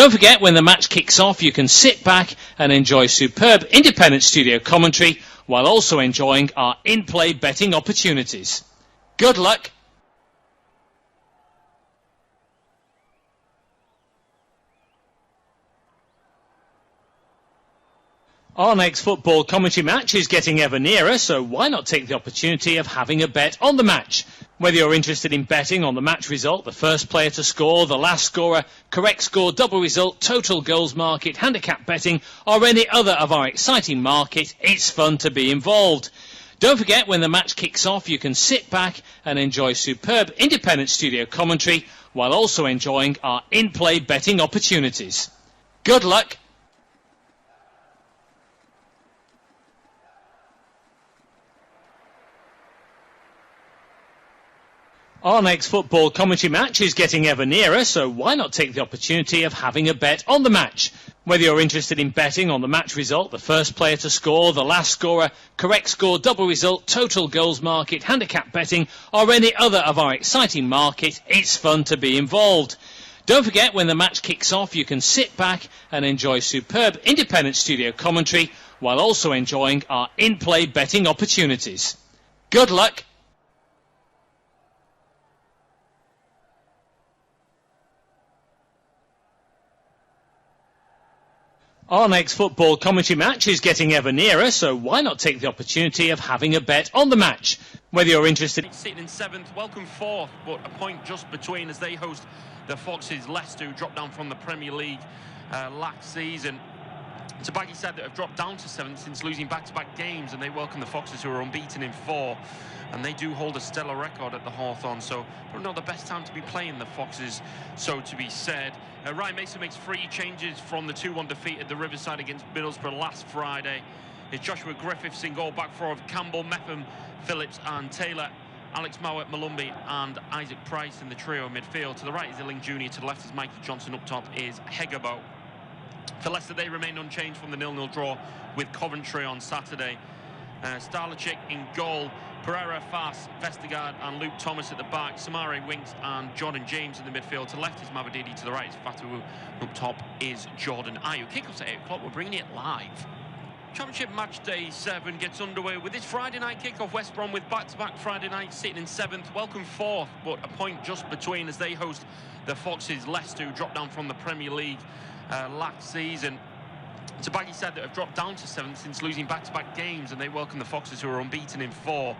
Don't forget, when the match kicks off, you can sit back and enjoy superb independent studio commentary while also enjoying our in-play betting opportunities. Good luck! Our next football commentary match is getting ever nearer, so why not take the opportunity of having a bet on the match? Whether you're interested in betting on the match result, the first player to score, the last scorer, correct score, double result, total goals market, handicap betting, or any other of our exciting market, it's fun to be involved. Don't forget, when the match kicks off, you can sit back and enjoy superb independent studio commentary while also enjoying our in-play betting opportunities. Good luck! Our next football commentary match is getting ever nearer, so why not take the opportunity of having a bet on the match? Whether you're interested in betting on the match result, the first player to score, the last scorer, correct score, double result, total goals market, handicap betting, or any other of our exciting market, it's fun to be involved. Don't forget, when the match kicks off, you can sit back and enjoy superb independent studio commentary while also enjoying our in-play betting opportunities. Good luck! Our next football commentary match is getting ever nearer, so why not take the opportunity of having a bet on the match? Whether you're interested... Sitting in 7th, welcome 4th, but a point just between as they host the Foxes. Leicester, who dropped down from the Premier League last season. It's a baggy side that have dropped down to 7th since losing back-to-back games, and they welcome the Foxes, who are unbeaten in 4. And they do hold a stellar record at the Hawthorn, so probably not the best time to be playing the Foxes, so to be said. Ryan Mason makes 3 changes from the 2-1 defeat at the Riverside against Middlesbrough last Friday. It's Joshua Griffiths in goal, back 4 of Campbell, Mepham, Phillips and Taylor. Alex Mowat, Malumbi and Isaac Price in the trio midfield. To the right is Illing Jr., to the left is Mikey Johnson, up top is Hegabo. For Leicester, they remain unchanged from the 0-0 draw with Coventry on Saturday. Starlachik in goal, Pereira, Fass, Vestergaard and Luke Thomas at the back, Samari, Winks and Jordan James in the midfield. To the left is Mavadidi, to the right is Fatawu, up top is Jordan Ayew. Kickoff's at 8 o'clock, we're bringing it live. Championship match day 7 gets underway with this Friday night kickoff. West Brom with back-to-back Friday nights, sitting in 7th, welcome 4th, but a point just between as they host the Foxes. Leicester, who dropped down from the Premier League last season. It's a baggy side that have dropped down to 7th since losing back-to-back games, and they welcome the Foxes, who are unbeaten in 4.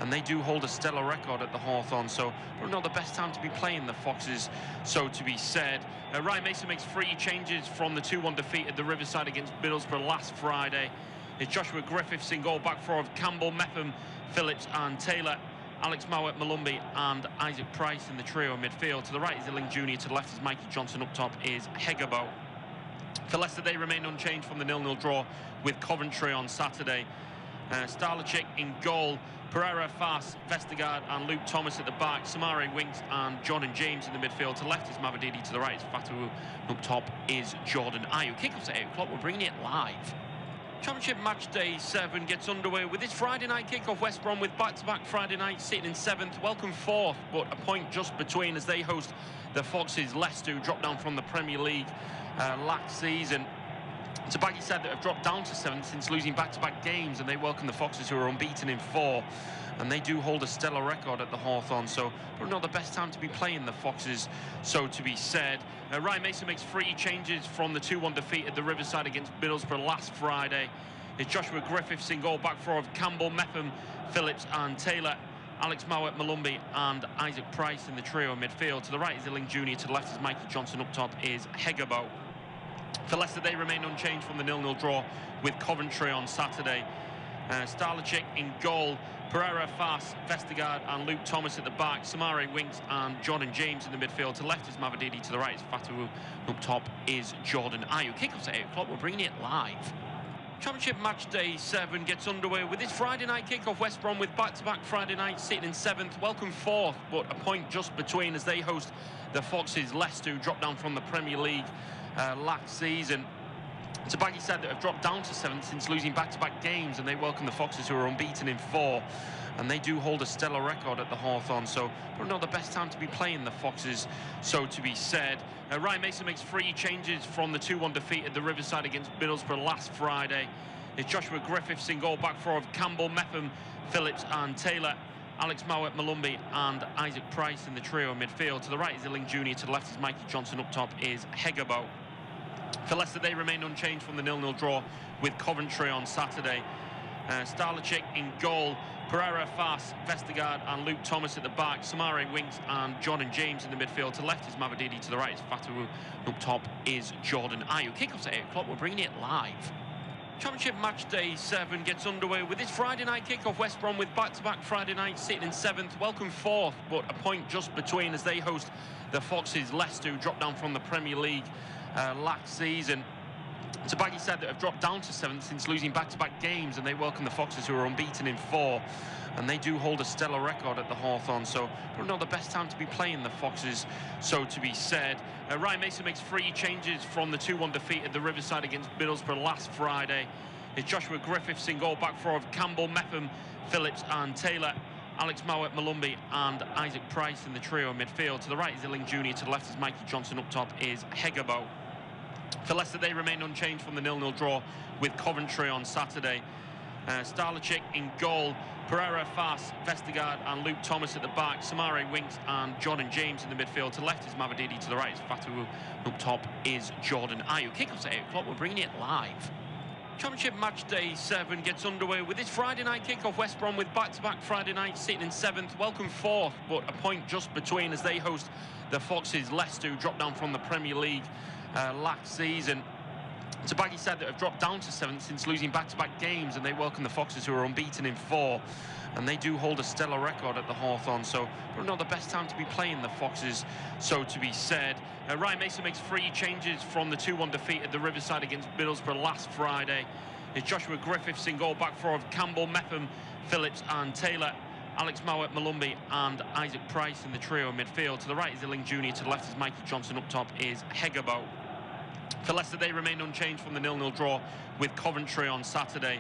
And they do hold a stellar record at the Hawthorn, so probably not the best time to be playing the Foxes, so to be said. Ryan Mason makes 3 changes from the 2-1 defeat at the Riverside against Middlesbrough last Friday. It's Joshua Griffiths in goal, back 4 of Campbell, Mepham, Phillips and Taylor. Alex Mowat, Malumbi and Isaac Price in the trio midfield. To the right is Illing Jr., to the left is Mikey Johnson, up top is Hegabo. For Leicester, they remain unchanged from the 0-0 draw with Coventry on Saturday. Starlachik in goal, Pereira, Fass, Vestergaard and Luke Thomas at the back, Samari, Winks and Jordan James in the midfield. To the left is Mavadidi, to the right is Fatawu, up top is Jordan Ayew. Kickoff's at 8 o'clock, we're bringing it live. Championship match day 7 gets underway with this Friday night kickoff. West Brom with back-to-back Friday nights, sitting in 7th, welcome 4th, but a point just between as they host the Foxes. Leicester, who dropped down from the Premier League last season. It's a baggy side that have dropped down to 7th since losing back-to-back games, and they welcome the Foxes, who are unbeaten in 4. And they do hold a stellar record at the Hawthorn, so probably not the best time to be playing the Foxes, so to be said. Ryan Mason makes 3 changes from the 2-1 defeat at the Riverside against Middlesbrough last Friday. It's Joshua Griffiths in goal, back 4 of Campbell, Mepham, Phillips and Taylor. Alex Mowat, Malumbi and Isaac Price in the trio midfield. To the right is Illing Jr., to the left is Mikey Johnson, up top is Hegabo. For Leicester, they remain unchanged from the 0-0 draw with Coventry on Saturday. Starlachik in goal, Pereira, Fass, Vestergaard and Luke Thomas at the back, Samari, Winks and Jordan James in the midfield. To the left is Mavadidi, to the right is Fatawu, up top is Jordan Ayew. Kickoff's at 8 o'clock, we're bringing it live. Championship match day 7 gets underway with this Friday night kickoff. West Brom with back-to-back Friday nights, sitting in 7th, welcome 4th, but a point just between as they host the Foxes. Leicester, who dropped down from the Premier League last season. Tabaghi said that have dropped down to 7th since losing back-to-back games, and they welcome the Foxes, who are unbeaten in 4. And they do hold a stellar record at the Hawthorn, so probably not the best time to be playing the Foxes, so to be said. Ryan Mason makes 3 changes from the 2-1 defeat at the Riverside against Middlesbrough last Friday. It's Joshua Griffiths in goal, back 4 of Campbell, Mepham, Phillips and Taylor. Alex Mowat, Malumbi and Isaac Price in the trio midfield. To the right is Illing Jr., to the left is Mikey Johnson, up top is Hegabo. For Leicester, they remain unchanged from the 0-0 draw with Coventry on Saturday. Starlachik in goal, Pereira, Fass, Vestergaard and Luke Thomas at the back, Samari, Winks and Jordan James in the midfield. To the left is Mavadidi, to the right is Fatawu, up top is Jordan Ayew. Kick-off's at 8 o'clock, we're bringing it live. Championship match day 7 gets underway with this Friday night kick-off. West Brom with back-to-back Friday nights, sitting in 7th, welcome 4th, but a point just between as they host the Foxes, Leicester, who dropped down from the Premier League last season. Tabaghi said that have dropped down to 7th since losing back-to-back games, and they welcome the Foxes, who are unbeaten in 4. And they do hold a stellar record at the Hawthorn, so probably not the best time to be playing the Foxes, so to be said. Ryan Mason makes 3 changes from the 2-1 defeat at the Riverside against Middlesbrough last Friday. It's Joshua Griffiths in goal, back 4 of Campbell, Mepham, Phillips and Taylor. Alex Mowat, Malumbi and Isaac Price in the trio midfield. To the right is Illing Jr., to the left is Mikey Johnson, up top is Hegabo. For Leicester, they remain unchanged from the 0-0 draw with Coventry on Saturday. Starlachik in goal, Pereira, Fass, Vestergaard and Luke Thomas at the back, Samari, Winks and Jordan James in the midfield. To the left is Mavadidi, to the right is Fatawu, up top is Jordan Ayew. Kick-off's at 8 o'clock, we're bringing it live. Championship match day 7 gets underway with this Friday night kick-off. West Brom with back-to-back Friday nights, sitting in 7th, welcome 4th, but a point just between as they host the Foxes, Leicester, who dropped down from the Premier League last season. Tabaghi said that have dropped down to 7th since losing back-to-back games, and they welcome the Foxes, who are unbeaten in 4. And they do hold a stellar record at the Hawthorn, so probably not the best time to be playing the Foxes, so to be said. Ryan Mason makes 3 changes from the 2-1 defeat at the Riverside against Middlesbrough last Friday. It's Joshua Griffiths in goal, back 4 of Campbell, Mepham, Phillips and Taylor. Alex Mowat, Malumbi and Isaac Price in the trio midfield. To the right is Illing Jr., to the left is Mikey Johnson, up top is Hegabo. For Leicester, they remain unchanged from the 0-0 draw with Coventry on Saturday.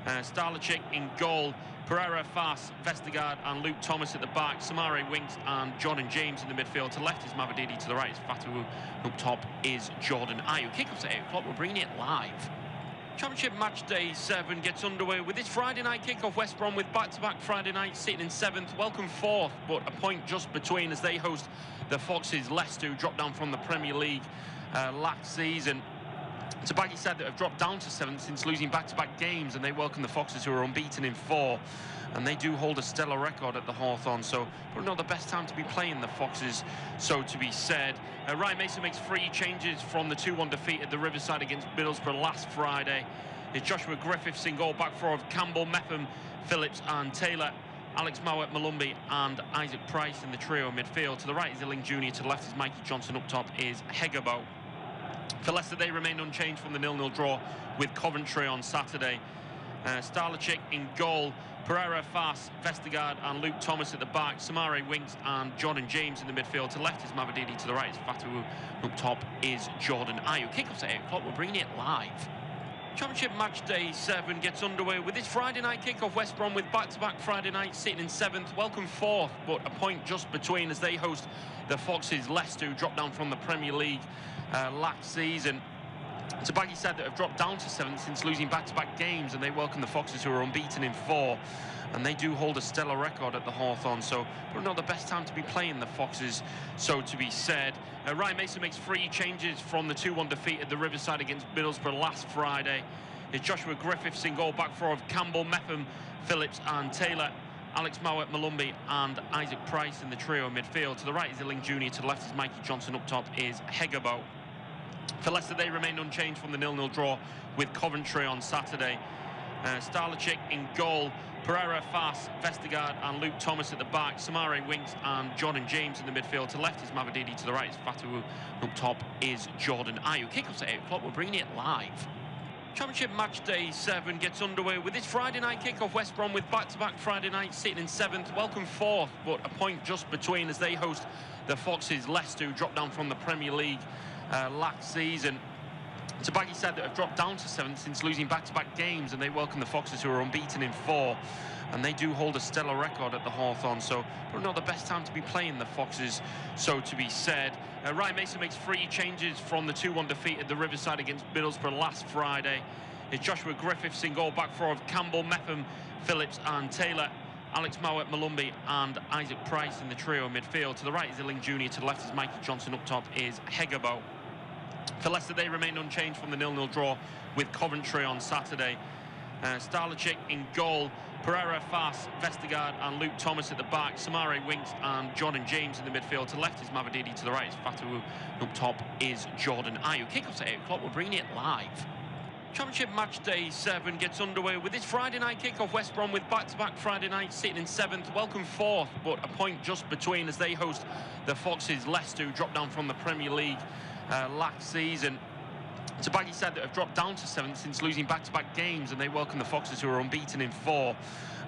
Starlachik in goal, Pereira, Fass, Vestergaard and Luke Thomas at the back, Samari, Winks and Jordan James in the midfield. To the left is Mavadidi, to the right is Fatawu, up top is Jordan Ayew. Kick-off's at 8 o'clock, we're bringing it live. Championship match day 7 gets underway with this Friday night kick-off. West Brom with back-to-back Friday nights, sitting in 7th, welcome 4th, but a point just between as they host the Foxes, Leicester, who dropped down from the Premier League last season. Tabaghi said that have dropped down to 7th since losing back-to-back games, and they welcome the Foxes, who are unbeaten in 4. And they do hold a stellar record at the Hawthorn, so probably not the best time to be playing the Foxes, so to be said. Ryan Mason makes 3 changes from the 2-1 defeat at the Riverside against Middlesbrough last Friday. It's Joshua Griffiths in goal, back 4 of Campbell, Mepham, Phillips and Taylor. Alex Mowat, Malumbi and Isaac Price in the trio midfield. To the right is Illing Jr., to the left is Mikey Johnson, up top is Hegabo. For Leicester, they remain unchanged from the 0-0 draw with Coventry on Saturday. Starlachik in goal, Pereira, Fass, Vestergaard and Luke Thomas at the back, Samari, Winks and Jordan James in the midfield. To the left is Mavadidi, to the right is Fatawu, up top is Jordan Ayew. Kick-off's at 8 o'clock, we're bringing it live. Championship match day 7 gets underway with this Friday night kick-off. West Brom with back-to-back Friday nights, sitting in 7th, welcome 4th, but a point just between as they host the Foxes, Leicester, who dropped down from the Premier League last season. Tabaghi said that have dropped down to 7th since losing back-to-back games, and they welcome the Foxes, who are unbeaten in 4. And they do hold a stellar record at the Hawthorn, so probably not the best time to be playing the Foxes, so to be said. Ryan Mason makes 3 changes from the 2-1 defeat at the Riverside against Middlesbrough last Friday. It's Joshua Griffiths in goal, back 4 of Campbell, Mepham, Phillips and Taylor. Alex Mowat, Malumbi and Isaac Price in the trio midfield. To the right is Illing Jr., to the left is Mikey Johnson, up top is Hegabo. For Leicester, they remain unchanged from the 0-0 draw with Coventry on Saturday. Starlachik in goal, Pereira, Fass, Vestergaard and Luke Thomas at the back, Samari, Winks and Jordan James in the midfield. To the left is Mavadidi, to the right is Fatawu, up top is Jordan Ayew. Kick-off's at 8 o'clock, we're bringing it live. Championship match day 7 gets underway with this Friday night kick-off. West Brom with back-to-back Friday nights, sitting in 7th, welcome 4th, but a point just between as they host the Foxes, Leicester, who dropped down from the Premier League last season. Tabagi said that have dropped down to 7th since losing back-to-back games, and they welcome the Foxes, who are unbeaten in 4, and they do hold a stellar record at the Hawthorn, so probably not the best time to be playing the Foxes, so to be said. Ryan Mason makes 3 changes from the 2-1 defeat at the Riverside against Middlesbrough last Friday. It's Joshua Griffiths in goal, back 4 of Campbell, Mepham, Phillips and Taylor. Alex Mowat, Malumbi and Isaac Price in the trio midfield. To the right is Illing Jr., to the left is Mikey Johnson, up top is Hegabo. For Leicester, they remain unchanged from the 0-0 draw with Coventry on Saturday. Starlachik in goal, Pereira, Fass, Vestergaard and Luke Thomas at the back, Samare, Winks and Jordan James in the midfield. To the left is Mavadidi, to the right is Fatawu, up top is Jordan Ayew. Kickoff's at 8 o'clock, we're bringing it live. Championship match day 7 gets underway with this Friday night kickoff. West Brom with back-to-back Friday nights, sitting in 7th, welcome 4th, but a point just between as they host the Foxes, Leicester, who dropped down from the Premier League last season. Tabagi said that have dropped down to 7th since losing back-to-back games, and they welcome the Foxes, who are unbeaten in 4,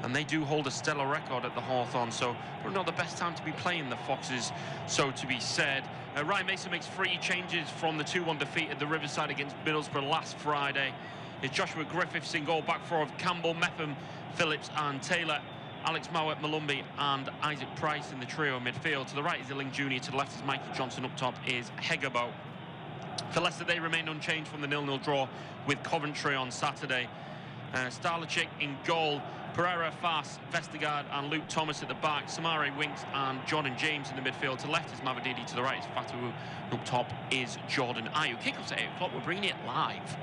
and they do hold a stellar record at the Hawthorn, so probably not the best time to be playing the Foxes, so to be said. Ryan Mason makes 3 changes from the 2-1 defeat at the Riverside against Middlesbrough last Friday. It's Joshua Griffiths in goal, back 4 of Campbell, Mepham, Phillips and Taylor. Alex Mowat, Malumbi and Isaac Price in the trio midfield. To the right is Illing Jr., to the left is Mikey Johnson, up top is Hegabo. For Leicester, they remain unchanged from the 0-0 draw with Coventry on Saturday. Starlachik in goal, Pereira, Fass, Vestergaard and Luke Thomas at the back, Samare, Winks and Jordan James in the midfield. To the left is Mavadidi, to the right is Fatawu, up top is Jordan Ayew. Kickoff's at 8 o'clock, we're bringing it live.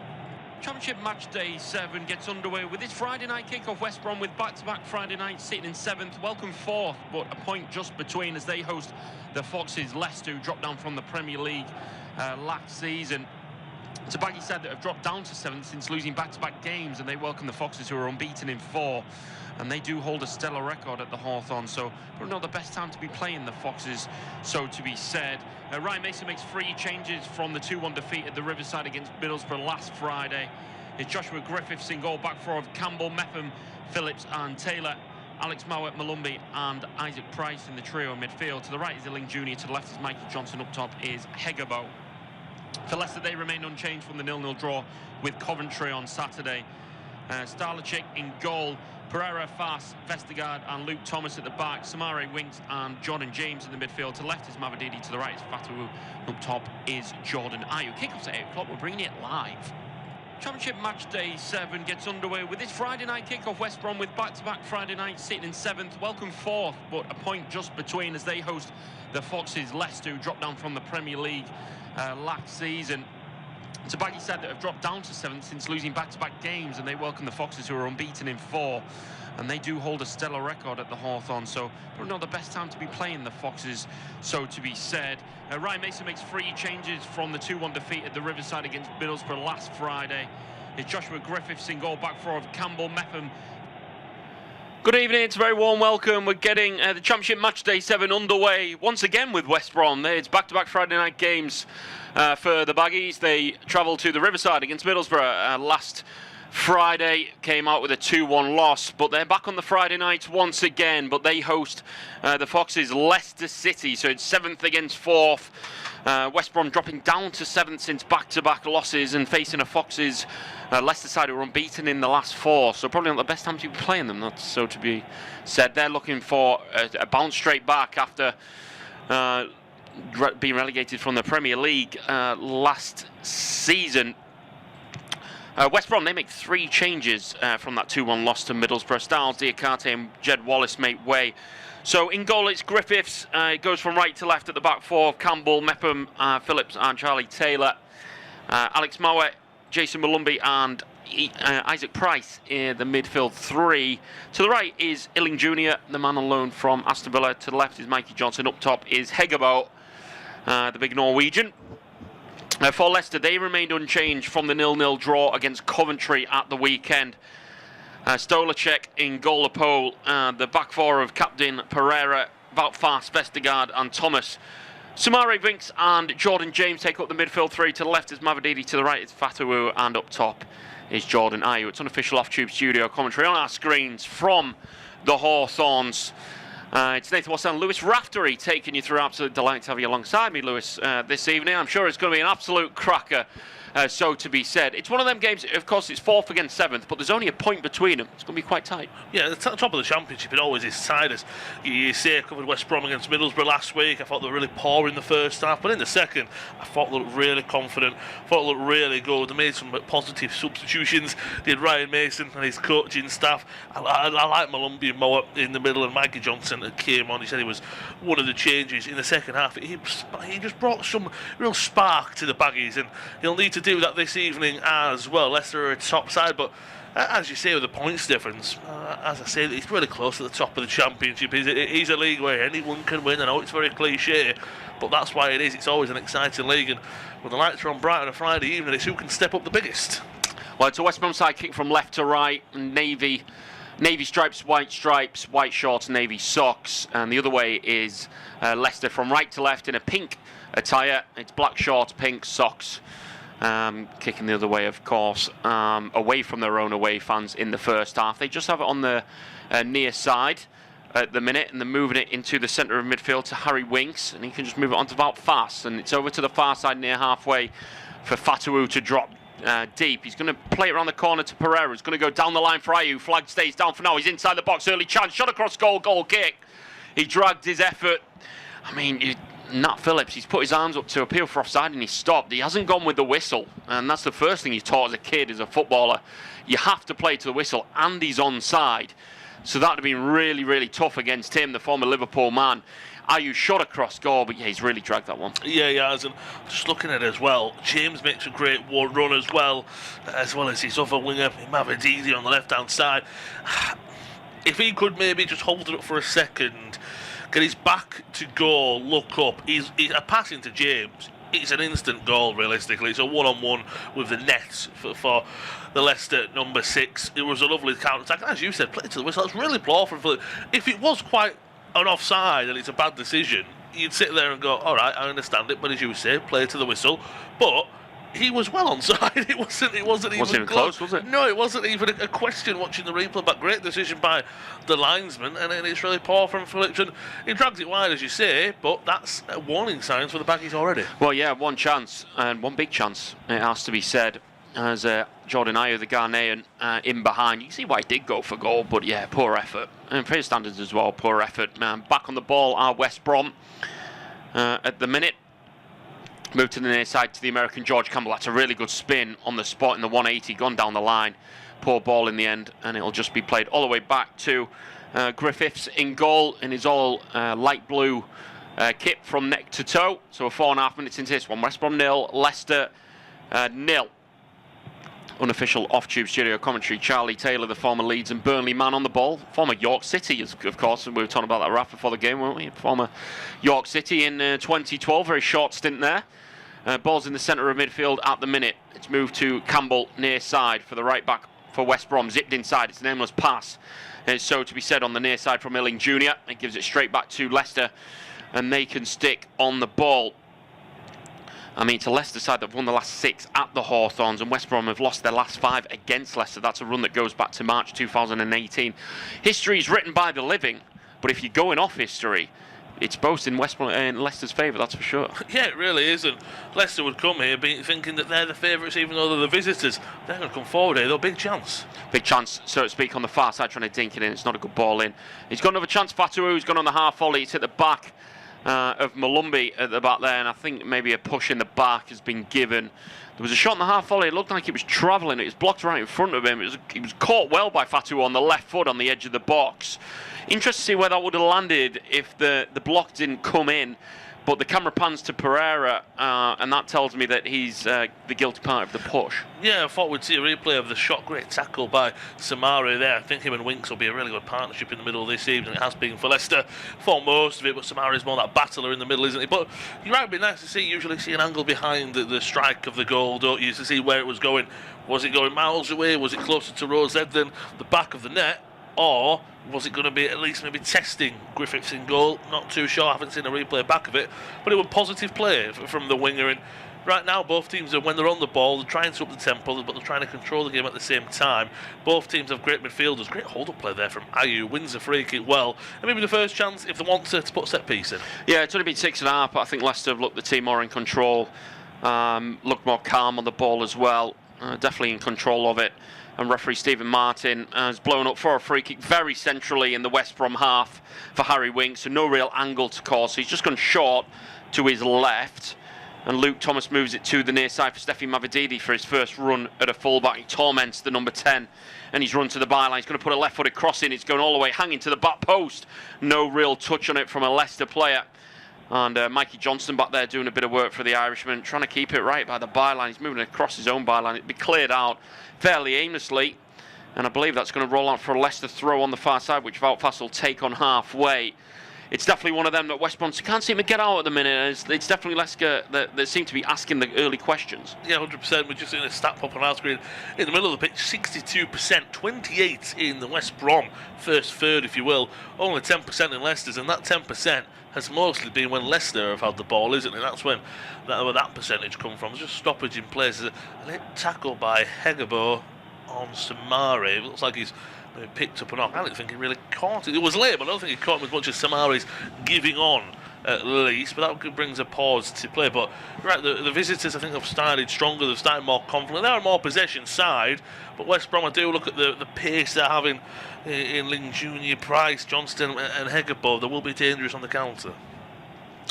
Championship match day 7 gets underway with this Friday night kickoff. West Brom with back-to-back Friday nights, sitting in 7th, welcome 4th, but a point just between as they host the Foxes, Leicester, who dropped down from the Premier League last season. Tabagi said that have dropped down to 7th since losing back-to-back games, and they welcome the Foxes, who are unbeaten in 4, and they do hold a stellar record at the Hawthorn, so probably not the best time to be playing the Foxes, so to be said. Ryan Mason makes 3 changes from the 2-1 defeat at the Riverside against Middlesbrough last Friday. It's Joshua Griffiths in goal, back 4 of Campbell, Mepham, Phillips and Taylor. Alex Mowat, Malumbi and Isaac Price in the trio midfield. To the right is Illing Jr., to the left is Mikey Johnson, up top is Hegabo. For Leicester, they remain unchanged from the 0-0 draw with Coventry on Saturday. Starlachik in goal, Pereira, Fass, Vestergaard and Luke Thomas at the back, Samare, Winks and Jordan James in the midfield. To the left is Mavadidi, to the right is Fatawu, up top is Jordan Ayew. Kickoff's at 8 o'clock, we're bringing it live. Championship match day 7 gets underway with this Friday night kickoff. West Brom with back-to-back Friday nights, sitting in 7th, welcome 4th, but a point just between as they host the Foxes, Leicester, who dropped down from the Premier League last season. Tabagi said that have dropped down to 7th since losing back-to-back games, and they welcome the Foxes, who are unbeaten in 4, and they do hold a stellar record at the Hawthorn, so probably not the best time to be playing the Foxes, so to be said. Ryan Mason makes 3 changes from the 2-1 defeat at the Riverside against Middlesbrough last Friday. It's Joshua Griffiths in goal, back 4 of Campbell, Mepham. Good evening, it's a very warm welcome. We're getting the Championship Match Day 7 underway once again with West Brom. It's back-to-back Friday night games for the Baggies. They travelled to the Riverside against Middlesbrough last Friday, came out with a 2-1 loss, but they're back on the Friday nights once again, but they host the Foxes, Leicester City, so it's 7th against 4th. West Brom dropping down to 7th since back-to-back losses and facing a Foxes Leicester side who were unbeaten in the last 4, so probably not the best time to be playing them, that's so to be said. They're looking for a bounce straight back after being relegated from the Premier League last season. West Brom, they make 3 changes from that 2-1 loss to Middlesbrough. Styles, Diakate and Jed Wallace make way. So in goal it's Griffiths. It goes from right to left at the back 4. Campbell, Mepham, Phillips and Charlie Taylor. Alex Mowat, Jason Malumbi and Isaac Price in the midfield 3. To the right is Illing Jr., the man on loan from Aston Villa. To the left is Mikey Johnson. Up top is Hegabo, the big Norwegian. For Leicester, they remained unchanged from the 0-0 draw against Coventry at the weekend. Stolacek in goal of pole, the back 4 of captain Pereira, Vautfas, Vestergaard and Thomas. Samare, Vinks and Jordan James take up the midfield 3. To the left is Mavadidi, to the right is Fatawu and up top is Jordan Ayew. It's unofficial off-tube studio commentary on our screens from the Hawthorns. It's Nathan Watson and Lewis Raftery taking you through. Absolute delight to have you alongside me, Lewis, this evening. I'm sure it's going to be an absolute cracker so to be said. It's one of them games, of course, it's 4th against 7th, but there's only a point between them. It's going to be quite tight. Yeah, at the top of the Championship, it always is tight. As you say, I covered West Brom against Middlesbrough last week. I thought they were really poor in the first half, but in the second, I thought they looked really confident. I thought they looked really good. They made some positive substitutions. They had Ryan Mason and his coaching staff. I like Malumbi more in the middle, and Mikey Johnson that came on. He said he was one of the changes in the second half. He just brought some real spark to the Baggies, and he'll need to do that this evening as well. Leicester are a top side, but as you say, with the points difference, as I say, it's really close at the top of the Championship. It's a league where anyone can win. I know it's very cliche, but that's why it is. It's always an exciting league, and when the lights are on bright on a Friday evening, it's who can step up the biggest. Well, it's a West Brom side kick from left to right. Navy stripes, white shorts, navy socks, and the other way is Leicester from right to left in a pink attire. It's black shorts, pink socks. Kicking the other way, of course, away from their own away fans in the first half. They just have it on the near side at the minute, and they're moving it into the centre of midfield to Harry Winks, and he can just move it onto Wout Faes, and it's over to the far side near halfway for Fatawu to drop deep. He's going to play it around the corner to Pereira. He's going to go down the line for Ayew. Flag stays down for now. He's inside the box. Early chance. Shot across goal kick. He dragged his effort. I mean, Nat Phillips, he's put his arms up to appeal for offside and he stopped. He hasn't gone with the whistle. And that's the first thing you're taught as a kid, as a footballer. You have to play to the whistle, and he's onside. So that would have been really, really tough against him, the former Liverpool man. Ayew shot across goal, but yeah, he's really dragged that one. Yeah, he has, and just looking at it as well, James makes a great run as well as his other winger, Mavedizi on the left-hand side. If he could maybe just hold it up for a second, get his back to goal, look up, he's a pass into James. It's an instant goal, realistically. It's a one-on-one with the net for the Leicester number 6. It was a lovely counter-attack, and as you said, play to the whistle. That's really poor for Philip. If it was quite an offside and it's a bad decision, you'd sit there and go, all right, I understand it, but as you say, play to the whistle. But he was well onside. It wasn't even close, was it? No, it wasn't even a question watching the replay. But great decision by the linesman, and it's really poor from Phillips. And he drags it wide, as you say, but that's warning signs for the Baggies already. Well, yeah, one chance, and one big chance, it has to be said, as Jordan Ayew, the Ghanaian, in behind. You can see why he did go for goal, but yeah, poor effort. And for his standards as well, poor effort. Back on the ball are West Brom at the minute. Moved to the near side to the American George Campbell. That's a really good spin on the spot in the 180, gone down the line. Poor ball in the end, and it'll just be played all the way back to Griffiths in goal in his all light blue kit from neck to toe. So 4.5 minutes into this one. West Brom 0, Leicester 0. Unofficial off-tube studio commentary. Charlie Taylor, the former Leeds and Burnley man on the ball. Former York City, of course, and we were talking about that right before the game, weren't we? Former York City in 2012, very short stint there. Ball's in the centre of midfield at the minute. It's moved to Campbell near side for the right back for West Brom. Zipped inside, it's an aimless pass. And it's so to be said on the near side from Illing Jr. It gives it straight back to Leicester, and they can stick on the ball. I mean, it's a Leicester side that have won the last 6 at the Hawthorns, and West Brom have lost their last 5 against Leicester. That's a run that goes back to March 2018. History is written by the living, but if you're going off history, it's boasting West Brom in Leicester's favour, that's for sure. Yeah, it really is, and Leicester would come here thinking that they're the favourites, even though they're the visitors. They're going to come forward here, though. Big chance. Big chance, so to speak, on the far side, trying to dink it in. It's not a good ball in. He's got another chance. Fatawu, who's gone on the half volley. It's at the back of Malumbi at the back there, and I think maybe a push in the back has been given. There was a shot in the half volley. It looked like it was travelling. It was blocked right in front of him. He was caught well by Fatawu on the left foot on the edge of the box. Interesting to see where that would have landed if the block didn't come in. But the camera pans to Pereira, and that tells me that he's the guilty part of the push. Yeah, I thought we'd see a replay of the shot. Great tackle by Samari there. I think him and Winks will be a really good partnership in the middle of this evening. It has been for Leicester for most of it, but Samari's more that battler in the middle, isn't he? But you're right, it'd be nice to see. Usually see an angle behind the strike of the goal, don't you, to see where it was going. Was it going miles away? Was it closer to Rose Ed than the back of the net? Or was it going to be at least maybe testing Griffiths in goal? Not too sure. I haven't seen a replay back of it. But it was positive play from the winger. And right now, both teams, when they're on the ball, they're trying to up the tempo, but they're trying to control the game at the same time. Both teams have great midfielders. Great hold-up play there from Ayew. Wins the free kick well. And maybe the first chance, if they want to put a set piece in. Yeah, it's only been 6.5, but I think Leicester have looked the team more in control looked more calm on the ball as well, definitely in control of it. And referee Stephen Martin has blown up for a free kick very centrally in the West Brom half for Harry Winks, so no real angle to call, so he's just gone short to his left. And Luke Thomas moves it to the near side for Steffi Mavididi for his first run at a fullback. He torments the number 10 and he's run to the byline. He's going to put a left-footed cross in. It's going all the way, hanging to the back post. No real touch on it from a Leicester player. And Mikey Johnson back there doing a bit of work for the Irishman, trying to keep it right by the byline. He's moving across his own byline. It'll be cleared out fairly aimlessly. And I believe that's going to roll out for a Leicester throw on the far side, which Wout Faes will take on halfway. It's definitely one of them that West Brom can't seem to get out at the minute. It's definitely Leicester that seem to be asking the early questions. Yeah, 100%. We're just seeing a stat pop on our screen. In the middle of the pitch, 62%, 28 in the West Brom first third, if you will. Only 10% in Leicester's, and that 10% has mostly been when Leicester have had the ball, isn't it? That's when that percentage come from. It's just stoppage in place. A late tackle by Hegebo on Samari. It looks like he's picked up and off. I don't think he really caught it. It was late, but I don't think he caught him as much as Samari's giving on at least. But that brings a pause to play. But right, the visitors, I think, have started stronger. They've started more confident. They're a more possession side. But West Brom, I do look at the pace they're having in Ling Jr., Price, Johnston and Hegebo. They will be dangerous on the counter.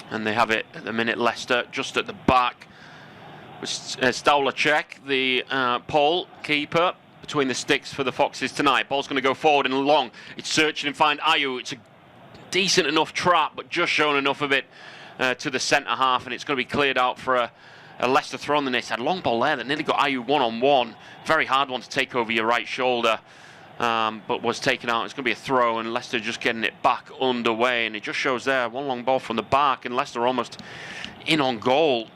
And they have it at the minute, Leicester, just at the back. With Staulecek, the Pole keeper, between the sticks for the Foxes tonight. Ball's going to go forward and long. It's searching and find Ayew. It's a decent enough trap, but just shown enough of it to the centre half, and it's going to be cleared out for a Leicester throw on the net. Had a long ball there that nearly got Ayew one-on-one. Very hard one to take over your right shoulder, but was taken out. It's going to be a throw, and Leicester just getting it back underway, and it just shows there one long ball from the back, and Leicester almost in on goal,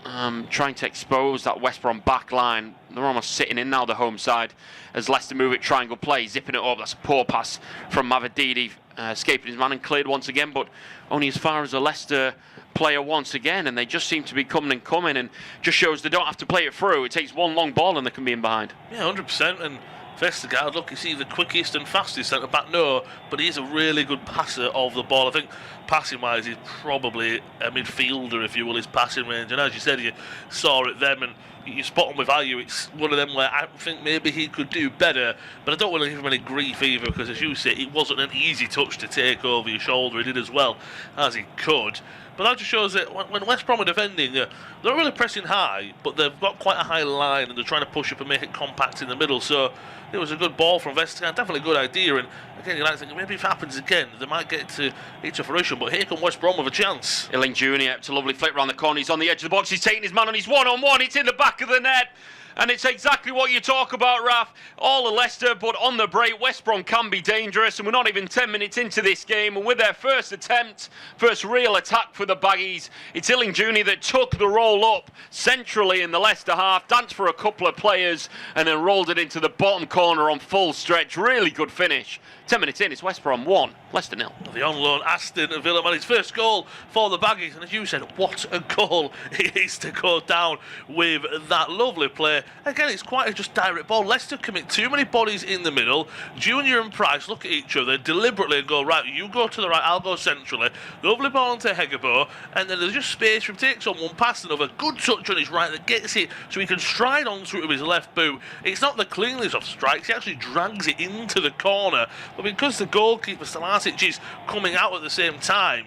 trying to expose that West Brom back line. They're almost sitting in now, the home side, as Leicester move it triangle play, zipping it up. That's a poor pass from Mavididi, escaping his man and cleared once again, but only as far as a Leicester player once again, and they just seem to be coming, and just shows they don't have to play it through. It takes one long ball and they can be in behind. Yeah, 100%, and Vestergaard, look, is he the quickest and fastest centre back? No, but he's a really good passer of the ball. I think passing wise, he's probably a midfielder, if you will, his passing range. And as you said, you saw it then, and you spot him with Ayew. It's one of them where I think maybe he could do better, but I don't want to give him any grief either, because as you say, it wasn't an easy touch to take over your shoulder. He did as well as he could. But that just shows that when West Brom are defending, they're not really pressing high, but they've got quite a high line and they're trying to push up and make it compact in the middle. So it was a good ball from Vestergaard, definitely a good idea. And again, you like to think maybe if it happens again, they might get to fruition. But here come West Brom with a chance. Illing Jr. It's a lovely flick round the corner. He's on the edge of the box. He's taking his man on his one-on-one. It's in the back of the net. And it's exactly what you talk about, Raf. All of Leicester, but on the break, West Brom can be dangerous, and we're not even 10 minutes into this game, and with their first attempt, first real attack for the Baggies, it's Illing Jr. that took the roll up centrally in the Leicester half, danced for a couple of players, and then rolled it into the bottom corner on full stretch. Really good finish. 10 minutes in, it's West Brom 1, Leicester 0. The on loan Aston Villa man, his first goal for the Baggies, and as you said, what a goal it is to go down with that lovely play. Again, it's quite a just direct ball. Leicester commit too many bodies in the middle. Junior and Price look at each other deliberately and go, right, you go to the right, I'll go centrally. Lovely ball onto Hegebo, and then there's just space for him. Takes on one pass, another good touch on his right that gets it so he can stride onto it with his left boot. It's not the cleanest of strikes, he actually drags it into the corner. But because the goalkeeper Stalasic is coming out at the same time,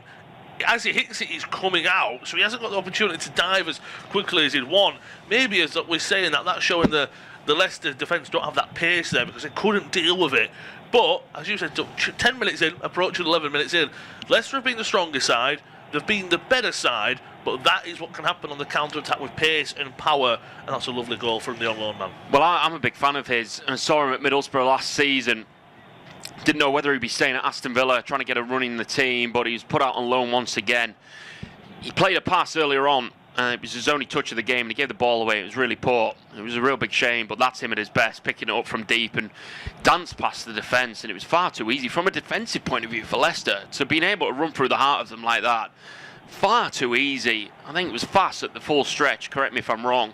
as he hits it, he's coming out, so he hasn't got the opportunity to dive as quickly as he'd want. Maybe as we're saying that's showing the Leicester defence don't have that pace there because they couldn't deal with it. But as you said, 10 minutes in, approaching 11 minutes in, Leicester have been the stronger side, they've been the better side, but that is what can happen on the counter-attack with pace and power, and that's a lovely goal from the on-loan man. Well, I'm a big fan of his, and saw him at Middlesbrough last season. Didn't know whether he'd be staying at Aston Villa, trying to get a run in the team, but he was put out on loan once again. He played a pass earlier on, and it was his only touch of the game, and he gave the ball away. It was really poor. It was a real big shame, but that's him at his best, picking it up from deep and danced past the defence, and it was far too easy from a defensive point of view for Leicester to being able to run through the heart of them like that. Far too easy. I think it was fast at the full stretch, correct me if I'm wrong,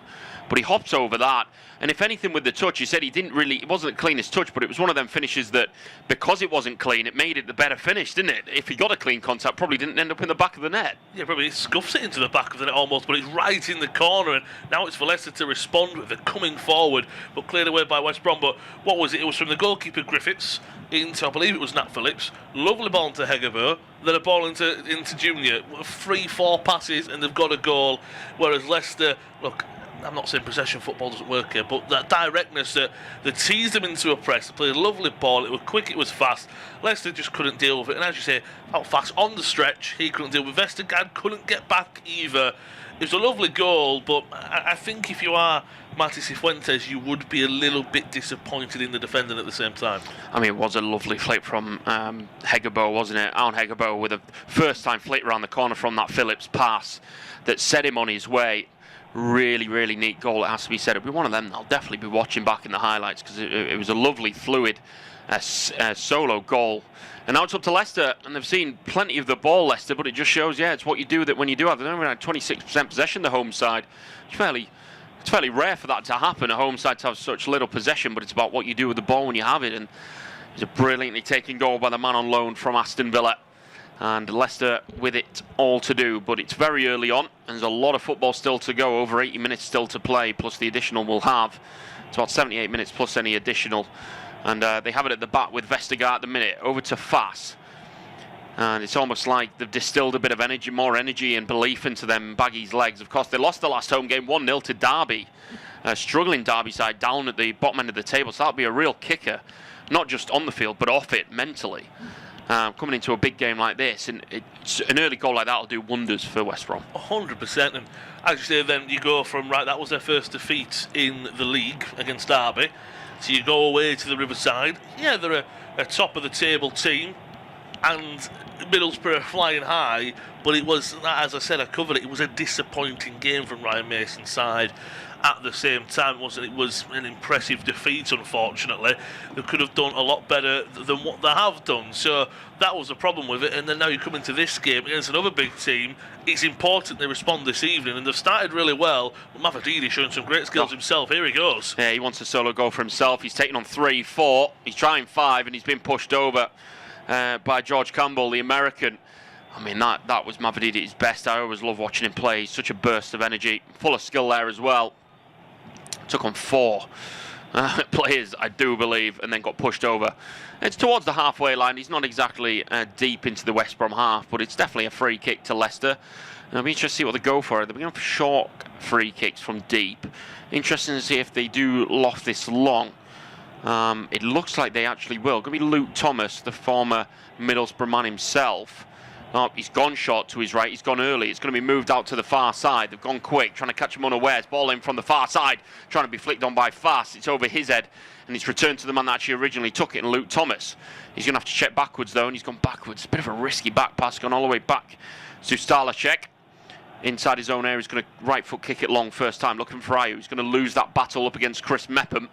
but he hops over that. And if anything with the touch, he said it wasn't the cleanest touch, but it was one of them finishes that, because it wasn't clean, it made it the better finish, didn't it? If he got a clean contact, probably didn't end up in the back of the net. Yeah, probably scuffs it into the back of the net almost, but it's right in the corner, and now it's for Leicester to respond with it coming forward, but cleared away by West Brom. But what was it? It was from the goalkeeper Griffiths into, I believe it was Nat Phillips. Lovely ball into Hegebo, then a ball into Junior. 3-4 passes, and they've got a goal. Whereas Leicester, look, I'm not saying possession football doesn't work here, but that directness that teased them into a press, they played a lovely ball, it was quick, it was fast. Leicester just couldn't deal with it, and as you say, out fast on the stretch, he couldn't deal with Vestergaard, couldn't get back either. It was a lovely goal, but I think if you are Marti Cifuentes, you would be a little bit disappointed in the defending at the same time. I mean, it was a lovely flick from Hegebo, wasn't it? Aaron Hegebo with a first-time flick around the corner from that Phillips pass that set him on his way. Really, really neat goal, it has to be said. It'll be one of them I'll definitely be watching back in the highlights, because it was a lovely, fluid solo goal. And now it's up to Leicester, and they've seen plenty of the ball, Leicester, but it just shows, it's what you do that when you do have. They've only had 26% possession, the home side. It's fairly rare for that to happen, a home side to have such little possession, but it's about what you do with the ball when you have it. And it's a brilliantly taken goal by the man on loan from Aston Villa. And Leicester with it all to do, but it's very early on, and there's a lot of football still to go, over 80 minutes still to play, plus the additional we'll have. It's about 78 minutes plus any additional. And they have it at the back with Vestergaard at the minute, over to Fass. And it's almost like they've distilled a bit of energy, more energy and belief into them Baggies' legs. Of course, they lost the last home game 1-0 to Derby, struggling Derby side down at the bottom end of the table, so that'll be a real kicker, not just on the field, but off it mentally. Coming into a big game like this, and an early goal like that will do wonders for West Brom. 100%, and as you say, then you go from, right, that was their first defeat in the league against Derby, so you go away to the Riverside. Yeah, they're a top of the table team, and Middlesbrough are flying high, but it was, as I said, I covered it, it was a disappointing game from Ryan Mason's side. At the same time, wasn't it? Was an impressive defeat, unfortunately. They could have done a lot better than what they have done. So that was the problem with it. And then now you come into this game against another big team. It's important they respond this evening, and they've started really well. Mavadidi showing some great skills himself. Here he goes. Yeah, he wants a solo goal for himself. He's taken on 3-4. He's trying 5, and he's been pushed over by George Campbell, the American. I mean, that was Mavadidi at his best. I always love watching him play. He's such a burst of energy, full of skill there as well. Took on 4 players, I do believe, and then got pushed over. It's towards the halfway line. He's not exactly deep into the West Brom half, but it's definitely a free kick to Leicester. And I'll be interested to see what they go for. They're going for short free kicks from deep. Interesting to see if they do loft this long. It looks like they actually will. Going to be Luke Thomas, the former Middlesbrough man himself. Oh, he's gone short to his right, he's gone early. It's going to be moved out to the far side. They've gone quick, trying to catch him unawares. Ball in from the far side, trying to be flicked on by Fass. It's over his head, and it's returned to the man that actually originally took it, and Luke Thomas. He's going to have to check backwards, though, and he's gone backwards. A bit of a risky back pass, gone all the way back to Starlacek. Inside his own area, he's going to right foot kick it long first time, looking for Ayew. He's going to lose that battle up against Chris Mepham.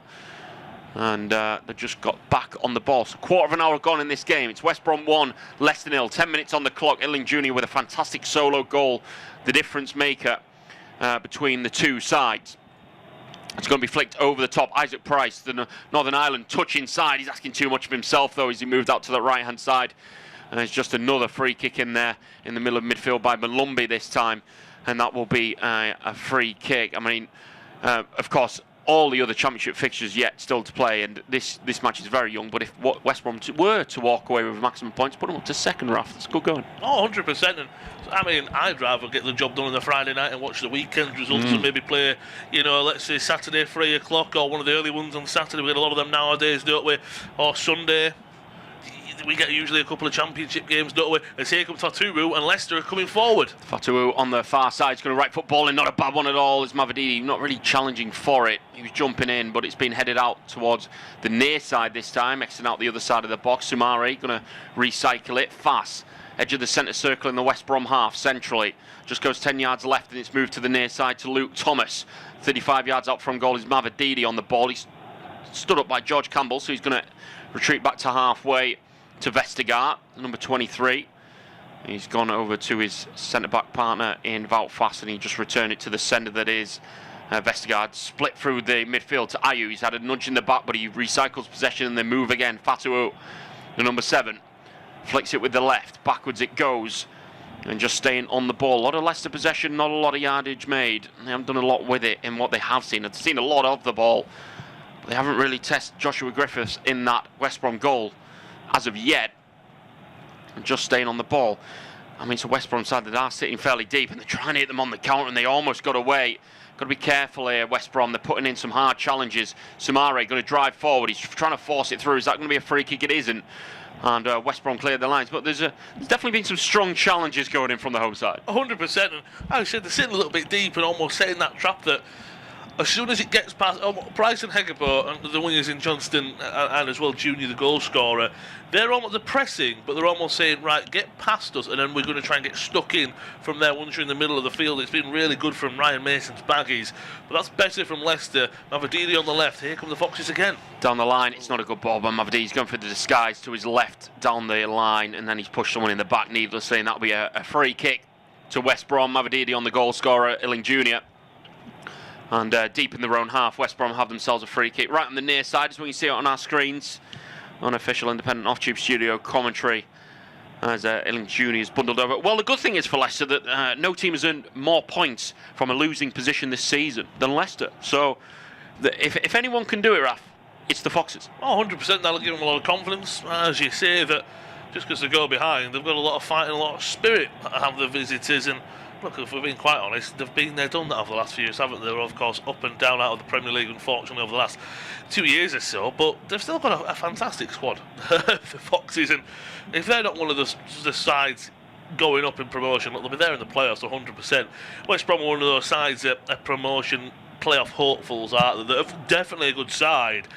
And they've just got back on the ball. So quarter of an hour gone in this game. It's West Brom 1, Leicester 0. 10 minutes on the clock. Illing Jr. with a fantastic solo goal. The difference maker between the two sides. It's going to be flicked over the top. Isaac Price, the Northern Ireland, touch inside. He's asking too much of himself, though, as he moved out to the right-hand side. And it's just another free kick in there in the middle of midfield by Malumbi this time. And that will be a free kick. I mean, of course, all the other championship fixtures yet still to play, and this match is very young, but if West Brom were to walk away with maximum points, put them up to second, Raf. That's good going. Oh, 100%. And I mean, I'd rather get the job done on the Friday night and watch the weekend results and maybe play, you know, let's say Saturday 3 o'clock, or one of the early ones on Saturday. We get a lot of them nowadays, don't we? Or Sunday. We get usually a couple of championship games, don't we? And here comes Fatawu, and Leicester are coming forward. Fatawu on the far side is going to right foot ball in, not a bad one at all. Is Mavadidi not really challenging for it? He was jumping in, but it's been headed out towards the near side this time, exiting out the other side of the box. Sumari going to recycle it. Fass, edge of the centre circle in the West Brom half, centrally. Just goes 10 yards left, and it's moved to the near side to Luke Thomas. 35 yards out from goal is Mavadidi on the ball. He's stood up by George Campbell, so he's going to retreat back to halfway to Vestergaard, number 23. He's gone over to his centre-back partner in Wout Fass, and he just returned it to the centre that is Vestergaard split through the midfield to Ayew. He's had a nudge in the back, but he recycles possession and then move again. Fatuo, the number 7, flicks it with the left. Backwards it goes. And just staying on the ball. A lot of Leicester possession, not a lot of yardage made. They haven't done a lot with it in what they have seen. They've seen a lot of the ball. But they haven't really tested Joshua Griffiths in that West Brom goal as of yet. And just staying on the ball. I mean, it's a West Brom side that are sitting fairly deep and they're trying to hit them on the counter and they almost got away. Got to be careful here, West Brom. They're putting in some hard challenges. Sumare going to drive forward. He's trying to force it through. Is that going to be a free kick? It isn't. And West Brom cleared the lines. But there's definitely been some strong challenges going in from the home side. 100%. And I said they're sitting a little bit deep and almost setting that trap that as soon as it gets past Price and Hegebo and the wingers in Johnston and as well Junior, the goal scorer, they're pressing, but they're almost saying, right, get past us, and then we're going to try and get stuck in from there once you're in the middle of the field. It's been really good from Ryan Mason's baggies, but that's better from Leicester. Mavadili on the left. Here come the Foxes again. Down the line, it's not a good ball by Mavadili. He's going for the disguise to his left down the line, and then he's pushed someone in the back needlessly, and that'll be a free kick to West Brom. Mavadili on the goal scorer, Illing Jr. And deep in their own half, West Brom have themselves a free kick right on the near side, as we can see it on our screens. Unofficial independent off-tube studio commentary as Illing Jr. is bundled over. Well, the good thing is for Leicester that no team has earned more points from a losing position this season than Leicester. So if anyone can do it, Raf, it's the Foxes. Oh, 100%. That'll give them a lot of confidence. As you say, that just because they go behind, they've got a lot of fight and a lot of spirit, have the visitors. And look, if we're being quite honest, they've been there, done that over the last few years, haven't they? They're, of course, up and down out of the Premier League, unfortunately, over the last 2 years or so, but they've still got a fantastic squad, the Foxes, and if they're not one of the sides going up in promotion, look, they'll be there in the playoffs 100%. West Brom are one of those sides that are promotion playoff hopefuls, aren't they? They're definitely a good side,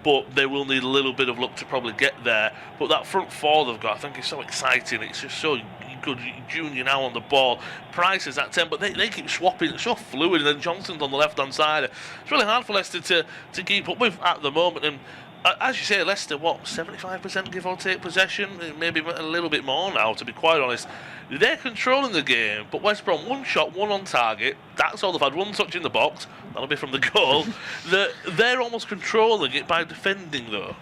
but they will need a little bit of luck to probably get there. But that front four they've got, I think, is so exciting. It's just so good. Junior now on the ball, Price is at 10, but they keep swapping. It's so fluid, and then Johnson's on the left hand side. It's really hard for Leicester to keep up with at the moment. And as you say, Leicester, 75% give or take possession, maybe a little bit more now, to be quite honest. They're controlling the game, but West Brom, one shot, one on target. That's all they've had, one touch in the box. That'll be from the goal. They're almost controlling it by defending, though.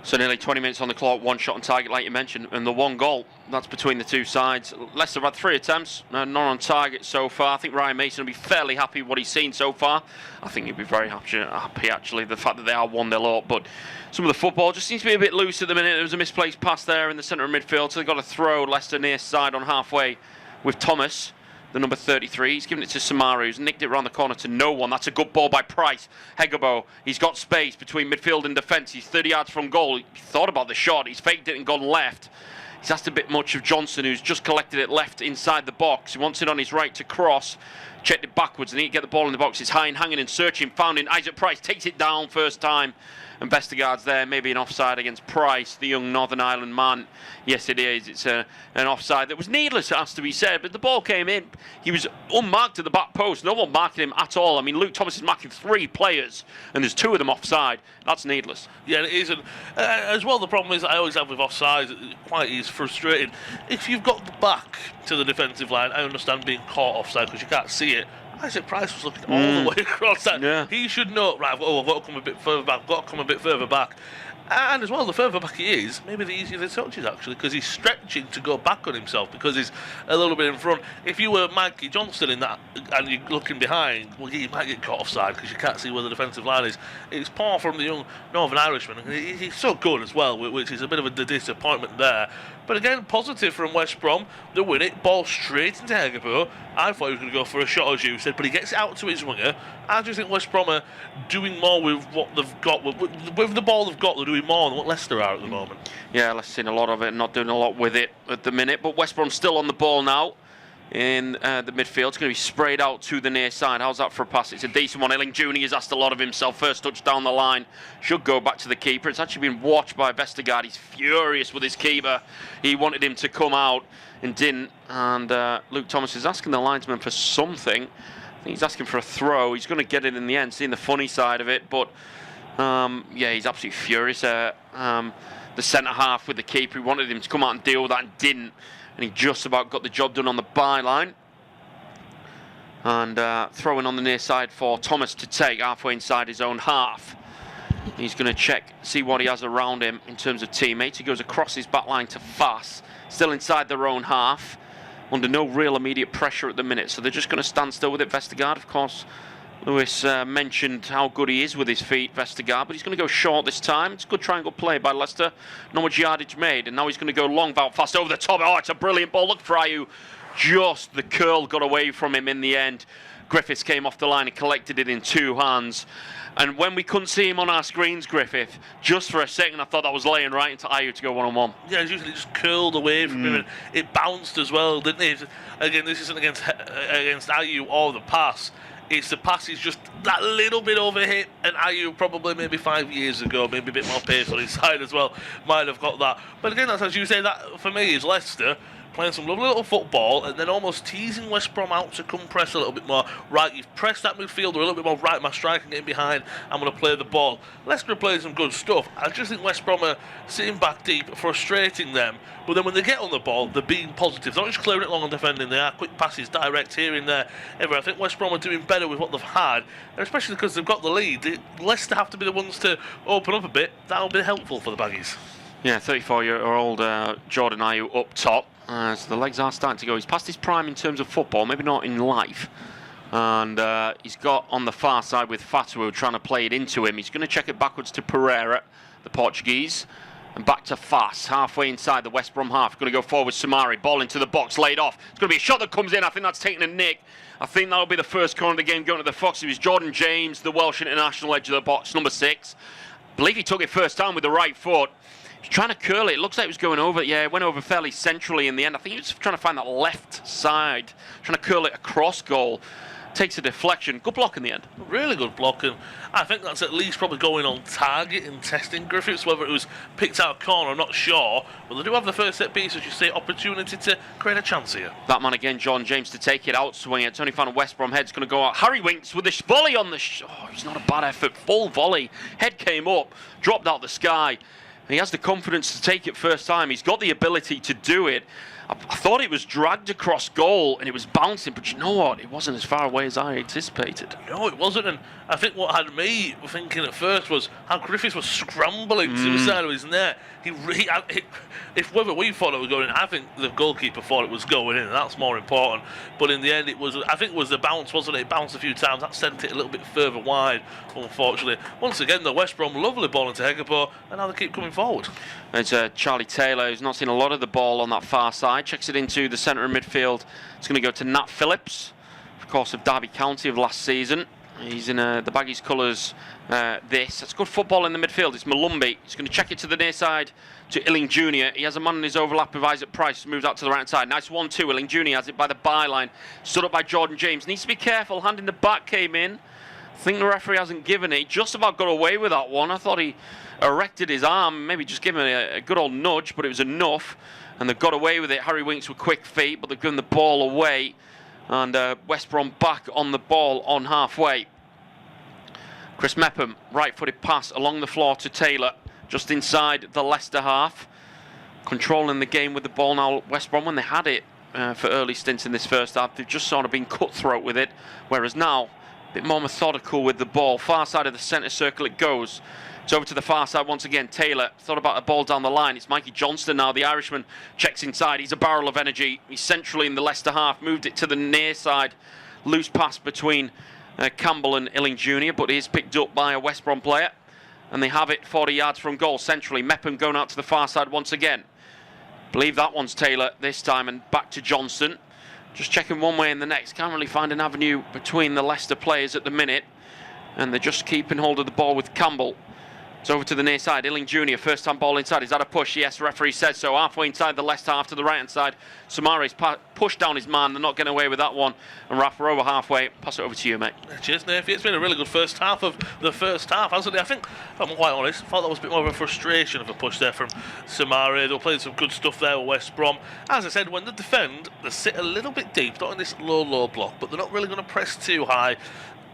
So nearly 20 minutes on the clock, one shot on target, like you mentioned, and the one goal. That's between the two sides. Leicester have had 3 attempts, none on target so far. I think Ryan Mason will be fairly happy with what he's seen so far. I think he'll be very happy actually, the fact that they are 1-0 up. But some of the football just seems to be a bit loose at the minute. There was a misplaced pass there in the centre of midfield, so they've got to throw Leicester near side on halfway with Thomas, the number 33. He's given it to Samaru, who's nicked it around the corner to no one. That's a good ball by Price. Hegebo, he's got space between midfield and defence. He's 30 yards from goal. He thought about the shot. He's faked it and gone left. He's asked a bit much of Johnson, who's just collected it left inside the box. He wants it on his right to cross. Checked it backwards and he get the ball in the box. It's high and hanging and searching. Found in Isaac Price. Takes it down first time. And Vestergaard's there, maybe an offside against Price, the young Northern Ireland man. Yes, it is. It's an offside that was needless, it has to be said. But the ball came in. He was unmarked at the back post. No one marking him at all. I mean, Luke Thomas is marking 3 players, and there's 2 of them offside. That's needless. Yeah, it is. And as well, the problem is I always have with offsides, it quite is frustrating. If you've got the back to the defensive line, I understand being caught offside because you can't see it. Isaac Price was looking all the way across that. Yeah. He should know, right, I've got to come a bit further back. And as well, the further back he is, maybe the easier the touch is actually, because he's stretching to go back on himself because he's a little bit in front. If you were Mikey Johnston in that and you're looking behind, well, you might get caught offside because you can't see where the defensive line is. It's poor from the young Northern Irishman. He's so good as well, which is a bit of a disappointment there. But again, positive from West Brom. They win it, ball straight into Hegebo. I thought he was going to go for a shot, as you said, but he gets it out to his winger. I just think West Brom are doing more with what they've got. With the ball they've got, they're doing more than what Leicester are at the moment. Yeah, Leicester's seen a lot of it, not doing a lot with it at the minute. But West Brom's still on the ball now in the midfield. It's going to be sprayed out to the near side. How's that for a pass? It's a decent one. Illing Jr. has asked a lot of himself. First touch down the line. Should go back to the keeper. It's actually been watched by Vestergaard. He's furious with his keeper. He wanted him to come out and didn't. And Luke Thomas is asking the linesman for something. I think he's asking for a throw. He's going to get it in the end, seeing the funny side of it. But, yeah, he's absolutely furious. The centre-half with the keeper. He wanted him to come out and deal with that and didn't. And he just about got the job done on the byline. And throwing on the near side for Thomas to take halfway inside his own half. He's going to check, see what he has around him in terms of teammates. He goes across his back line to Fass, still inside their own half, under no real immediate pressure at the minute. So they're just going to stand still with it. Vestergaard, of course, Lewis mentioned how good he is with his feet, Vestergaard, but he's going to go short this time. It's a good triangle play by Leicester. Not much yardage made, and now he's going to go long, Bout fast over the top. Oh, it's a brilliant ball. Look for Ayew. Just the curl got away from him in the end. Griffiths came off the line and collected it in 2 hands. And when we couldn't see him on our screens, Griffith, just for a second I thought that was laying right into Ayew to go one-on-one. Yeah, it usually just curled away from him, and it bounced as well, didn't it? Again, this isn't against Ayew or the pass. It's the pass is just that little bit overhit, and Ayew probably maybe 5 years ago, maybe a bit more pace on his side as well, might have got that. But again, that's as you say, that for me is Leicester playing some lovely little football and then almost teasing West Brom out to come press a little bit more. Right, you've pressed that midfielder a little bit more. Right, my striker getting behind, I'm going to play the ball. Leicester are playing some good stuff. I just think West Brom are sitting back deep, frustrating them. But then when they get on the ball, they're being positive. They're not just clearing it long and defending. They are quick passes, direct here and there. I think West Brom are doing better with what they've had, and especially because they've got the lead. Leicester have to be the ones to open up a bit. That'll be helpful for the Baggies. Yeah, 34-year-old Jordan Ayew up top. So the legs are starting to go. He's past his prime in terms of football, maybe not in life. And he's got on the far side with Fatu trying to play it into him. He's going to check it backwards to Pereira, the Portuguese. And back to Fass, halfway inside the West Brom half. Going to go forward, Samari, ball into the box, laid off. It's going to be a shot that comes in. I think that's taking a nick. I think that'll be the first corner of the game going to the Fox. It was Jordan James, the Welsh international, edge of the box, number 6. I believe he took it first time with the right foot. He's trying to curl it. It looks like it was going over. Yeah, it went over fairly centrally in the end. I think he was trying to find that left side, trying to curl it across goal. Takes a deflection. Good block in the end. Really good block, and I think that's at least probably going on target and testing Griffiths. Whether it was picked out a corner, I'm not sure. But they do have the first set piece, as you say, opportunity to create a chance here. That man again, John James, to take it out swing. It's only found a West Brom head's going to go out. Harry Winks with the volley on the... oh, it's not a bad effort. Full volley. Head came up, dropped out the sky. He has the confidence to take it first time. He's got the ability to do it. I thought it was dragged across goal and it was bouncing, but you know what? It wasn't as far away as I anticipated. No, it wasn't, and I think what had me thinking at first was how Griffiths was scrambling to the side of his net. If whether we thought it was going in, I think the goalkeeper thought it was going in, and that's more important. But in the end, I think it was the bounce, wasn't it? It bounced a few times. That sent it a little bit further wide, unfortunately. Once again, the West Brom lovely ball into Hegerpo, and now they keep coming forward. It's Charlie Taylor, who's not seen a lot of the ball on that far side. Checks it into the centre of midfield. It's going to go to Nat Phillips, of course, of Derby County of last season. He's in the Baggies colours. That's good football in the midfield. It's Malumbi. He's going to check it to the near side to Illing Jr. He has a man in his overlap with Isaac Price. Moves out to the right side. Nice 1-2. Illing Jr. has it by the byline. Stood up by Jordan James. Needs to be careful. Hand in the back came in. I think the referee hasn't given it. He just about got away with that one. I thought he erected his arm, maybe just given it a good old nudge, but it was enough. And they've got away with it. Harry Winks with quick feet, but they've given the ball away. And West Brom back on the ball on halfway. Chris Mepham, right-footed pass along the floor to Taylor, just inside the Leicester half. Controlling the game with the ball now. West Brom, when they had it for early stints in this first half, they've just sort of been cutthroat with it. Whereas now, a bit more methodical with the ball. Far side of the centre circle it goes. It's over to the far side once again. Taylor thought about a ball down the line. It's Mikey Johnston now. The Irishman checks inside. He's a barrel of energy. He's centrally in the Leicester half. Moved it to the near side. Loose pass between Campbell and Illing Jr., but he is picked up by a West Brom player. And they have it 40 yards from goal centrally. Mepham going out to the far side once again. Believe that one's Taylor this time, and back to Johnston. Just checking one way and the next. Can't really find an avenue between the Leicester players at the minute. And they're just keeping hold of the ball with Campbell. It's over to the near side. Illing Jr. First time ball inside. Is that a push? Yes, referee says so. Halfway inside the Leicester half to the right hand side. Samari's pushed down his man. They're not getting away with that one. And Rafa over halfway. Pass it over to you, mate. Cheers, Nathan. It's been a really good first half of the first half, hasn't it? I think, if I'm quite honest, I thought that was a bit more of a frustration of a push there from Samari. They're playing some good stuff there with West Brom. As I said, when they defend, they sit a little bit deep, not in this low block, but they're not really going to press too high.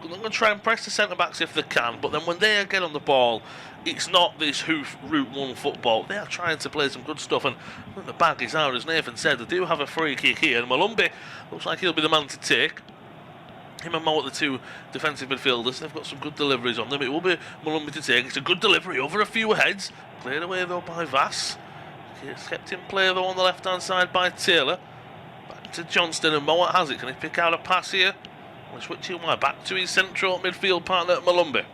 They're going to try and press the centre-backs if they can, but then when they get on the ball, it's not this route one football. They are trying to play some good stuff, and I think the Baggies are, as Nathan said, they do have a free kick here, and Malumbi looks like he'll be the man to take. him and Mo at the two defensive midfielders. They've got some good deliveries on them. It will be Malumbi to take. It's a good delivery over a few heads. Cleared away though by Vass. It's kept in play though on the left-hand side by Taylor. Back to Johnston, and Mowat has it. Can he pick out a pass here? Well, switching wide back to his central midfield partner Malumbi.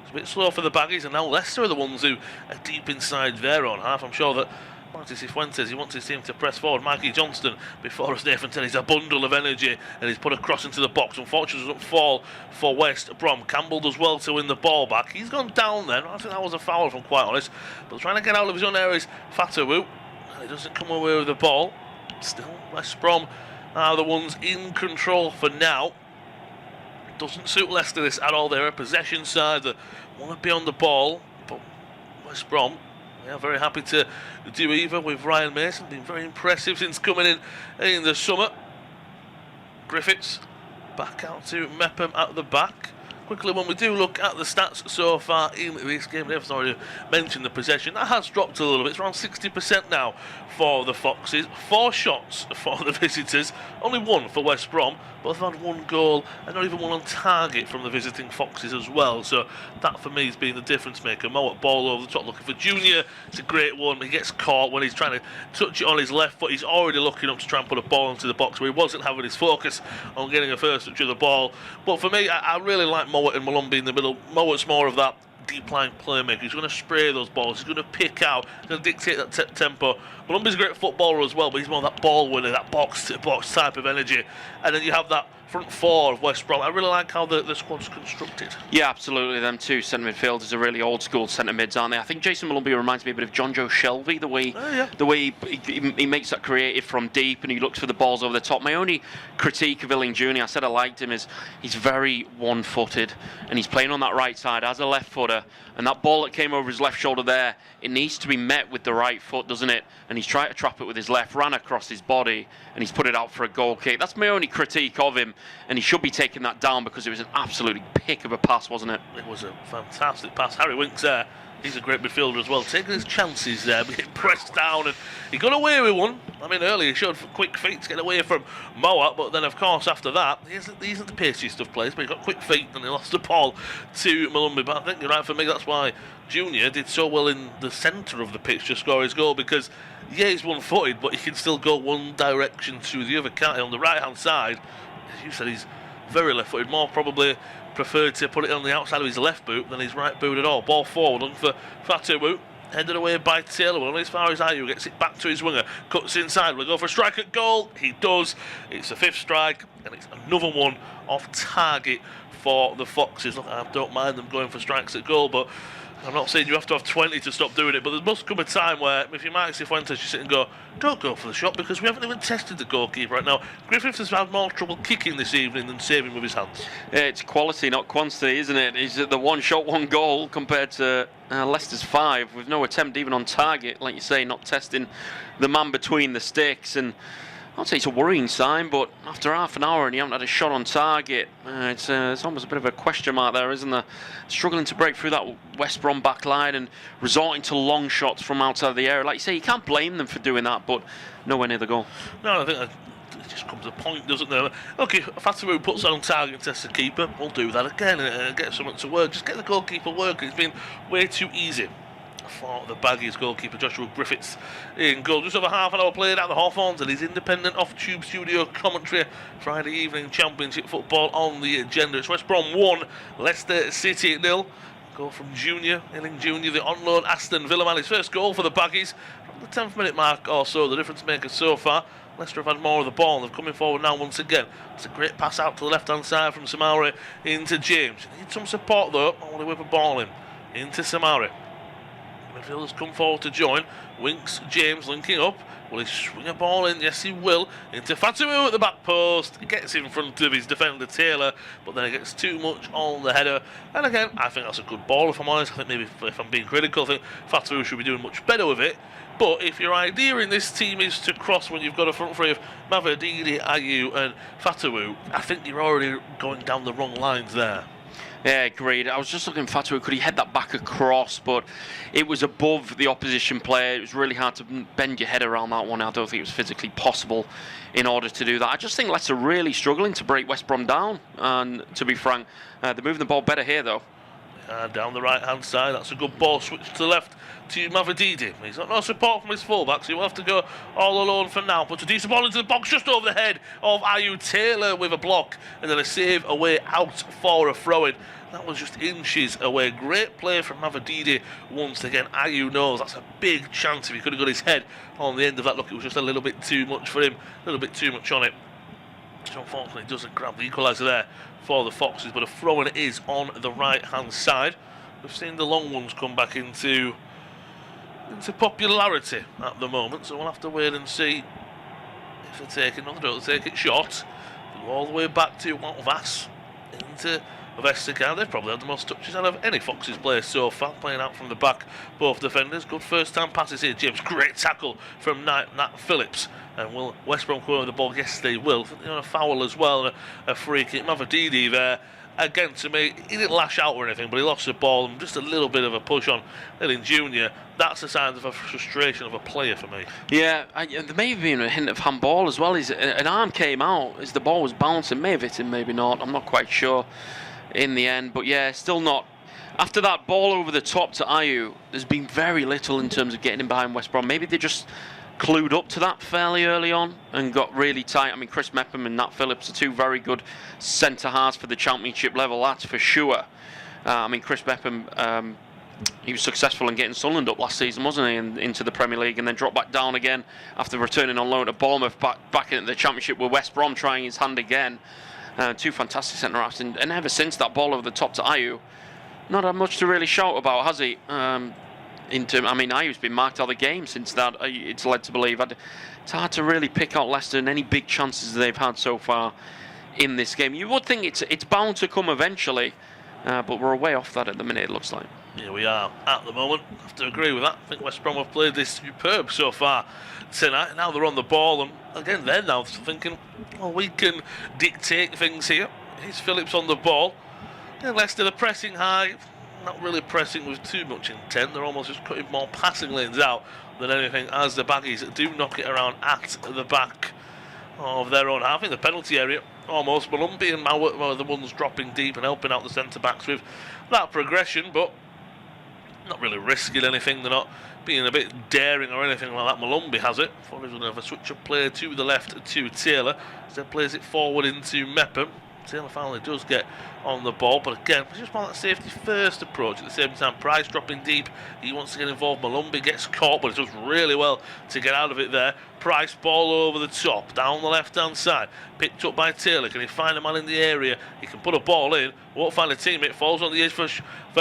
It's a bit slow for the Baggies, and now Leicester are the ones who are deep inside their own half. I'm sure that Marty Cifuentes, he wants his team to press forward. Mikey Johnston, before us, Nathan Tenney's a bundle of energy, and he's put a cross into the box. Unfortunately, doesn't fall for West Brom. Campbell does well to win the ball back. He's gone down then. I think that was a foul, if I'm quite honest. But trying to get out of his own areas, Fatawu. He doesn't come away with the ball. Still, West Brom are the ones in control for now. Doesn't suit Leicester this at all. They're a possession side that want to be on the ball, but West Brom, yeah, very happy to do either with Ryan Mason. Been very impressive since coming in the summer. Griffiths back out to Mepham at the back. Quickly, when we do look at the stats so far in this game, Dave's already mentioned the possession. That has dropped a little bit. It's around 60% now for the Foxes. 4 shots for the visitors. Only 1 for West Brom. Both have had 1 goal and not even 1 on target from the visiting Foxes as well. So that for me has been the difference maker. Mowat ball over the top looking for Junior. It's a great one. He gets caught when he's trying to touch it on his left foot. He's already looking up to try and put a ball into the box where he wasn't having his focus on getting a first touch of the ball. But for me, I really like Mowat and Malumbi in the middle. Mowat's more of that deep line playmaker. He's going to spray those balls. He's going to pick out. He's going to dictate that tempo. Malumbi's a great footballer as well, but he's more that ball winner, that box-to-box type of energy. And then you have that front 4 of West Brom. I really like how the squad's constructed. Yeah, absolutely. Them two centre midfielders are really old school centre mids, aren't they? I think Jason Malumbi reminds me a bit of John Joe Shelby, the way he makes that creative from deep and he looks for the balls over the top. My only critique of Illing Jr., I said I liked him, is he's very one-footed and he's playing on that right side as a left footer, and that ball that came over his left shoulder there, it needs to be met with the right foot, doesn't it? And he's trying to trap it with his left, ran across his body, and he's put it out for a goal kick. That's my only critique of him, and he should be taking that down because it was an absolutely pick of a pass, wasn't it? It was a fantastic pass. Harry Winks there. He's a great midfielder as well, taking his chances there, getting pressed down, and he got away with one. I mean, earlier he showed quick feet to get away from Mowat, but then of course after that, he isn't the paciest of players, but he got quick feet and he lost the ball to Malumbi. But I think you're right, for me that's why Junior did so well in the centre of the pitch to score his goal, because yeah, he's one-footed, but he can still go one direction to the other, can't he? On the right-hand side, as you said, he's very left-footed, more probably preferred to put it on the outside of his left boot than his right boot at all. Ball forward, looking for Fatawu, headed away by Taylor, only as far as Ayew, gets it back to his winger, cuts inside, will go for a strike at goal, he does. It's the 5th strike, and it's another one off target for the Foxes. Look, I don't mind them going for strikes at goal, but I'm not saying you have to have 20 to stop doing it, but there must come a time where, if you're Mark Cifuentes, you sit and go, don't go for the shot, because we haven't even tested the goalkeeper right now. Griffiths has had more trouble kicking this evening than saving with his hands. It's quality, not quantity, isn't it? He's at the 1 shot, 1 goal compared to Leicester's 5, with no attempt even on target, like you say, not testing the man between the sticks. And I'd say it's a worrying sign, but after half an hour and you haven't had a shot on target, it's almost a bit of a question mark there, isn't there? Struggling to break through that West Brom back line and resorting to long shots from outside of the area. Like you say, you can't blame them for doing that, but nowhere near the goal. No, I think it just comes to a point, doesn't there? Okay, if Fatawu puts on target and tests the keeper, we'll do that again and get something to work. Just get the goalkeeper working. It's been way too easy for the Baggies goalkeeper Joshua Griffiths in goal. Just over half an hour played at the Hawthorns, and his independent off-tube studio commentary. Friday evening Championship football on the agenda. It's West Brom 1, Leicester City 0. Goal from Junior, Illing Junior, the on-loan Aston Villa man. His first goal for the Baggies from the 10th minute mark or so. The difference maker so far. Leicester have had more of the ball, and they're coming forward now once again. It's a great pass out to the left-hand side from Samari into James. Need some support though. I want to whip a ball in into Samari. Midfielders come forward to join. Winks, James linking up. Will he swing a ball in? Yes, he will. Into Fatawu at the back post. He gets in front of his defender Taylor, but then he gets too much on the header. And again, I think that's a good ball, if I'm honest. I think maybe if I'm being critical, I think Fatawu should be doing much better with it. But if your idea in this team is to cross when you've got a front three of Mavididi, Ayew and Fatawu, I think you're already going down the wrong lines there. Yeah, agreed. I was just looking for could he head that back across, but it was above the opposition player. It was really hard to bend your head around that one. I don't think it was physically possible in order to do that. I just think Leicester are really struggling to break West Brom down, and to be frank, they're moving the ball better here though. Down the right-hand side, that's a good ball. Switch to the left to Mavrodidi. He's got no support from his fullback, so he'll have to go all alone for now. Puts a decent ball into the box just over the head of Ayew. Taylor with a block, and then a save away out for a throw-in. That was just inches away. Great play from Mavrodidi once again. Ayew knows that's a big chance if he could have got his head on the end of that. Look, it was just a little bit too much for him, a little bit too much on it. So unfortunately doesn't grab the equaliser there for the Foxes, but a throw-in is on the right-hand side. We've seen the long ones come back into popularity at the moment, so we'll have to wait and see if they're taking another. They'll take it short, all the way back to Vass into Vestergaard. They've probably had the most touches out of any Foxes player so far, playing out from the back, both defenders. Good first-time passes here, James. Great tackle from Nat Phillips. And will West Brom come over the ball? Yes, they will. They're on a foul as well, a free kick. Mavrodidi there. Again, to me, he didn't lash out or anything, but he lost the ball and just a little bit of a push on Lillian Jr. That's a sign of a frustration of a player for me. Yeah, there may have been a hint of handball as well. An arm came out as the ball was bouncing. May have hit him, maybe not. I'm not quite sure in the end. But yeah, still not. After that ball over the top to Ayew, there's been very little in terms of getting him behind West Brom. Maybe they just clued up to that fairly early on and got really tight. I mean, Chris Mepham and Nat Phillips are two very good centre-halves for the Championship level, that's for sure. I mean, Chris Mepham, he was successful in getting Sunderland up last season, wasn't he, into the Premier League, and then dropped back down again after returning on loan to Bournemouth, back into the Championship with West Brom, trying his hand again. Two fantastic centre-halves, and ever since that ball over the top to Ayew, not had much to really shout about, has he? Ayew's been marked out of the game since that. It's led to believe. It's hard to really pick out Leicester and any big chances they've had so far in this game. You would think it's bound to come eventually, but we're way off that at the minute, it looks like. Here we are at the moment. I have to agree with that. I think West Brom have played this superb so far tonight. Now they're on the ball, and again, they're now thinking, well, we can dictate things here. Here's Phillips on the ball. And Leicester, they're pressing high. Not really pressing with too much intent. They're almost just cutting more passing lanes out than anything, as the Baggies do knock it around at the back of their own half in the penalty area. Almost Malumbi and Mowat are the ones dropping deep and helping out the centre backs with that progression, but not really risking anything. They're not being a bit daring or anything like that. Malumbi has it. Forwards will have a switch of play to the left to Taylor, then plays it forward into Mepham. Taylor finally does get on the ball, but again, we just want that safety first approach. At the same time, Price dropping deep, he wants to get involved. Malumbi gets caught, but he does really well to get out of it there. Price, ball over the top, down the left hand side, picked up by Taylor. Can he find a man in the area? He can put a ball in, won't find a teammate, falls on the edge for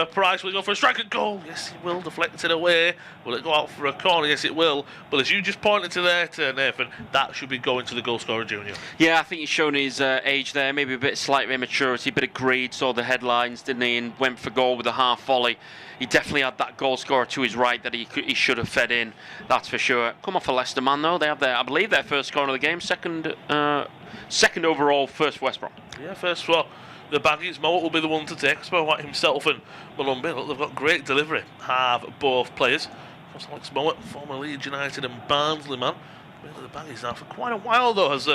Price. Will he go for a strike and goal? Yes, he will. Deflect it away. Will it go out for a corner? Yes, it will. But as you just pointed to there, to Nathan, that should be going to the goal scorer junior. Yeah, I think he's shown his age there, maybe a bit slight immaturity, a bit of greed. Saw the headlines, didn't he, and went for goal with a half volley. He definitely had that goal scorer to his right that he should have fed in, that's for sure. Come off a Leicester man though. They have I believe their first score of the game, second overall, first West Brom. Yeah, first for the Baggies. Mowat will be the one to take. Spoke himself and Malumbi. Look, they've got great delivery, have both players. Alex Mowat, former Leeds United and Barnsley man. Been to the Baggies now for quite a while though, as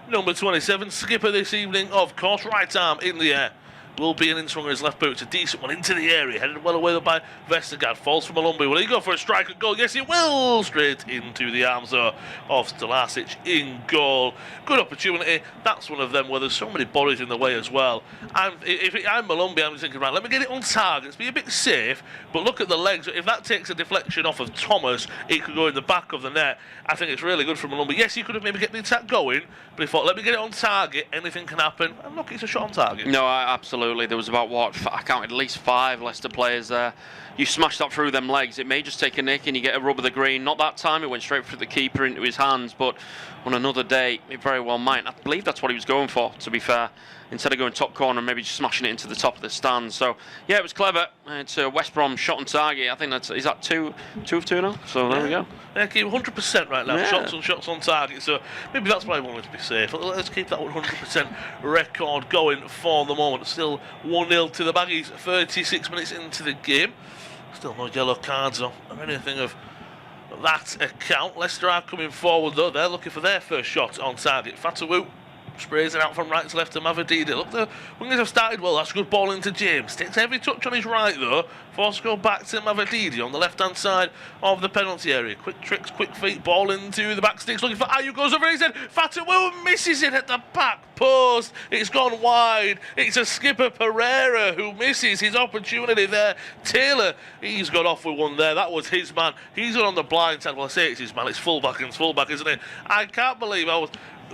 number 27 skipper this evening, of course. Right arm in the air. Will be an in-swinger his left boot. It's a decent one into the area. Headed well away by Vestergaard. Falls from Malumbi. Will he go for a strike and goal? Yes, he will. Straight into the arms of Stalasic in goal. Good opportunity. That's one of them where there's so many bodies in the way as well. And if I'm Malumbi, I'm just thinking, right, let me get it on target. Let's be a bit safe. But look at the legs. If that takes a deflection off of Thomas, it could go in the back of the net. I think it's really good for Malumbi. Yes, he could have maybe get the attack going, but he thought, let me get it on target. Anything can happen. And look, it's a shot on target. No, absolutely. There was about, I counted at least 5 Leicester players there. You smash that through them legs, it may just take a nick and you get a rub of the green. Not that time, it went straight through the keeper into his hands, but on another day, it very well might. I believe that's what he was going for, to be fair. instead of going top corner, maybe just smashing it into the top of the stand. So yeah, it was clever. It's West Brom shot on target. I think is that two of two now. So there we go. Yeah, keep 100% right now. Yeah. Shots on target. So maybe that's why I wanted to be safe. Let's keep that 100% record going for the moment. Still 1-0 to the Baggies. 36 minutes into the game. Still no yellow cards or anything of that account. Leicester are coming forward though. They're looking for their first shot on target. Fatawu sprays it out from right to left to Mavadidi. Look, the wingers have started well. That's a good ball into James. Takes every touch on his right though. Forced to go back to Mavadidi on the left hand side of the penalty area. Quick tricks, quick feet, ball into the back sticks. Looking for Ayew, goes over his head. Fatawu misses it at the back post. It's gone wide. It's a skipper Pereira who misses his opportunity there. Taylor, he's got off with one there. That was his man. He's on the blind side. Well, I say it's his man. It's fullback and it's fullback, isn't it? I can't believe I was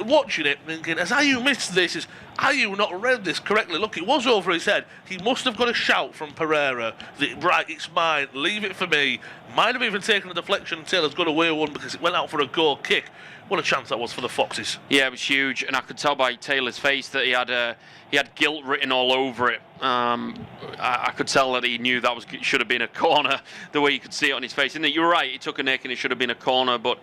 watching it thinking, has Ayew missed this? Has Ayew not read this correctly? Look, it was over his head. He must have got a shout from Pereira that, right, it's mine, leave it for me. Might have even taken a deflection and Taylor's got away one because it went out for a goal kick. What a chance that was for the Foxes. Yeah, it was huge, and I could tell by Taylor's face that he had guilt written all over it. I could tell that he knew that should have been a corner, the way you could see it on his face. And you're right, he took a nick and it should have been a corner, but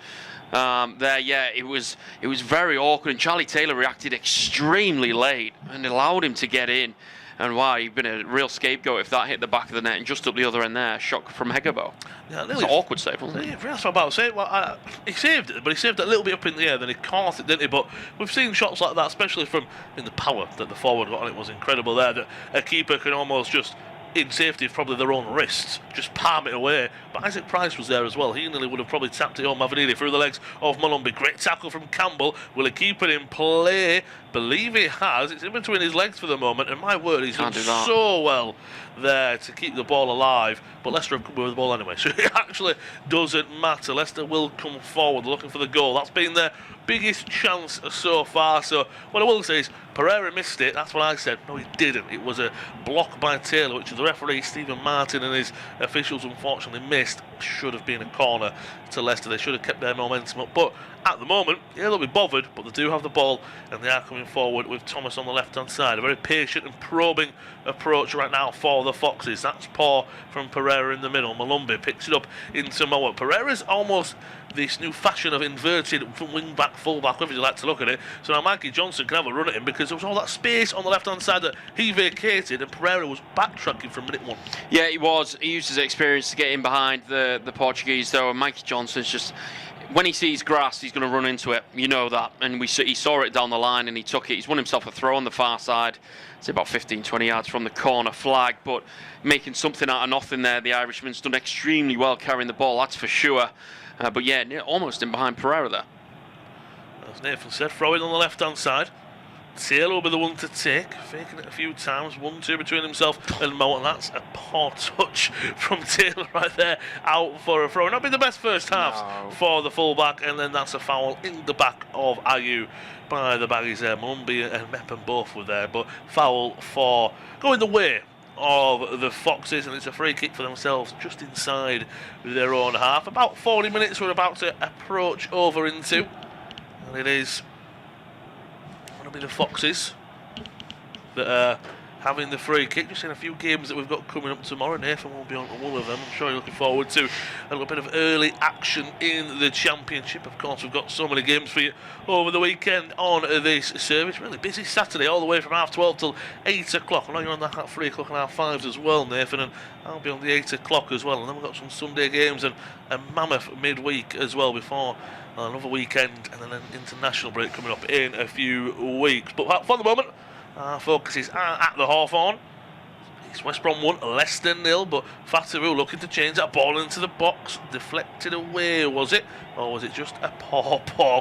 it was very awkward. And Charlie Taylor reacted extremely late and allowed him to get in. And wow, he'd been a real scapegoat if that hit the back of the net. And just up the other end there, shot from Hegebo. Yeah, it's an awkward save, wasn't it? Yeah, that's what I'm about to say. Well, he saved it, but he saved it a little bit up in the air, then he caught it, didn't he? But we've seen shots like that, especially from the power that the forward got on it was incredible there. That a keeper can almost just, in safety of probably their own wrists, just palm it away. But Isaac Price was there as well. He nearly would have probably tapped it home. Mavadidi through the legs of Malumbi. Great tackle from Campbell. Will he keep it in play? Believe he has. It's in between his legs for the moment, and my word, he's done so well there to keep the ball alive. But Leicester have come with the ball anyway, so it actually doesn't matter. Leicester will come forward looking for the goal. That's been their biggest chance so far. So what I will say is Pereira missed it. That's what I said. No, he didn't. It was a block by Taylor, which the referee Stephen Martin and his officials unfortunately missed. Should have been a corner to Leicester. They should have kept their momentum up. But at the moment, yeah, they'll be bothered, but they do have the ball and they are coming forward with Thomas on the left-hand side. A very patient and probing approach right now for the Foxes. That's poor from Pereira in the middle. Malumbi picks it up into Moa. Pereira's almost this new fashion of inverted from wing-back, full-back, whatever you like to look at it. So now Mikey Johnson can have a run at him because there was all that space on the left-hand side that he vacated and Pereira was backtracking from minute one. Yeah, he was. He used his experience to get in behind the Portuguese, though, and Mikey Johnson's just... When he sees grass, he's going to run into it. You know that. And he saw it down the line and he took it. He's won himself a throw on the far side. It's about 15, 20 yards from the corner flag. But making something out of nothing there, the Irishman's done extremely well carrying the ball, that's for sure. But yeah, almost in behind Pereira there. As Nathan said, throwing on the left-hand side. Taylor will be the one to take, faking it a few times, 1-2 between himself and Mo, and that's a poor touch from Taylor right there, out for a throw. Not been the best first half for the fullback, and then that's a foul in the back of Ayew by the Baggies there. Mumby and Meppen both were there, but foul for going the way of the Foxes, and it's a free kick for themselves just inside their own half. About 40 minutes we're about to approach over into, and it is be the Foxes that are having the free kick. Just in a few games that we've got coming up tomorrow. Nathan will be on one of them. I'm sure you're looking forward to a little bit of early action in the Championship. Of course, we've got so many games for you over the weekend on this service. Really busy Saturday, all the way from 12:30 till 8 o'clock. I know you're on that at 3 o'clock and 5 as well, Nathan, and I'll be on the 8 o'clock as well. And then we've got some Sunday games and a mammoth midweek as well before another weekend, and then an international break coming up in a few weeks. But for the moment, our focus is at the Hawthorn. It's West Brom 1, Leicester 0, but Fatawu looking to change that ball into the box. Deflected away, was it? Or was it just a poor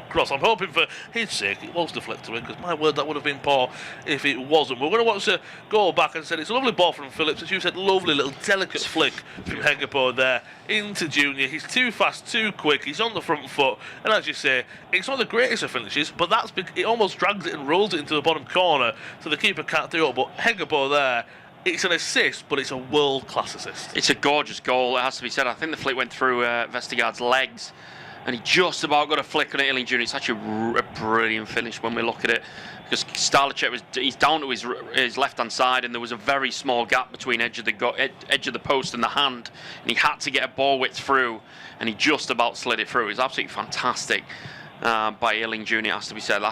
cross? I'm hoping for his sake it was deflected away, because my word, that would have been poor if it wasn't. We're going to watch the goal back and said it's a lovely ball from Phillips. As you said, lovely little delicate flick from Hegebo there into Junior. He's too fast, too quick. He's on the front foot. And as you say, it's not the greatest of finishes, but it almost drags it and rolls it into the bottom corner, so the keeper can't do it. But Hegebo there, it's an assist, but it's a world-class assist. It's a gorgeous goal, it has to be said. I think the flick went through Vestergaard's legs, and he just about got a flick on it, Ealing Jr. It's actually a brilliant finish when we look at it, because Starlicek he's down to his left-hand side, and there was a very small gap between edge of the post and the hand, and he had to get a ball width through, and he just about slid it through. It was absolutely fantastic by Ealing Jr. It has to be said.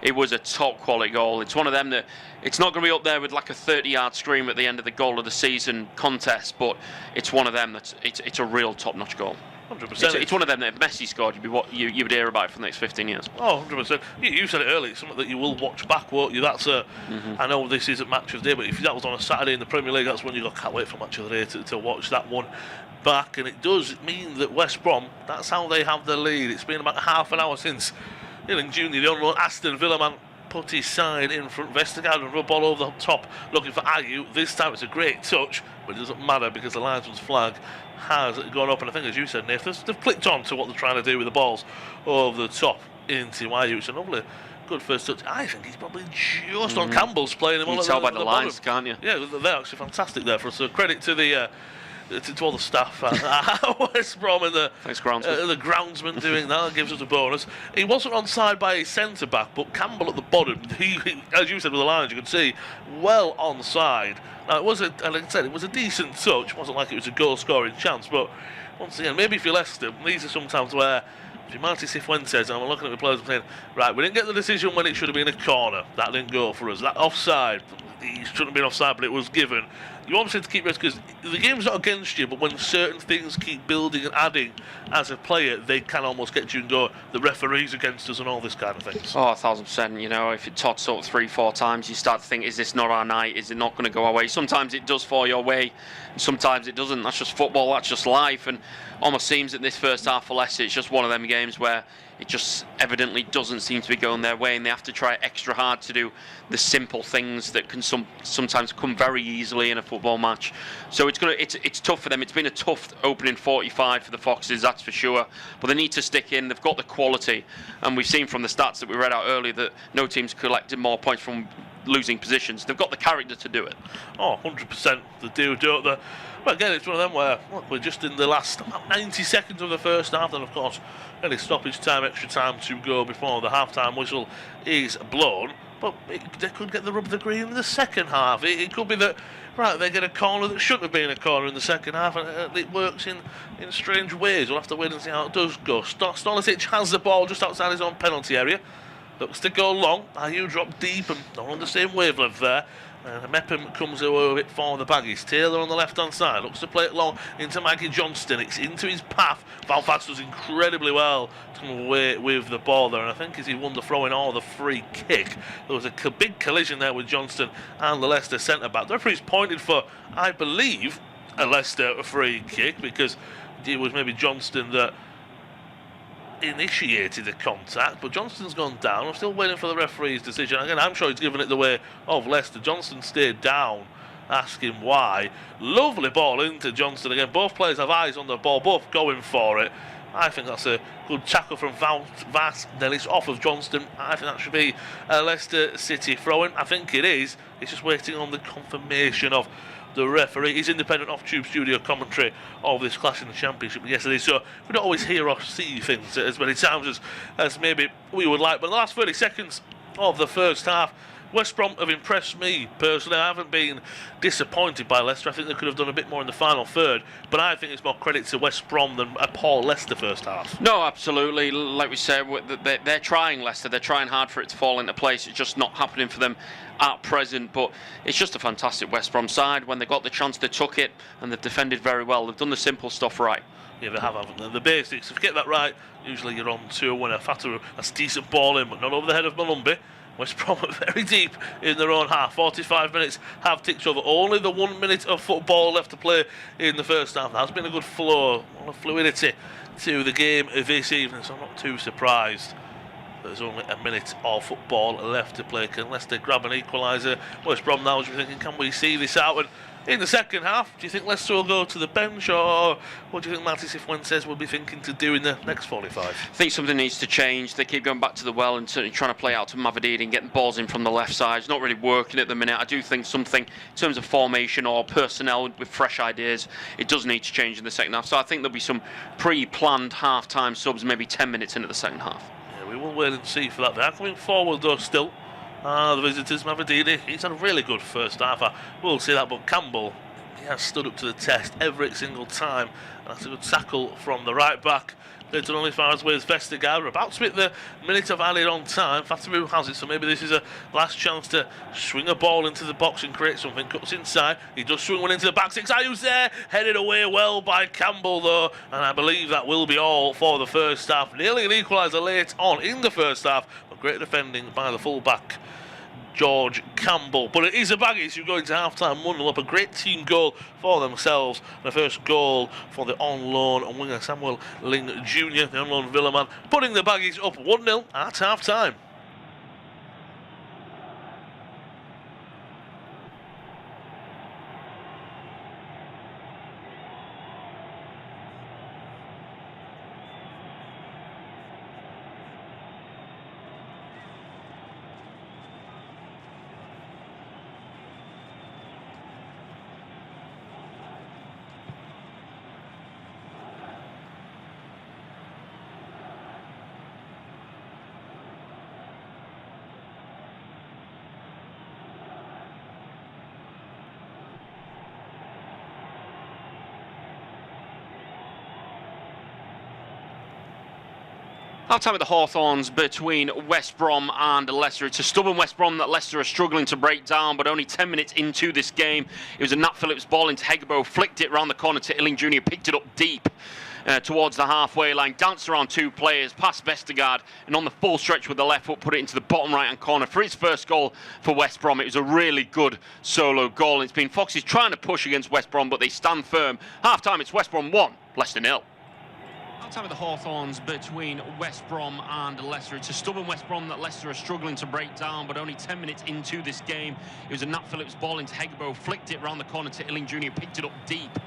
It was a top quality goal. It's one of them that it's not going to be up there with like a 30-yard scream at the end of the goal of the season contest, but it's one of them that's it's a real top-notch goal. 100%. It's one of them that if Messi scored, you would hear about it for the next 15 years. Oh, 100%. You said it earlier, it's something that you will watch back, won't you? That's I know this isn't match of the day, but if that was on a Saturday in the Premier League, that's when you can't wait for match of the day to watch that one back. And it does mean that West Brom, that's how they have the lead. It's been about half an hour since Ealing Jr., the unload Aston Villa man, put his side in front. Vestergaard and rub ball over the top, looking for Ayew. This time it's a great touch, but it doesn't matter because the linesman's flag has gone up. And I think, as you said, Nath, they've clicked on to what they're trying to do with the balls over the top into Ayew. It's a lovely, good first touch. I think he's probably just on Campbell's playing him on You can tell by the lines, can't you? Yeah, they're actually fantastic there for us. So credit to the to all the staff at West Brom and the groundsman doing that. Gives us a bonus. He wasn't onside by his centre back, but Campbell at the bottom, he, as you said with the lines, you could see well onside. Now it was like I said, it was a decent touch. It wasn't like it was a goal scoring chance, but once again, maybe if you're Leicester, these are sometimes where if you're Marty Cifuentes, and I'm looking at the players and saying, right, we didn't get the decision when it should have been a corner. That didn't go for us. That offside, he shouldn't have been offside, but it was given. You obviously have to keep rest because the game's not against you, but when certain things keep building and adding as a player, they can almost get you and go, the referee's against us and all this kind of things. Oh, 1,000%. You know, if it tots up 3-4 times, you start to think, is this not our night? Is it not going to go our way? Sometimes it does fall your way, and sometimes it doesn't. That's just football, that's just life. And almost seems that this first half for Leicester, it's just one of them games where it just evidently doesn't seem to be going their way, and they have to try extra hard to do the simple things that can sometimes come very easily in a football match. So it's tough for them. It's been a tough opening 45 for the Foxes, that's for sure. But they need to stick in. They've got the quality, and we've seen from the stats that we read out earlier that no team's collected more points from losing positions. They've got the character to do it. Oh, 100% they do, don't they? But again, it's one of them where, look, we're just in the last 90 seconds of the first half, and of course, any stoppage time, extra time to go before the half-time whistle is blown. But they could get the rub of the green in the second half. It could be that, right, they get a corner that shouldn't have been a corner in the second half, and it works in strange ways. We'll have to wait and see how it does go. Starlicek has the ball just outside his own penalty area. Looks to go long. Ayew dropped deep and not on the same wavelength there. Mepham comes away with it for the Baggies. Taylor on the left-hand side looks to play it long into Maggie Johnston. It's into his path. Valfax does incredibly well to come away with the ball there, and I think as he won the throw-in or the free kick, there was a big collision there with Johnston and the Leicester centre-back. The referee's pointed for, I believe, a Leicester free kick, because it was maybe Johnston that initiated the contact, but Johnston's gone down. I'm still waiting for the referee's decision. Again, I'm sure he's given it the way of Leicester. Johnston stayed down, asking why. Lovely ball into Johnston again. Both players have eyes on the ball, both going for it. I think that's a good tackle from Vas. Then it's off of Johnston. I think that should be a Leicester City throw-in. I think it is. It's just waiting on the confirmation of the referee. He's independent off-tube studio commentary of this clash in the Championship yesterday, so we don't always hear or see things as many times as maybe we would like. But in the last 30 seconds of the first half, West Brom have impressed me personally. I haven't been disappointed by Leicester. I think they could have done a bit more in the final third, but I think it's more credit to West Brom than a poor Leicester first half. No, absolutely. Like we said, they're trying, Leicester. They're trying hard for it to fall into place. It's just not happening for them at present, but it's just a fantastic West Brom side. When they got the chance, they took it, and they've defended very well. They've done the simple stuff right. Yeah, they have, haven't they? The basics, if you get that right, usually you're on to a winner. Fatu, that's decent ball in, but not over the head of Malumbi. West Brom are very deep in their own half. 45 minutes have ticked over. Only the 1 minute of football left to play in the first half. That's been a good flow, a lot of fluidity to the game this evening, so I'm not too surprised. There's only a minute of football left to play. Can Leicester grab an equaliser? West Brom now should be thinking, can we see this out? And In the second half, do you think Leicester will go to the bench, or what do you think Martis Fuentes will be thinking to do in the next 45? I think something needs to change. They keep going back to the well and certainly trying to play out to Mavadidi and getting balls in from the left side. It's not really working at the minute. I do think something in terms of formation or personnel with fresh ideas, it does need to change in the second half. So I think there'll be some pre-planned half-time subs, maybe 10 minutes into the second half. Yeah, we will wait and see for that. They are coming forward though still. The visitors, Mavadidi, he's had a really good first half. I will say that, but Campbell, he has stood up to the test every single time. And that's a good tackle from the right back. Played only far as with Vestergaard. We're about to hit the minute of added on time. Fatamu has it, so maybe this is a last chance to swing a ball into the box and create something. Cuts inside. He does swing one into the back six. Ayu's there. Headed away well by Campbell, though. And I believe that will be all for the first half. Nearly an equaliser late on in the first half. But great defending by the full-back, George Campbell. But it is a Baggies who go into half-time 1-0 up. A great team goal for themselves. The first goal for the on-loan winger Samuel Ling Jr., the on-loan Villa man, putting the Baggies up 1-0 at half-time. Half-time at the Hawthorns between West Brom and Leicester. It's a stubborn West Brom that Leicester are struggling to break down, but only 10 minutes into this game, it was a Nat Phillips ball into Hegbo, flicked it round the corner to Illing Jr., picked it up deep towards the halfway line, danced around two players, past Vestergaard, and on the full stretch with the left foot, put it into the bottom right-hand corner for his first goal for West Brom. It was a really good solo goal. It's been Foxes trying to push against West Brom, but they stand firm. Half-time, it's West Brom 1, Leicester 0. Time of the Hawthorns between West Brom and Leicester. It's a stubborn West Brom that Leicester are struggling to break down, but only 10 minutes into this game, it was a Nat Phillips ball into Hegbo, flicked it round the corner to Illing Jr., picked it up deep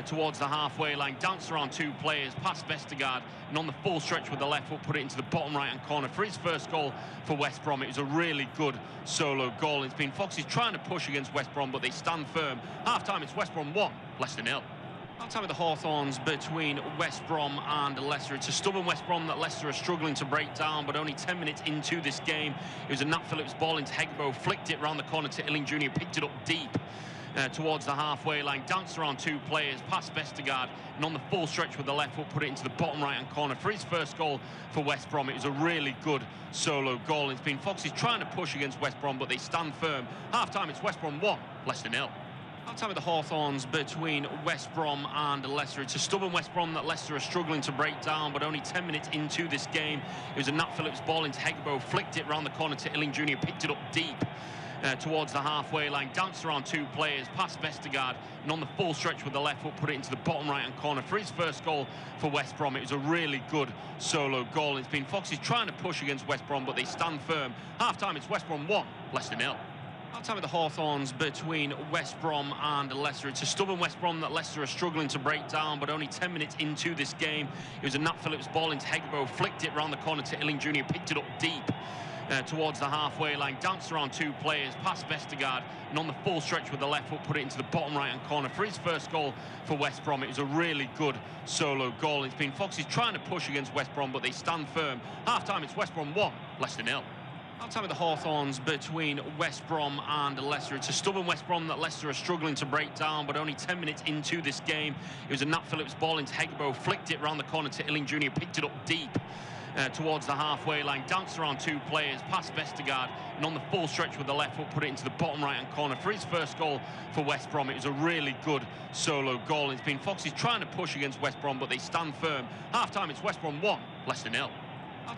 towards the halfway line, danced around two players, past Vestergaard, and on the full stretch with the left foot, put it into the bottom right-hand corner for his first goal for West Brom. It was a really good solo goal. It's been Foxes trying to push against West Brom, but they stand firm. Half-time, it's West Brom 1, Leicester 0. Time of the Hawthorns between West Brom and Leicester. It's a stubborn West Brom that Leicester are struggling to break down, but only 10 minutes into this game, it was a Nat Phillips ball into Hegbo, flicked it round the corner to Illing Jr., picked it up deep towards the halfway line, danced around two players, past Vestergaard, and on the full stretch with the left foot, put it into the bottom right-hand corner for his first goal for West Brom. It was a really good solo goal. It's been Foxes trying to push against West Brom, but they stand firm. Half-time, it's West Brom 1, Leicester 0. Time of the Hawthorns between West Brom and Leicester. It's a stubborn West Brom that Leicester are struggling to break down, but only 10 minutes into this game, it was a Nat Phillips ball into Hegbo, flicked it round the corner to Illing Jr., picked it up deep towards the halfway line, danced around two players, past Vestergaard, and on the full stretch with the left foot, put it into the bottom right-hand corner for his first goal for West Brom. It was a really good solo goal. It's been Foxes trying to push against West Brom, but they stand firm. Half-time, it's West Brom 1, Leicester 0. Time of the Hawthorns between West Brom and Leicester. It's a stubborn West Brom that Leicester are struggling to break down, but only 10 minutes into this game, it was a Nat Phillips ball into Hegbo, flicked it round the corner to Illing Jr., picked it up deep towards the halfway line, danced around two players, past Vestergaard, and on the full stretch with the left foot, put it into the bottom right-hand corner for his first goal for West Brom. It was a really good solo goal. It's been Foxes trying to push against West Brom, but they stand firm. Half-time, it's West Brom 1, Leicester 0. Time of the Hawthorns between West Brom and Leicester. It's a stubborn West Brom that Leicester are struggling to break down, but only 10 minutes into this game, it was a Nat Phillips ball into Hegbo, flicked it round the corner to Illing Jr., picked it up deep towards the halfway line, danced around two players, past Vestergaard, and on the full stretch with the left foot, put it into the bottom right-hand corner for his first goal for West Brom. It was a really good solo goal. It's been Foxes trying to push against West Brom, but they stand firm. Half-time, it's West Brom 1, Leicester 0.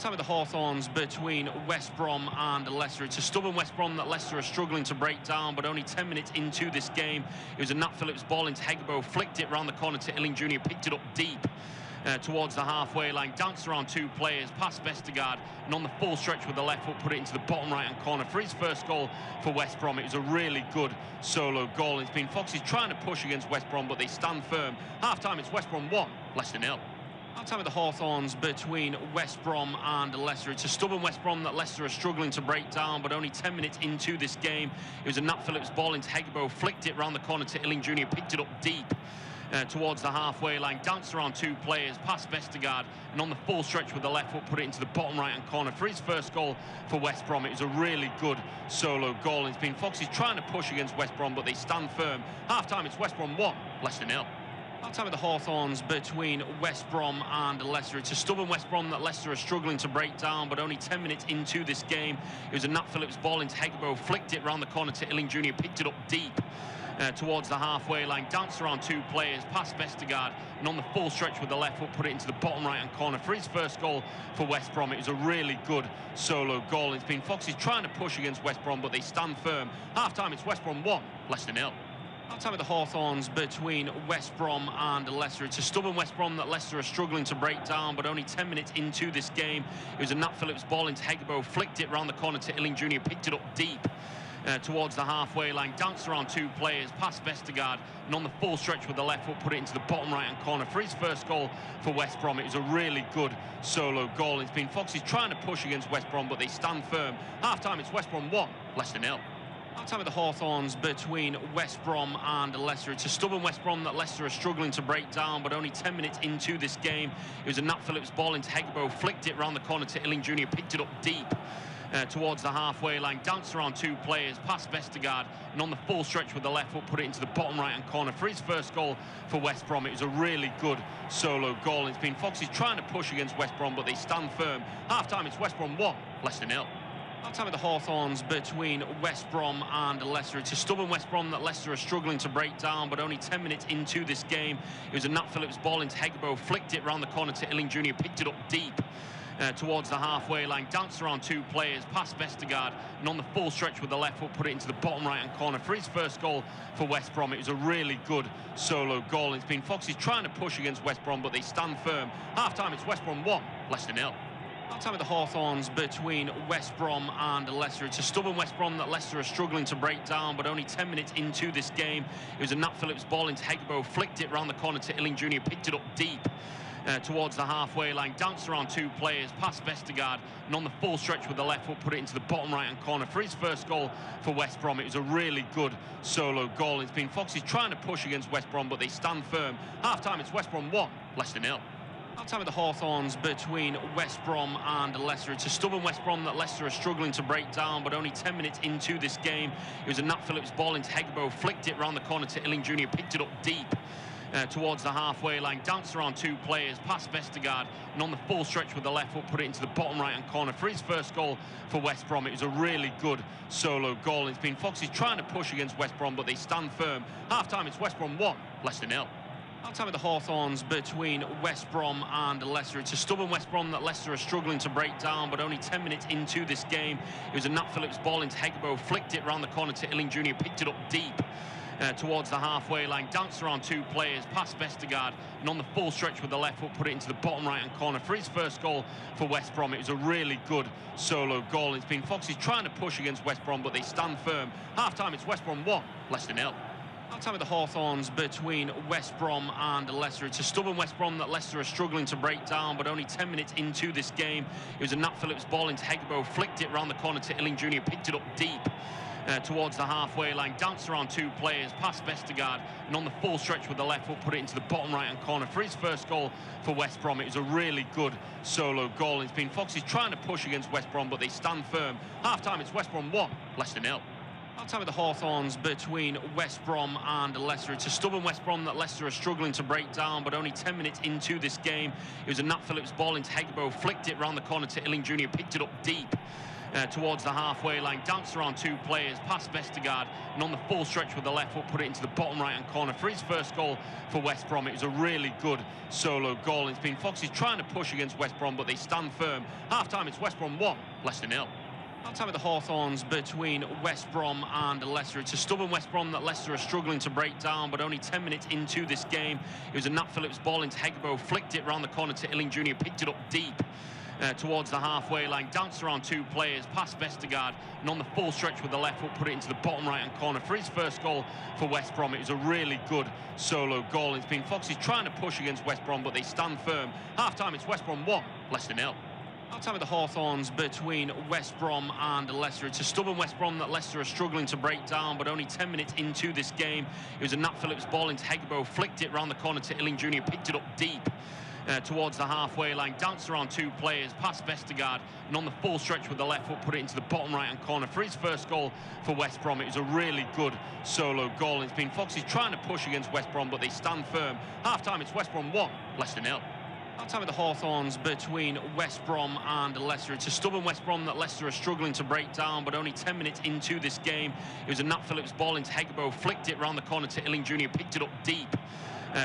Time of the Hawthorns between West Brom and Leicester. It's a stubborn West Brom that Leicester are struggling to break down, but only 10 minutes into this game, it was a Nat Phillips ball into Hegbo, flicked it round the corner to Illing Jr., picked it up deep towards the halfway line, danced around two players, past Vestergaard, and on the full stretch with the left foot, put it into the bottom right-hand corner for his first goal for West Brom. It was a really good solo goal. It's been Foxes trying to push against West Brom, but they stand firm. Half-time, it's West Brom 1, Leicester 0. Half-time of the Hawthorns between West Brom and Leicester. It's a stubborn West Brom that Leicester are struggling to break down, but only 10 minutes into this game, it was a Nat Phillips ball into Hegebo, flicked it round the corner to Illing Jr., picked it up deep. Towards the halfway line, danced around two players, past Vestergaard, and on the full stretch with the left foot, put it into the bottom right-hand corner for his first goal for West Brom. It was a really good solo goal. It's been Foxes trying to push against West Brom, but they stand firm. Half-time, it's West Brom 1, Leicester 0. Half-time of the Hawthorns between West Brom and Leicester. It's a stubborn West Brom that Leicester are struggling to break down, but only 10 minutes into this game, it was a Nat Phillips ball into Hegebo, flicked it round the corner to Illing Jr., picked it up deep. Towards the halfway line, danced around two players, past Vestergaard, and on the full stretch with the left foot, put it into the bottom right-hand corner for his first goal for West Brom. It was a really good solo goal. It's been Foxes trying to push against West Brom, but they stand firm. Half-time, it's West Brom 1, Leicester 0. Half-time of the Hawthorns between West Brom and Leicester. It's a stubborn West Brom that Leicester are struggling to break down, but only 10 minutes into this game, it was a Nat Phillips ball into Hegebo, flicked it round the corner to Illing Jr., picked it up deep. Towards the halfway line, danced around two players, past Vestergaard, and on the full stretch with the left foot, put it into the bottom right-hand corner for his first goal for West Brom. It was a really good solo goal. It's been Foxes trying to push against West Brom, but they stand firm. Half-time, it's West Brom 1, Leicester 0. Half-time of the Hawthorns between West Brom and Leicester. It's a stubborn West Brom that Leicester are struggling to break down, but only 10 minutes into this game, it was a Nat Phillips ball into Hegebo, flicked it round the corner to Illing Jr., picked it up deep. Towards the halfway line, danced around two players, past Vestergaard, and on the full stretch with the left foot, put it into the bottom right-hand corner for his first goal for West Brom. It was a really good solo goal. It's been Foxes trying to push against West Brom, but they stand firm. Half-time, it's West Brom 1, Leicester 0. Half-time of the Hawthorns between West Brom and Leicester. It's a stubborn West Brom that Leicester are struggling to break down, but only 10 minutes into this game, it was a Nat Phillips ball into Hegebo, flicked it round the corner to Illing Jr., picked it up deep. Towards the halfway line, danced around two players, past Vestergaard, and on the full stretch with the left foot, put it into the bottom right-hand corner for his first goal for West Brom. It was a really good solo goal. It's been Foxes trying to push against West Brom, but they stand firm. Half-time, it's West Brom 1, Leicester 0. Half-time of the Hawthorns between West Brom and Leicester. It's a stubborn West Brom that Leicester are struggling to break down, but only 10 minutes into this game, it was a Nat Phillips ball into Hegebo, flicked it round the corner to Illing Jr., picked it up deep. Towards the halfway line, danced around two players, past Vestergaard, and on the full stretch with the left foot, put it into the bottom right-hand corner for his first goal for West Brom. It was a really good solo goal. It's been Foxes trying to push against West Brom, but they stand firm. Half-time, it's West Brom 1, Leicester 0. Half-time of the Hawthorns between West Brom and Leicester. It's a stubborn West Brom that Leicester are struggling to break down, but only 10 minutes into this game, it was a Nat Phillips ball into Hegebo, flicked it round the corner to Illing Jr., picked it up deep. Towards the halfway line, danced around two players, past Vestergaard, and on the full stretch with the left foot, put it into the bottom right-hand corner for his first goal for West Brom. It was a really good solo goal. It's been Foxes trying to push against West Brom, but they stand firm. Half-time, it's West Brom 1, Leicester 0. Half-time of the Hawthorns between West Brom and Leicester. It's a stubborn West Brom that Leicester are struggling to break down, but only 10 minutes into this game, it was a Nat Phillips ball into Hegebo, flicked it round the corner to Illing Jr., picked it up deep. Towards the halfway line, danced around two players, past Vestergaard, and on the full stretch with the left foot, put it into the bottom right-hand corner for his first goal for West Brom. It was a really good solo goal. It's been Foxes trying to push against West Brom, but they stand firm. Half-time, it's West Brom 1, Leicester 0. Half-time of the Hawthorns between West Brom and Leicester. It's a stubborn West Brom that Leicester are struggling to break down, but only 10 minutes into this game, it was a Nat Phillips ball into Hegebo, flicked it round the corner to Illing Jr., picked it up deep. Towards the halfway line, danced around two players, past Vestergaard, and on the full stretch with the left foot, put it into the bottom right-hand corner for his first goal for West Brom. It was a really good solo goal. It's been Foxes trying to push against West Brom, but they stand firm. Half-time, it's West Brom 1, Leicester 0. Half-time of the Hawthorns between West Brom and Leicester. It's a stubborn West Brom that Leicester are struggling to break down, but only 10 minutes into this game, it was a Nat Phillips ball into Hegebo, flicked it round the corner to Illing Jr., picked it up deep. Towards the halfway line, danced around two players, past Vestergaard, and on the full stretch with the left foot, put it into the bottom right-hand corner for his first goal for West Brom. It was a really good solo goal. It's been Foxes trying to push against West Brom, but they stand firm. Half-time, it's West Brom 1, Leicester 0. Time of the Hawthorns between West Brom and Leicester. It's a stubborn West Brom that Leicester are struggling to break down, but only 10 minutes into this game, it was a Nat Phillips ball into Hegbo, flicked it round the corner to Illing Jr., picked it up deep towards the halfway line, danced around two players, past Vestergaard, and on the full stretch with the left foot, put it into the bottom right-hand corner for his first goal for West Brom. It was a really good solo goal. It's been Foxes trying to push against West Brom, but they stand firm. Half-time, it's West Brom 1, Leicester 0. Time of the Hawthorns between West Brom and Leicester. It's a stubborn West Brom that Leicester are struggling to break down, but only 10 minutes into this game, it was a Nat Phillips ball into Hegbo, flicked it round the corner to Illing Jr., picked it up deep towards the halfway line, danced around two players, past Vestergaard, and on the full stretch with the left foot, put it into the bottom right-hand corner for his first goal for West Brom. It was a really good solo goal. It's been Foxes trying to push against West Brom, but they stand firm. Half-time, it's West Brom 1, Leicester 0. Time of the Hawthorns between West Brom and Leicester. It's a stubborn West Brom that Leicester are struggling to break down, but only 10 minutes into this game, it was a Nat Phillips ball into Hegbo, flicked it round the corner to Illing Jr., picked it up deep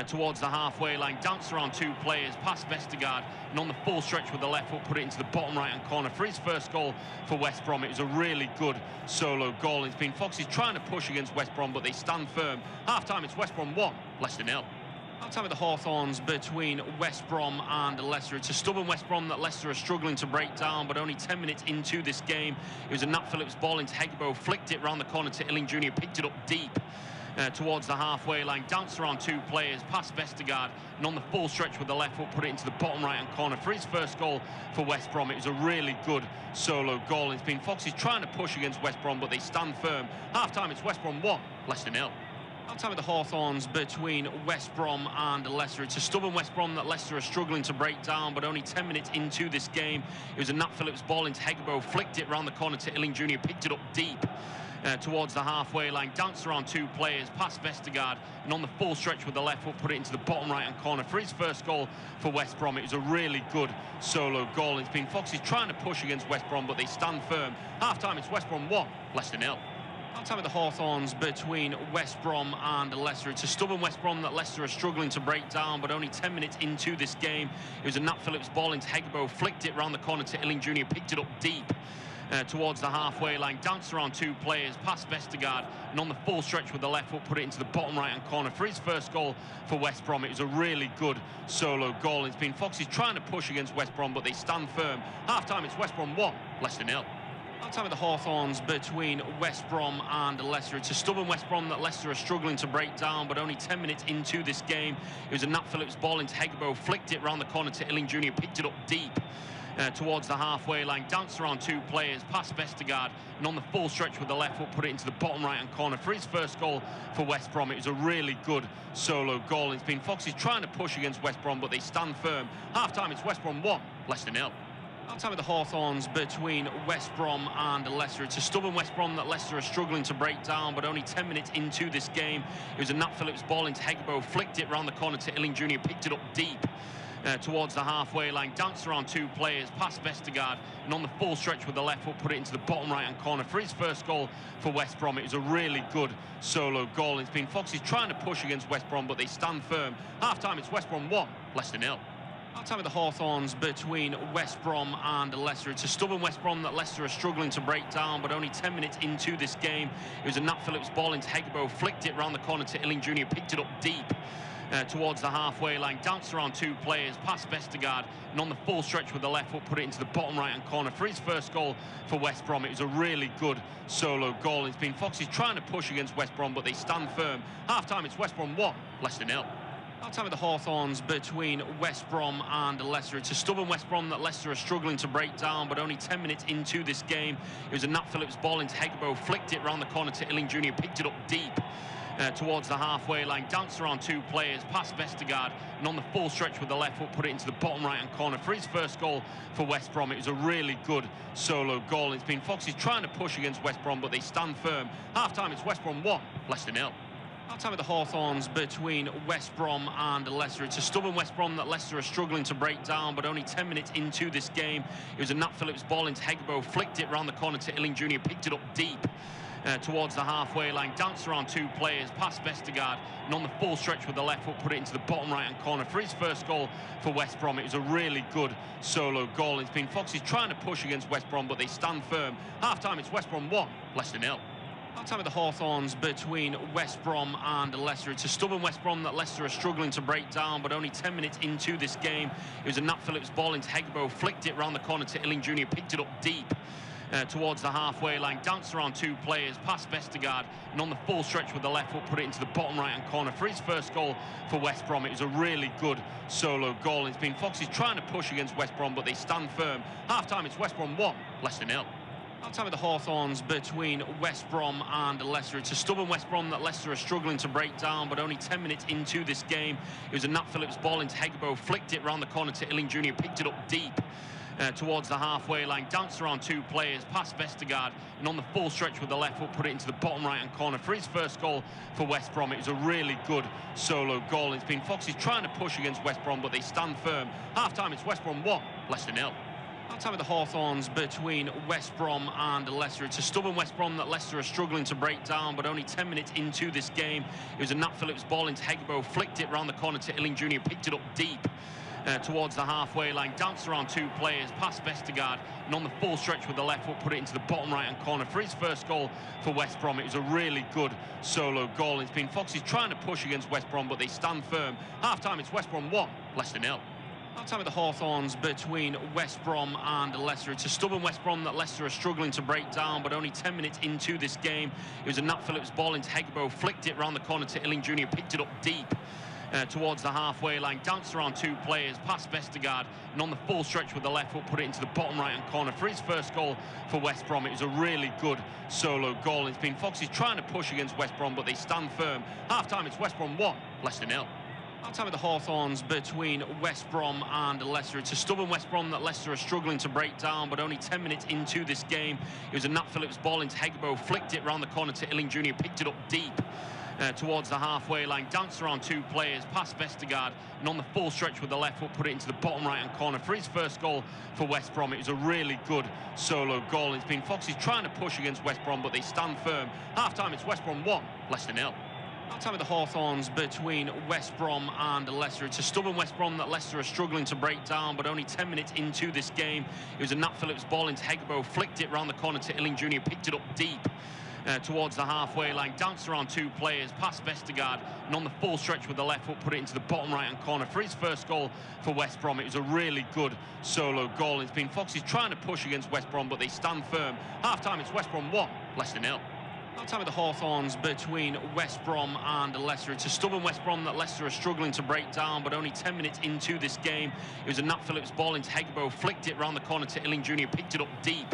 towards the halfway line, danced around two players, past Vestergaard, and on the full stretch with the left foot, put it into the bottom right-hand corner for his first goal for West Brom. It was a really good solo goal. It's been Foxes trying to push against West Brom, but they stand firm. Half-time, it's West Brom 1, Leicester 0. Time of the Hawthorns between West Brom and Leicester. It's a stubborn West Brom that Leicester are struggling to break down, but only 10 minutes into this game, it was a Nat Phillips ball into Hegbo, flicked it round the corner to Illing Jr., picked it up deep towards the halfway line, danced around two players, past Vestergaard, and on the full stretch with the left foot, put it into the bottom right-hand corner for his first goal for West Brom. It was a really good solo goal. It's been Foxes trying to push against West Brom, but they stand firm. Half-time, it's West Brom 1, Leicester 0. Time of the Hawthorns between West Brom and Leicester. It's a stubborn West Brom that Leicester are struggling to break down, but only 10 minutes into this game, it was a Nat Phillips ball into Hegbo, flicked it round the corner to Illing Jr., picked it up deep towards the halfway line, danced around two players, past Vestergaard, and on the full stretch with the left foot, put it into the bottom right-hand corner for his first goal for West Brom. It was a really good solo goal. It's been Foxes trying to push against West Brom, but they stand firm. Half-time, it's West Brom 1, Leicester 0. Time of the Hawthorns between West Brom and Leicester. It's a stubborn West Brom that Leicester are struggling to break down, but only 10 minutes into this game, it was a Nat Phillips ball into Hegbo, flicked it round the corner to Illing Jr., picked it up deep towards the halfway line, danced around two players, past Vestergaard, and on the full stretch with the left foot, put it into the bottom right-hand corner for his first goal for West Brom. It was a really good solo goal. It's been Foxes trying to push against West Brom, but they stand firm. Half-time, it's West Brom 1, Leicester 0. Time of the Hawthorns between West Brom and Leicester. It's a stubborn West Brom that Leicester are struggling to break down, but only 10 minutes into this game, it was a Nat Phillips ball into Hegbo, flicked it round the corner to Illing Jr., picked it up deep towards the halfway line, danced around two players, past Vestergaard, and on the full stretch with the left foot, put it into the bottom right-hand corner for his first goal for West Brom. It was a really good solo goal. It's been Foxes trying to push against West Brom, but they stand firm. Half-time, it's West Brom 1, Leicester 0. Time of the Hawthorns between West Brom and Leicester. It's a stubborn West Brom that Leicester are struggling to break down, but only 10 minutes into this game, it was a Nat Phillips ball into Hegbo, flicked it round the corner to Illing Jr., picked it up deep towards the halfway line, danced around two players, past Vestergaard, and on the full stretch with the left foot, put it into the bottom right-hand corner for his first goal for West Brom. It was a really good solo goal. It's been Foxes trying to push against West Brom, but they stand firm. Half-time, it's West Brom 1, Leicester 0. Time of the Hawthorns between West Brom and Leicester. It's a stubborn West Brom that Leicester are struggling to break down, but only 10 minutes into this game, it was a Nat Phillips ball into Hegbo, flicked it round the corner to Illing Jr., picked it up deep towards the halfway line, danced around two players, past Vestergaard, and on the full stretch with the left foot, put it into the bottom right-hand corner for his first goal for West Brom. It was a really good solo goal. It's been Foxes trying to push against West Brom, but they stand firm. Half-time, it's West Brom 1, Leicester 0. Time of the Hawthorns between West Brom and Leicester. It's a stubborn West Brom that Leicester are struggling to break down, but only 10 minutes into this game, it was a Nat Phillips ball into Hegbo, flicked it round the corner to Illing Jr., picked it up deep towards the halfway line, danced around two players, past Vestergaard, and on the full stretch with the left foot, put it into the bottom right-hand corner for his first goal for West Brom. It was a really good solo goal. It's been Foxes trying to push against West Brom, but they stand firm. Half-time, it's West Brom 1, Leicester 0. Time of the Hawthorns between West Brom and Leicester. It's a stubborn West Brom that Leicester are struggling to break down, but only 10 minutes into this game, it was a Nat Phillips ball into Hegbo, flicked it round the corner to Illing Jr., picked it up deep towards the halfway line, danced around two players, past Vestergaard, and on the full stretch with the left foot, put it into the bottom right-hand corner for his first goal for West Brom. It was a really good solo goal. It's been Foxes trying to push against West Brom, but they stand firm. Half-time, it's West Brom 1, Leicester 0. Half-time of the Hawthorns between West Brom and Leicester. It's a stubborn West Brom that Leicester are struggling to break down, but only 10 minutes into this game, it was a Nat Phillips ball into Hegbo, flicked it round the corner to Illing Jr., picked it up deep. Towards the halfway line, danced around two players, past Vestergaard, and on the full stretch with the left foot, put it into the bottom right-hand corner for his first goal for West Brom. It was a really good solo goal. It's been Foxes trying to push against West Brom, but they stand firm. Half-time, it's West Brom 1, Leicester 0. Half-time of the Hawthorns between West Brom and Leicester. It's a stubborn West Brom that Leicester are struggling to break down, but only 10 minutes into this game, it was a Nat Phillips ball into Hegbo, flicked it round the corner to Illing Jr., picked it up deep. Towards the halfway line, danced around two players, past Vestergaard, and on the full stretch with the left foot, put it into the bottom right-hand corner for his first goal for West Brom. It was a really good solo goal. It's been Foxes trying to push against West Brom, but they stand firm. Half-time, it's West Brom 1, Leicester 0. Half-time of the Hawthorns between West Brom and Leicester. It's a stubborn West Brom that Leicester are struggling to break down, but only 10 minutes into this game, it was a Nat Phillips ball into Hegbo, flicked it round the corner to Illing Jr., picked it up deep. Towards the halfway line, danced around two players, past Vestergaard, and on the full stretch with the left foot, put it into the bottom right-hand corner for his first goal for West Brom. It was a really good solo goal. It's been Foxes trying to push against West Brom, but they stand firm. Half-time, it's West Brom 1, Leicester 0. Half-time of the Hawthorns between West Brom and Leicester. It's a stubborn West Brom that Leicester are struggling to break down, but only 10 minutes into this game, it was a Nat Phillips ball into Hegbo, flicked it round the corner to Illing Jr., picked it up deep. Towards the halfway line, danced around two players, past Vestergaard, and on the full stretch with the left foot, put it into the bottom right-hand corner for his first goal for West Brom. It was a really good solo goal. It's been Foxes trying to push against West Brom, but they stand firm. Half-time, it's West Brom 1, Leicester 0. Half-time of the Hawthorns between West Brom and Leicester. It's a stubborn West Brom that Leicester are struggling to break down, but only 10 minutes into this game, it was a Nat Phillips ball into Hegbo, flicked it round the corner to Illing Jr., picked it up deep. Towards the halfway line, danced around two players, past Vestergaard, and on the full stretch with the left foot, put it into the bottom right-hand corner for his first goal for West Brom. It was a really good solo goal. It's been Foxes trying to push against West Brom, but they stand firm. Half-time, it's West Brom 1, Leicester 0. Half-time of the Hawthorns between West Brom and Leicester. It's a stubborn West Brom that Leicester are struggling to break down, but only 10 minutes into this game, it was a Nat Phillips ball into Hegbo, flicked it round the corner to Illing Jr., picked it up deep. Towards the halfway line, danced around two players, past Vestergaard, and on the full stretch with the left foot, put it into the bottom right-hand corner for his first goal for West Brom. It was a really good solo goal. It's been Foxes trying to push against West Brom, but they stand firm. Half-time, it's West Brom 1, Leicester 0. Half-time of the Hawthorns between West Brom and Leicester. It's a stubborn West Brom that Leicester are struggling to break down, but only 10 minutes into this game, it was a Nat Phillips ball into Hegbo, flicked it round the corner to Illing Jr., picked it up deep.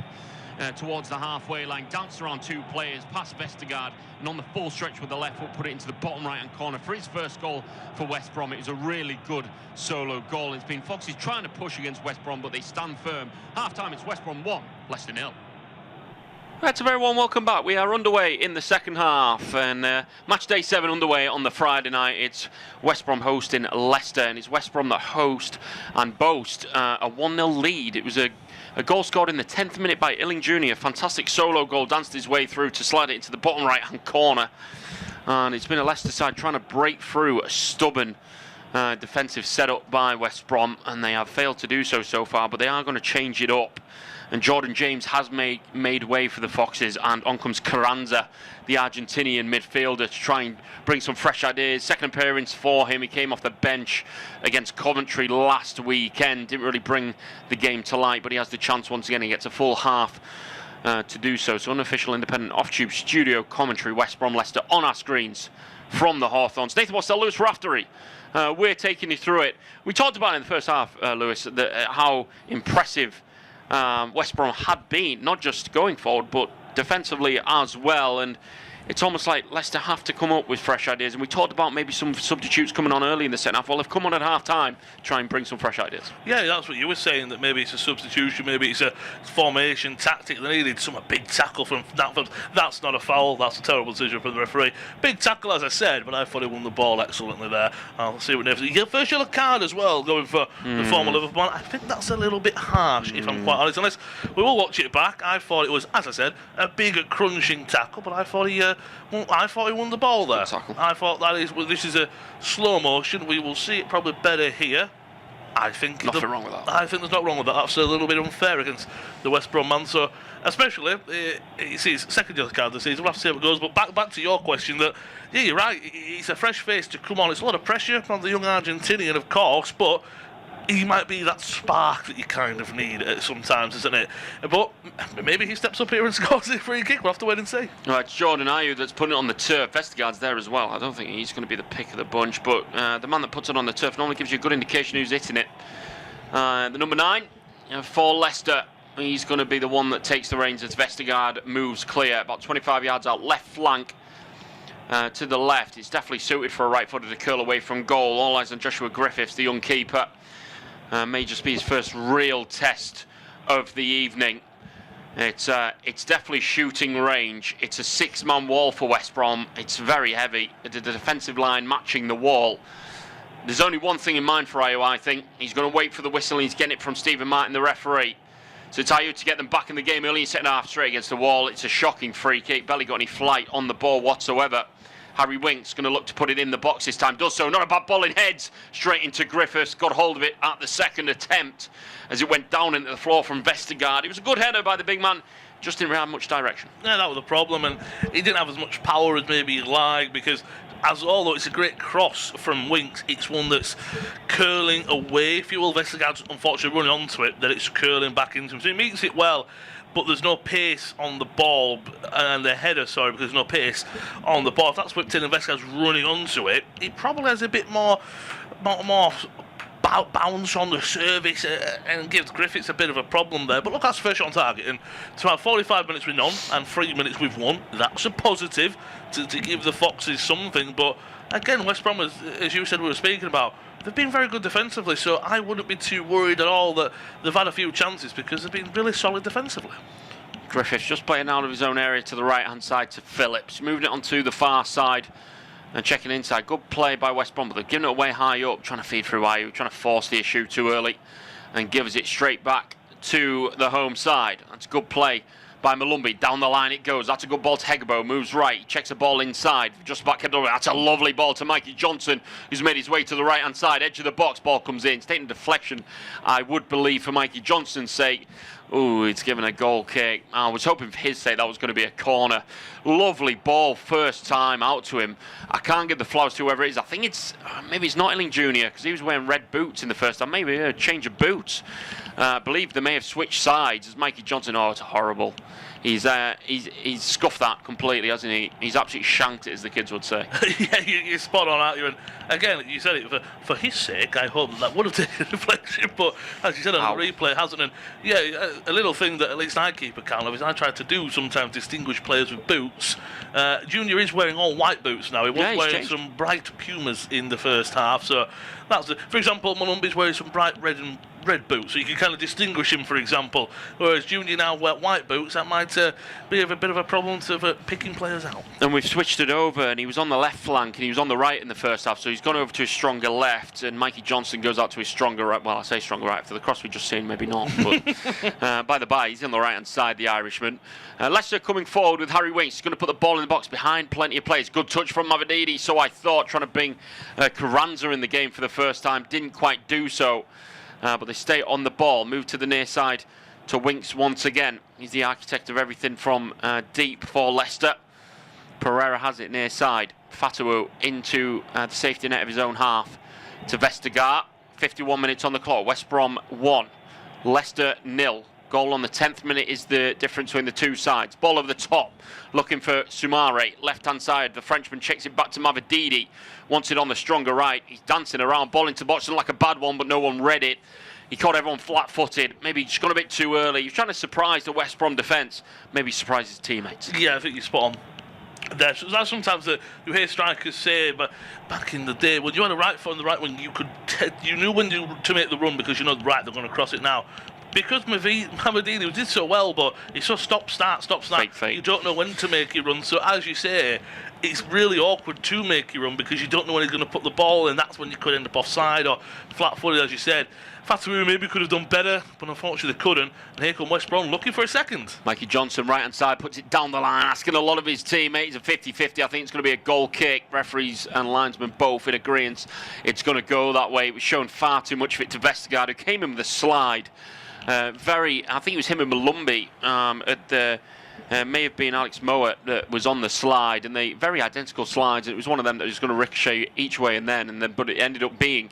Towards the halfway line, danced around two players, past Vestergaard, and on the full stretch with the left foot, put it into the bottom right-hand corner for his first goal for West Brom. It was a really good solo goal. It's been Foxes trying to push against West Brom, but they stand firm. Half-time, it's West Brom 1, Leicester 0. That's a very warm welcome back. We are underway in the second half, and match day 7 underway on the Friday night. It's West Brom hosting Leicester, and it's West Brom that host and boast a 1-0 lead. It was a goal scored in the 10th minute by Illing Jr. Fantastic solo goal, danced his way through to slide it into the bottom right-hand corner. And it's been a Leicester side trying to break through a stubborn defensive setup by West Brom, and they have failed to do so far, but they are going to change it up. And Jordan James has made way for the Foxes, and on comes Carranza, the Argentinian midfielder, to try and bring some fresh ideas. Second appearance for him. He came off the bench against Coventry last weekend. Didn't really bring the game to light, but he has the chance once again. He gets a full half to do so. So unofficial independent off-tube studio commentary, West Brom Leicester on our screens from the Hawthorns. Nathan Wassell, Lewis Raftery. We're taking you through it. We talked about it in the first half, Lewis, how impressive West Brom had been, not just going forward, but defensively as well. And it's almost like Leicester have to come up with fresh ideas. And we talked about maybe some substitutes coming on early in the second half. Well, they've come on at half-time to try and bring some fresh ideas. Yeah, that's what you were saying, that maybe it's a substitution, maybe it's a formation tactic. They needed some big tackle from that. That's not a foul. That's a terrible decision from the referee. Big tackle, as I said, but I thought he won the ball excellently there. I'll see what next. You get first yellow card as well, going for the former Liverpool. I think that's a little bit harsh, if I'm quite honest. Unless we will watch it back. I thought it was, as I said, a big crunching tackle, but I thought he won the ball there. I thought this is a slow motion. We will see it probably better here. I think nothing wrong with that. I think there's not wrong with that. That's a little bit unfair against the West Brom man. So, especially it's his second yellow card this season. We'll have to see how it goes. But back to your question. That yeah, you're right. It's a fresh face to come on. It's a lot of pressure from the young Argentinian, of course, but he might be that spark that you kind of need sometimes, isn't it? But maybe he steps up here and scores a free kick. We'll have to wait and see. Right, it's Jordan Ayew that's putting it on the turf. Vestergaard's there as well. I don't think he's going to be the pick of the bunch, but the man that puts it on the turf normally gives you a good indication who's hitting it. The number 9 for Leicester. He's going to be the one that takes the reins as Vestergaard moves clear. About 25 yards out, left flank. To the left. It's definitely suited for a right-footer to curl away from goal. All eyes on Joshua Griffiths, the young keeper. May just be his first real test of the evening. It's definitely shooting range. It's a 6-man wall for West Brom. It's very heavy. The defensive line matching the wall. There's only one thing in mind for Ayew, I think. He's going to wait for the whistle. He's getting it from Stephen Martin, the referee. So it's Ayew to get them back in the game early in second half, straight against the wall. It's a shocking free kick. Barely got any flight on the ball whatsoever. Harry Winks going to look to put it in the box this time. Does so. Not a bad ball in heads. Straight into Griffiths. Got hold of it at the second attempt as it went down into the floor from Vestergaard. It was a good header by the big man. Just didn't have much direction. Yeah, that was the problem. And he didn't have as much power as maybe he'd like, because although it's a great cross from Winks, it's one that's curling away. If you will, Vestergaard's unfortunately running onto it, that it's curling back into him. So he meets it well, but there's no pace on the ball, and the header, sorry, because there's no pace on the ball. If that's whipped in and Vestergaard's running onto it, it probably has a bit more bounce on the service and gives Griffiths a bit of a problem there. But look, that's first shot on target, and to have 45 minutes with none and 3 minutes with one, that's a positive to give the Foxes something. But again, West Brom, as you said we were speaking about, they've been very good defensively, so I wouldn't be too worried at all that they've had a few chances, because they've been really solid defensively. Griffiths just playing out of his own area to the right-hand side to Phillips, moving it onto the far side and checking inside. Good play by West Brom, but they're giving it away high up, trying to feed through Ayew, trying to force the issue too early and gives it straight back to the home side. That's good play by Malumbi. Down the line it goes. That's a good ball to Hegbo. Moves right. Checks the ball inside. Just back kept over. That's a lovely ball to Mikey Johnson, who's made his way to the right-hand side. Edge of the box. Ball comes in. It's taking a deflection, I would believe, for Mikey Johnson's sake. Ooh, it's given a goal kick. I was hoping for his sake that was going to be a corner. Lovely ball first time out to him. I can't give the flowers to whoever it is. I think it's maybe it's Nottingham Jr. because he was wearing red boots in the first time. Maybe a change of boots. I believe they may have switched sides as Mikey Johnson. Oh, it's horrible. He's scuffed that completely, hasn't he? He's absolutely shanked it, as the kids would say. Yeah, you're spot on, aren't you? And again, you said it, for his sake, I hope that would have taken a deflection, but as you said on the replay, it hasn't. And yeah, a little thing that at least I keep account of is I try to do sometimes distinguish players with boots. Junior is wearing all white boots now. He was wearing some bright Pumas in the first half, so that's for example, Malumbi's wearing some bright red boots, so you can kind of distinguish him, for example. Whereas Junior now wear white boots, that might be a bit of a problem to picking players out. And we've switched it over, and he was on the left flank, and he was on the right in the first half, so he's gone over to his stronger left, and Mikey Johnson goes out to his stronger right. Well, I say stronger right after the cross we just seen, maybe not, but by the by, he's on the right hand side, the Irishman. Leicester coming forward with Harry Winks. He's going to put the ball in the box behind plenty of players. Good touch from Mavididi, so I thought, trying to bring Carranza in the game for the first time. Didn't quite do so. But they stay on the ball, move to the near side to Winks once again. He's the architect of everything from deep for Leicester. Pereira has it near side. Fatawu into the safety net of his own half to Vestergaard. 51 minutes on the clock. West Brom 1, Leicester 0. Goal on the 10th minute is the difference between the two sides. Ball over the top, looking for Soumare, left-hand side. The Frenchman checks it back to Mavididi. Wants it on the stronger right. He's dancing around, ball into box, like a bad one, but no one read it. He caught everyone flat-footed. Maybe just gone a bit too early. He was trying to surprise the West Brom defence. Maybe surprise his teammates. Yeah, I think you're spot on. That's sometimes that you hear strikers say, but back in the day, when you had a right foot on the right wing, you knew when to make the run because you know right they're going to cross it now. Because Mavidini did so well, but it's so stop start. Fake. You don't know when to make your run. So as you say, it's really awkward to make your run because you don't know when he's going to put the ball in. That's when you could end up offside or flat-footed, as you said. Fatawu maybe could have done better, but unfortunately they couldn't. And here come West Brom looking for a second. Mikey Johnson, right-hand side, puts it down the line, asking a lot of his teammates. A 50-50. I think it's going to be a goal kick. Referees and linesmen both in agreement. It's going to go that way. It was shown far too much of it to Vestergaard, who came in with a slide. I think it was him and Malumbi at the... may have been Alex Mowat that was on the slide, and they very identical slides. And it was one of them that was going to ricochet each way and then, but it ended up being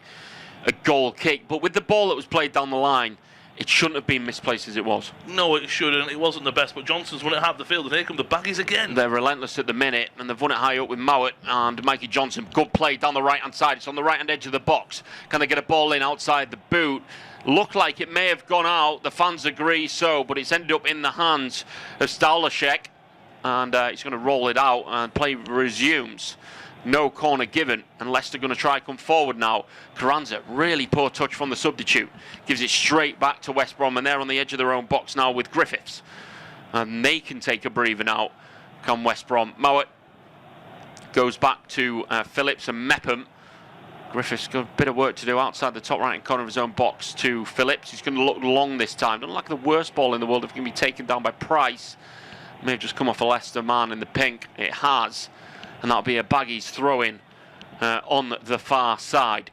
a goal kick. But with the ball that was played down the line, it shouldn't have been misplaced as it was. No, it shouldn't. It wasn't the best, but Johnson's won it half the field, and here come the Baggies again. They're relentless at the minute, and they've won it high up with Mowat and Mikey Johnson. Good play down the right-hand side. It's on the right-hand edge of the box. Can they get a ball in outside the boot? Looked like it may have gone out. The fans agree so, but it's ended up in the hands of Staulaszek, and he's going to roll it out, and play resumes. No corner given, and Leicester going to try come forward now. Carranza, really poor touch from the substitute. Gives it straight back to West Brom, and they're on the edge of their own box now with Griffiths. And they can take a breather now, come West Brom. Mowat goes back to Phillips and Mepham. Griffiths got a bit of work to do outside the top right-hand corner of his own box to Phillips. He's going to look long this time. Doesn't like the worst ball in the world if it can be taken down by Price. May have just come off a Leicester man in the pink. It has. And that'll be a Baggies throw-in on the far side.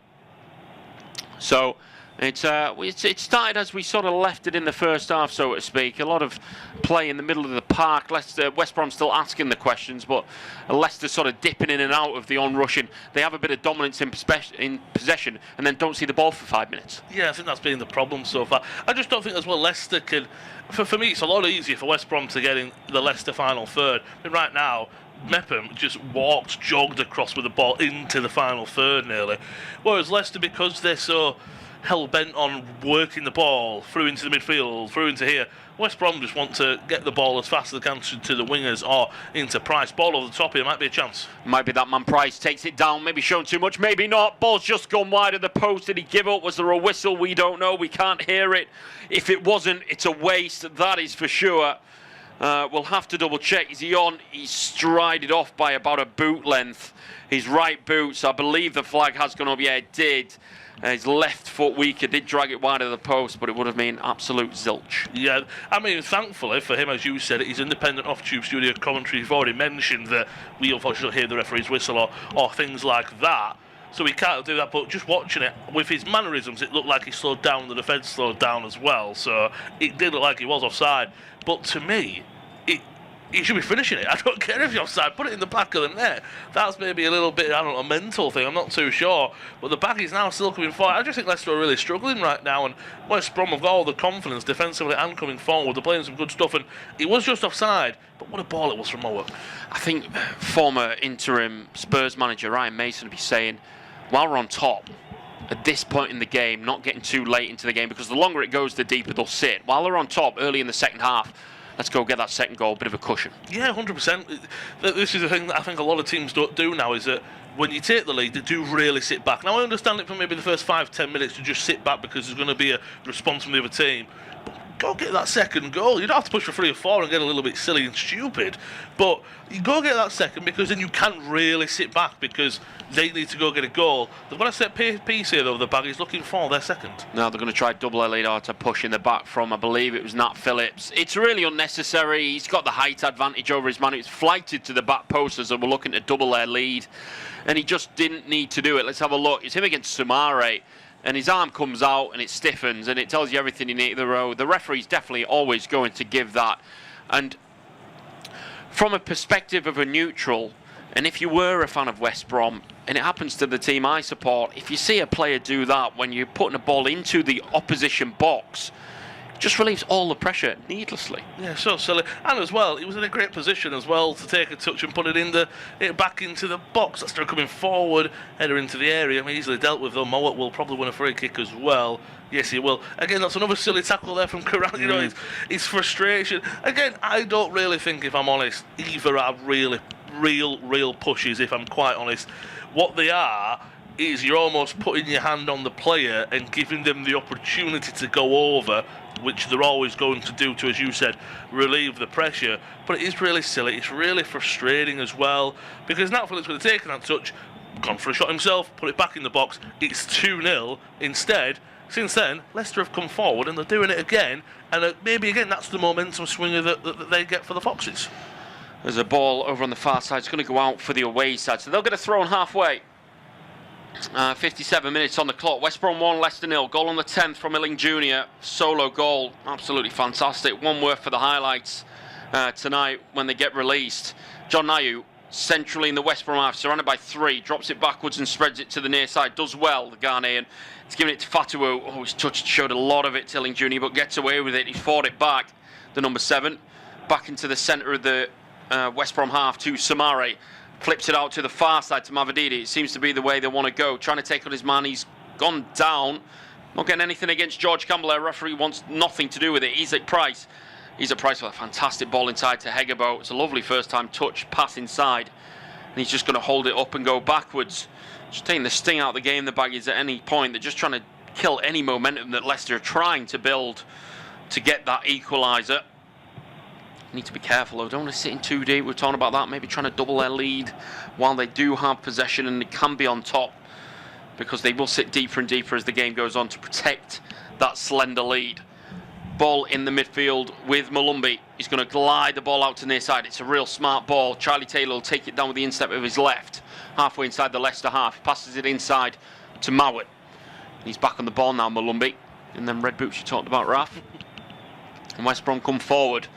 So it started as we sort of left it in the first half, so to speak. A lot of play in the middle of the park. West Brom still asking the questions, but Leicester sort of dipping in and out of the on-rushing. They have a bit of dominance in possession and then don't see the ball for 5 minutes. Yeah, I think that's been the problem so far. I just don't think as well Leicester can... For me, it's a lot easier for West Brom to get in the Leicester final third. I mean, right now, Mepham just jogged across with the ball into the final third nearly. Whereas Leicester, because they're so hell-bent on working the ball through into the midfield, through into here, West Brom just want to get the ball as fast as they can to the wingers or into Price. Ball over the top here, might be a chance. Might be that man Price takes it down, maybe shown too much, maybe not. Ball's just gone wide of the post. Did he give up? Was there a whistle? We don't know. We can't hear it. If it wasn't, it's a waste. That is for sure. We'll have to double check. Is he on? He's strided off by about a boot length. His right boot, so I believe the flag has gone up. Yeah, it did. His left foot weaker, did drag it wide of the post, but it would have been absolute zilch. Yeah, I mean, thankfully for him, as you said, he's independent off-tube studio commentary. You've already mentioned that we unfortunately don't hear the referee's whistle or things like that. So we can't do that, but just watching it, with his mannerisms, it looked like he slowed down, the defence slowed down as well. So it did look like he was offside. But to me, he should be finishing it. I don't care if you're offside. Put it in the back of the net. That's maybe a little bit, I don't know, a mental thing. I'm not too sure. But the back is now still coming forward. I just think Leicester are really struggling right now. And West Brom have got all the confidence defensively and coming forward. They're playing some good stuff. And it was just offside. But what a ball it was from Mowat. I think former interim Spurs manager Ryan Mason would be saying, while we're on top, at this point in the game, not getting too late into the game, because the longer it goes, the deeper they'll sit. While they're on top early in the second half, let's go get that second goal, bit of a cushion. Yeah, 100%. This is the thing that I think a lot of teams don't do now, is that when you take the lead, they do really sit back. Now, I understand it for maybe the first 5-10 minutes to just sit back because there's going to be a response from the other team. But go get that second goal. You don't have to push for 3 or 4 and get a little bit silly and stupid. But you go get that second, because then you can really sit back, because they need to go get a goal. They've got a set piece here, though. The Baggies looking for their second. Now they're going to try double Elidar to push in the back from, I believe it was Nat Phillips. It's really unnecessary. He's got the height advantage over his man. It's flighted to the back post as they were looking to double their lead. And he just didn't need to do it. Let's have a look. It's him against Sumare. And his arm comes out and it stiffens and it tells you everything you need. The referee's definitely always going to give that. And from a perspective of a neutral, and if you were a fan of West Brom, and it happens to the team I support, if you see a player do that when you're putting a ball into the opposition box, it just relieves all the pressure needlessly. Yeah, so silly. And as well, he was in a great position as well to take a touch and put it back into the box. That's still coming forward, header into the area. I mean, easily dealt with, though. Mowat will probably win a free kick as well. Yes, he will. Again, that's another silly tackle there from Corral. You know, it's frustration. Again, I don't really think, if I'm honest, either are really real pushes, if I'm quite honest. What they are is you're almost putting your hand on the player and giving them the opportunity to go over, which they're always going to do to, as you said, relieve the pressure. But it is really silly. It's really frustrating as well, because Nat Phillips would have taken that touch, gone for a shot himself, put it back in the box. It's 2-0 instead. Since then, Leicester have come forward and they're doing it again, and maybe again that's the momentum swinger that they get for the Foxes. There's a ball over on the far side. It's going to go out for the away side, so they'll get a throw on halfway. 57 minutes on the clock. West Brom 1, Leicester 0. Goal on the 10th from Illing Jr. Solo goal. Absolutely fantastic. One word for the highlights tonight when they get released. John Nayu, centrally in the West Brom half, surrounded by 3. Drops it backwards and spreads it to the near side. Does well, the Ghanaian. He's giving it to Fatuo. Oh, his touch showed a lot of it to Illing Jr., but gets away with it. He's fought it back. The number 7. Back into the centre of the West Brom half to Samari. Flips it out to the far side to Mavididi. It seems to be the way they want to go. Trying to take on his man. He's gone down. Not getting anything against George Campbell. Our referee wants nothing to do with it. He's at Price. He's at Price with a fantastic ball inside to Hegebo. It's a lovely first-time touch, pass inside. And he's just going to hold it up and go backwards. Just taking the sting out of the game, the Baggies, at any point. They're just trying to kill any momentum that Leicester are trying to build to get that equaliser. Need to be careful though, don't want to sit in too deep. We're talking about that, maybe trying to double their lead while they do have possession and they can be on top, because they will sit deeper and deeper as the game goes on to protect that slender lead. Ball in the midfield with Malumbi. He's going to glide the ball out to near side. It's a real smart ball. Charlie Taylor will take it down with the instep of his left, halfway inside the Leicester half. He passes it inside to Mowat. He's back on the ball now, Malumbi. And then red boots you talked about, Raf. And West Brom come forward.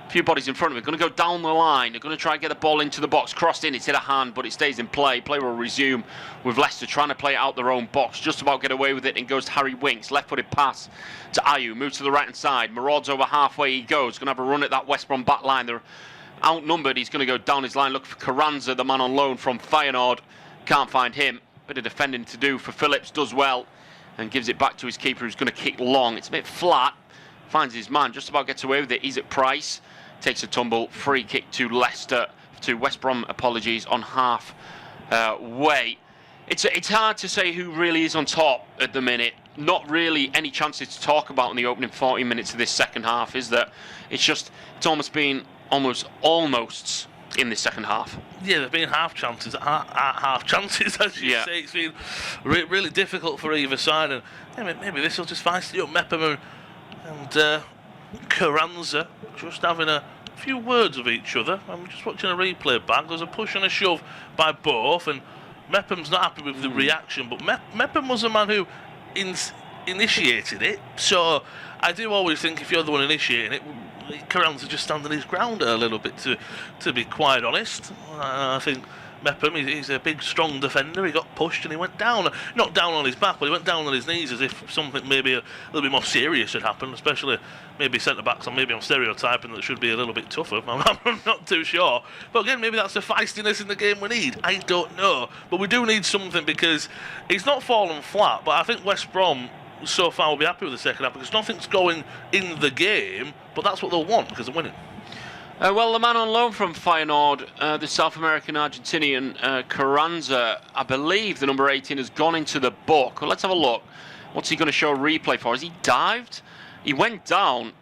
Few bodies in front of it, going to go down the line. They're going to try and get the ball into the box, crossed in, it's hit a hand, but it stays in play. Play will resume with Leicester trying to play it out their own box, just about get away with it, and goes to Harry Winks. Left-footed pass to Ayew, moves to the right-hand side. Maraud's over halfway, he goes, going to have a run at that West Brom back line. They're outnumbered, he's going to go down his line, look for Carranza, the man on loan from Feyenoord. Can't find him. Bit of defending to do for Phillips, does well, and gives it back to his keeper, who's going to kick long. It's a bit flat, finds his man, just about gets away with it. He's at Price. Takes a tumble, free kick to Leicester, to West Brom, apologies, on half way. It's hard to say who really is on top at the minute. Not really any chances to talk about in the opening 40 minutes of this second half, is there? It's almost been almost in this second half. Yeah, there have been half chances, half chances, as you say. It's been really difficult for either side, and maybe this will just feisty up Mepham and Carranza just having a few words of each other. I'm just watching a replay back. There's a push and a shove by both, and Mepham's not happy with the reaction, but Mepham was the man who initiated it, so I do always think if you're the one initiating it, Carranza just standing his ground a little bit, to be quite honest. I think Mepham, he's a big, strong defender. He got pushed and he went down. Not down on his back, but he went down on his knees as if something maybe a little bit more serious had happened, especially maybe centre-backs, or maybe I'm stereotyping that should be a little bit tougher. I'm not too sure. But again, maybe that's the feistiness in the game we need. I don't know. But we do need something, because it's not fallen flat, but I think West Brom so far will be happy with the second half, because nothing's going in the game, but that's what they'll want, because they're winning. Well, the man on loan from Feyenoord, the South American Argentinian Carranza, I believe the number 18 has gone into the book. Well, let's have a look. What's he going to show a replay for? Has he dived? He went down.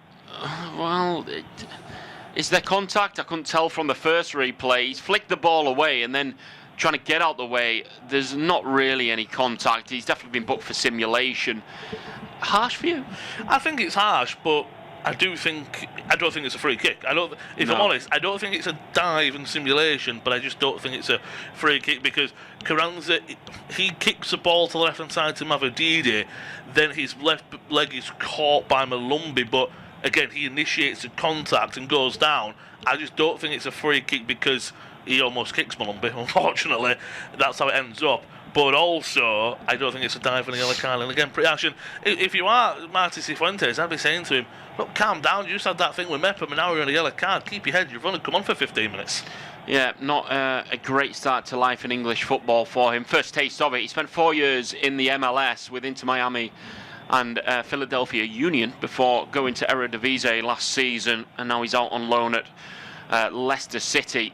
Is there contact? I couldn't tell from the first replay. He's flicked the ball away and then trying to get out the way. There's not really any contact. He's definitely been booked for simulation. Harsh for you? I think it's harsh, but I don't think it's a free kick. If I'm honest, I don't think it's a dive and simulation, but I just don't think it's a free kick, because Carranza, he kicks the ball to the left hand side to Mavididi, then his left leg is caught by Malumbi, but again he initiates the contact and goes down. I just don't think it's a free kick, because he almost kicks Malumbi, unfortunately. That's how it ends up. But also, I don't think it's a dive and a yellow card. And again, pre-action, if you are Marty Cifuentes, I'd be saying to him, look, calm down, you just had that thing with Mepham and now you're on a yellow card. Keep your head, you've only come on for 15 minutes. Yeah, not a great start to life in English football for him. First taste of it. He spent 4 years in the MLS with Inter Miami and Philadelphia Union before going to Eredivisie last season, and now he's out on loan at Leicester City.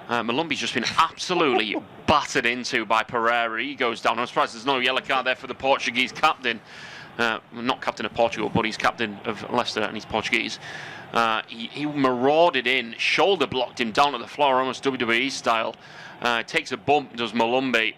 Malumbi's just been absolutely battered into by Pereira. He goes down. I'm surprised there's no yellow card there for the Portuguese captain. Not captain of Portugal, but he's captain of Leicester and he's Portuguese. He marauded in, shoulder blocked him down to the floor, almost WWE style. Takes a bump, does Malumbi.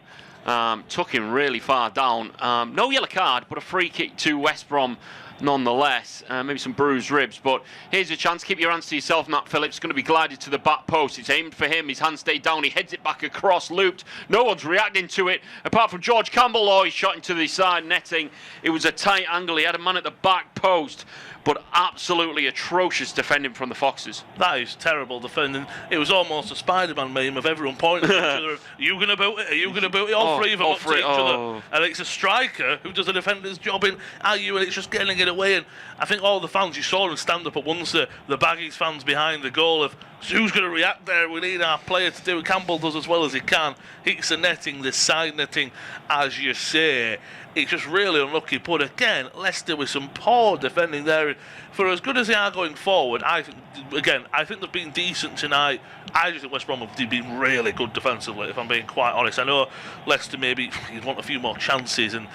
Took him really far down. No yellow card, but a free kick to West Brom nonetheless. Maybe some bruised ribs, but here's a chance. Keep your hands to yourself. Matt Phillips going to be glided to the back post. It's aimed for him. His hand stayed down. He heads it back across, looped. No one's reacting to it apart from George Campbell. Oh, he's shot into the side netting. It was a tight angle. He had a man at the back post, but absolutely atrocious defending from the Foxes. That is terrible defending. It was almost a Spider-Man meme of everyone pointing at each other. Are you going to boot it? Are you going to boot it? All three of them up to each other. And it's a striker who does a defender's job in Ayew, and it's just getting it away. And I think all the fans, you saw them stand up at once, the Baggies fans behind the goal of who's going to react there. We need our player to do it. Campbell does as well as he can. Hits the netting, the side netting, as you say. It's just really unlucky. But again, Leicester with some poor defending there. For as good as they are going forward, I think they've been decent tonight. I just think West Brom have been really good defensively, if I'm being quite honest. I know Leicester maybe you'd want a few more chances, and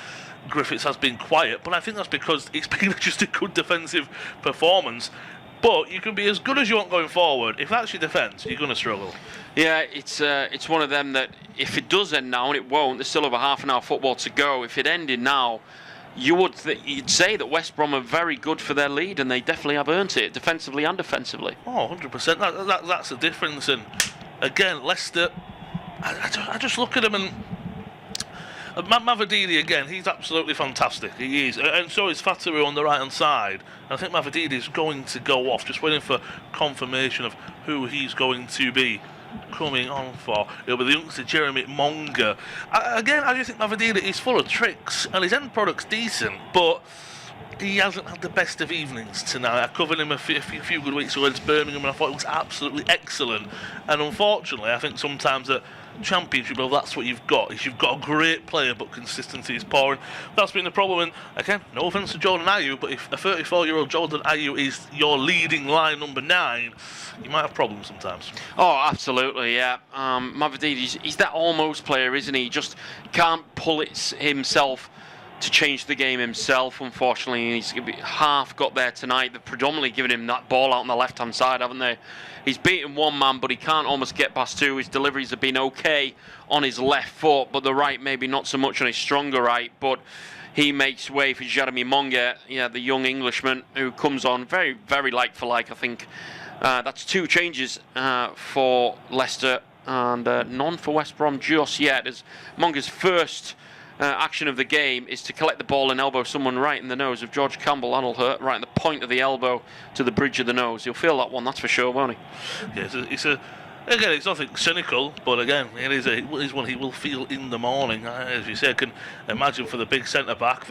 Griffiths has been quiet, but I think that's because it's been just a good defensive performance. But you can be as good as you want going forward. If that's your defence, you're going to struggle. Yeah, it's one of them that if it does end now, and it won't, there's still over half an hour football to go. If it ended now, you'd say that West Brom are very good for their lead, and they definitely have earned it, defensively and defensively. Oh, 100%. That's the difference. And again, Leicester, I just look at them and Mavididi again, he's absolutely fantastic. He is, and so is Fataru on the right hand side. And I think Mavididi is going to go off, just waiting for confirmation of who he's going to be coming on for. It'll be the youngster Jeremy Monga. I just think Mavididi is full of tricks, and his end product's decent, but he hasn't had the best of evenings tonight. I covered him a few good weeks ago against Birmingham, and I thought it was absolutely excellent. And unfortunately, I think sometimes at Championship level, that's what you've got. Is you've got a great player, but consistency is poor. And that's been the problem. And again, no offence to Jordan Ayew, but if a 34-year-old Jordan Ayew is your leading line number 9, you might have problems sometimes. Oh, absolutely, yeah. Mavididi, he's that almost player, isn't he? He just can't pull it himself to change the game himself, unfortunately. He's half got there tonight. They've predominantly given him that ball out on the left-hand side, haven't they? He's beaten one man, but he can't almost get past two. His deliveries have been okay on his left foot, but the right maybe not so much on his stronger right. But he makes way for Jeremy Monga, the young Englishman who comes on very, very like for like, I think. That's 2 changes for Leicester and none for West Brom just yet, as Monga's first action of the game is to collect the ball and elbow someone right in the nose of George Campbell. That'll hurt, right in the point of the elbow to the bridge of the nose. He'll feel that one, that's for sure, won't he? Yeah, again, it's nothing cynical, but again, it is one he will feel in the morning. As you say, I can imagine for the big centre-back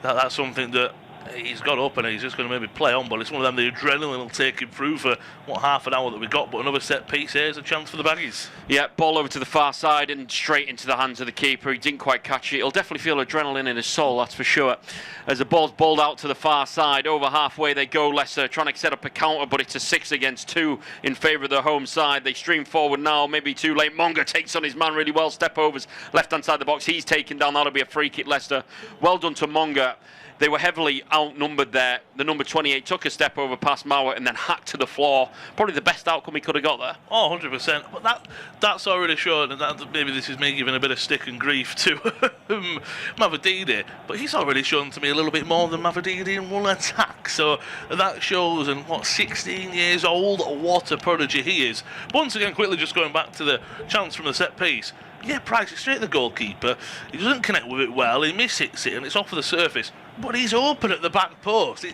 that's something that he's got up and he's just going to maybe play on, but it's one of them, the adrenaline will take him through for half an hour that we got. But another set piece here is a chance for the Baggies. Yeah, ball over to the far side and straight into the hands of the keeper. He didn't quite catch it. He'll definitely feel adrenaline in his soul, that's for sure. As the ball's bowled out to the far side, over halfway they go, Leicester trying to set up a counter, but it's a 6 against 2 in favour of the home side. They stream forward now, maybe too late. Monga takes on his man really well. Step overs left hand side of the box. He's taken down. That'll be a free kick, Leicester. Well done to Monga. They were heavily outnumbered there. The number 28 took a step over past Mauer and then hacked to the floor. Probably the best outcome he could have got there. Oh, 100%. But that's already shown, and that maybe this is me giving a bit of stick and grief to Mavididi. But he's already shown to me a little bit more than Mavididi in one attack. So that shows, and 16 years old, what a prodigy he is. Once again, quickly just going back to the chance from the set piece. Yeah, Price is straight at the goalkeeper. He doesn't connect with it well. He mishits it and it's off the surface. But he's open at the back post.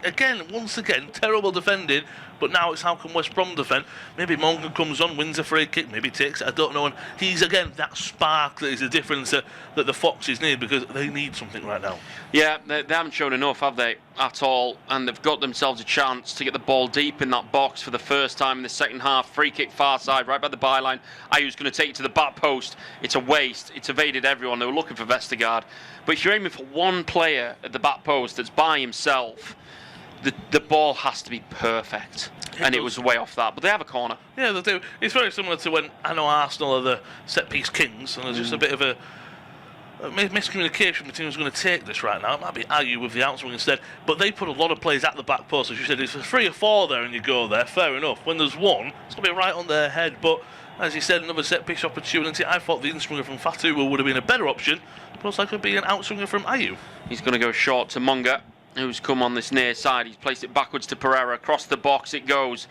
Once again, terrible defending. But now it's how can West Brom defend? Maybe Mongan comes on, wins a free kick, maybe takes it, I don't know. And he's, again, that spark that is the difference that the Foxes need, because they need something right now. Yeah, they haven't shown enough, have they, at all? And they've got themselves a chance to get the ball deep in that box for the first time in the second half. Free kick far side, right by the byline. Ayew's going to take it to the back post. It's a waste. It's evaded everyone. They were looking for Vestergaard. But if you're aiming for one player at the back post that's by himself, the ball has to be perfect, and it was way off that. But they have a corner. Yeah, they do. It's very similar to when I know Arsenal are the set-piece kings, and there's just a bit of a miscommunication between who's going to take this right now. It might be Ayew with the outswing instead, but they put a lot of plays at the back post. As you said, if there's 3 or 4 there and you go there, fair enough. When there's one, it's going to be right on their head. But as you said, another set-piece opportunity. I thought the in-swinger from Fatu would have been a better option, but also could be an outswinger from Ayew. He's going to go short to Munga, who's come on this near side. He's placed it backwards to Pereira. Across the box it goes.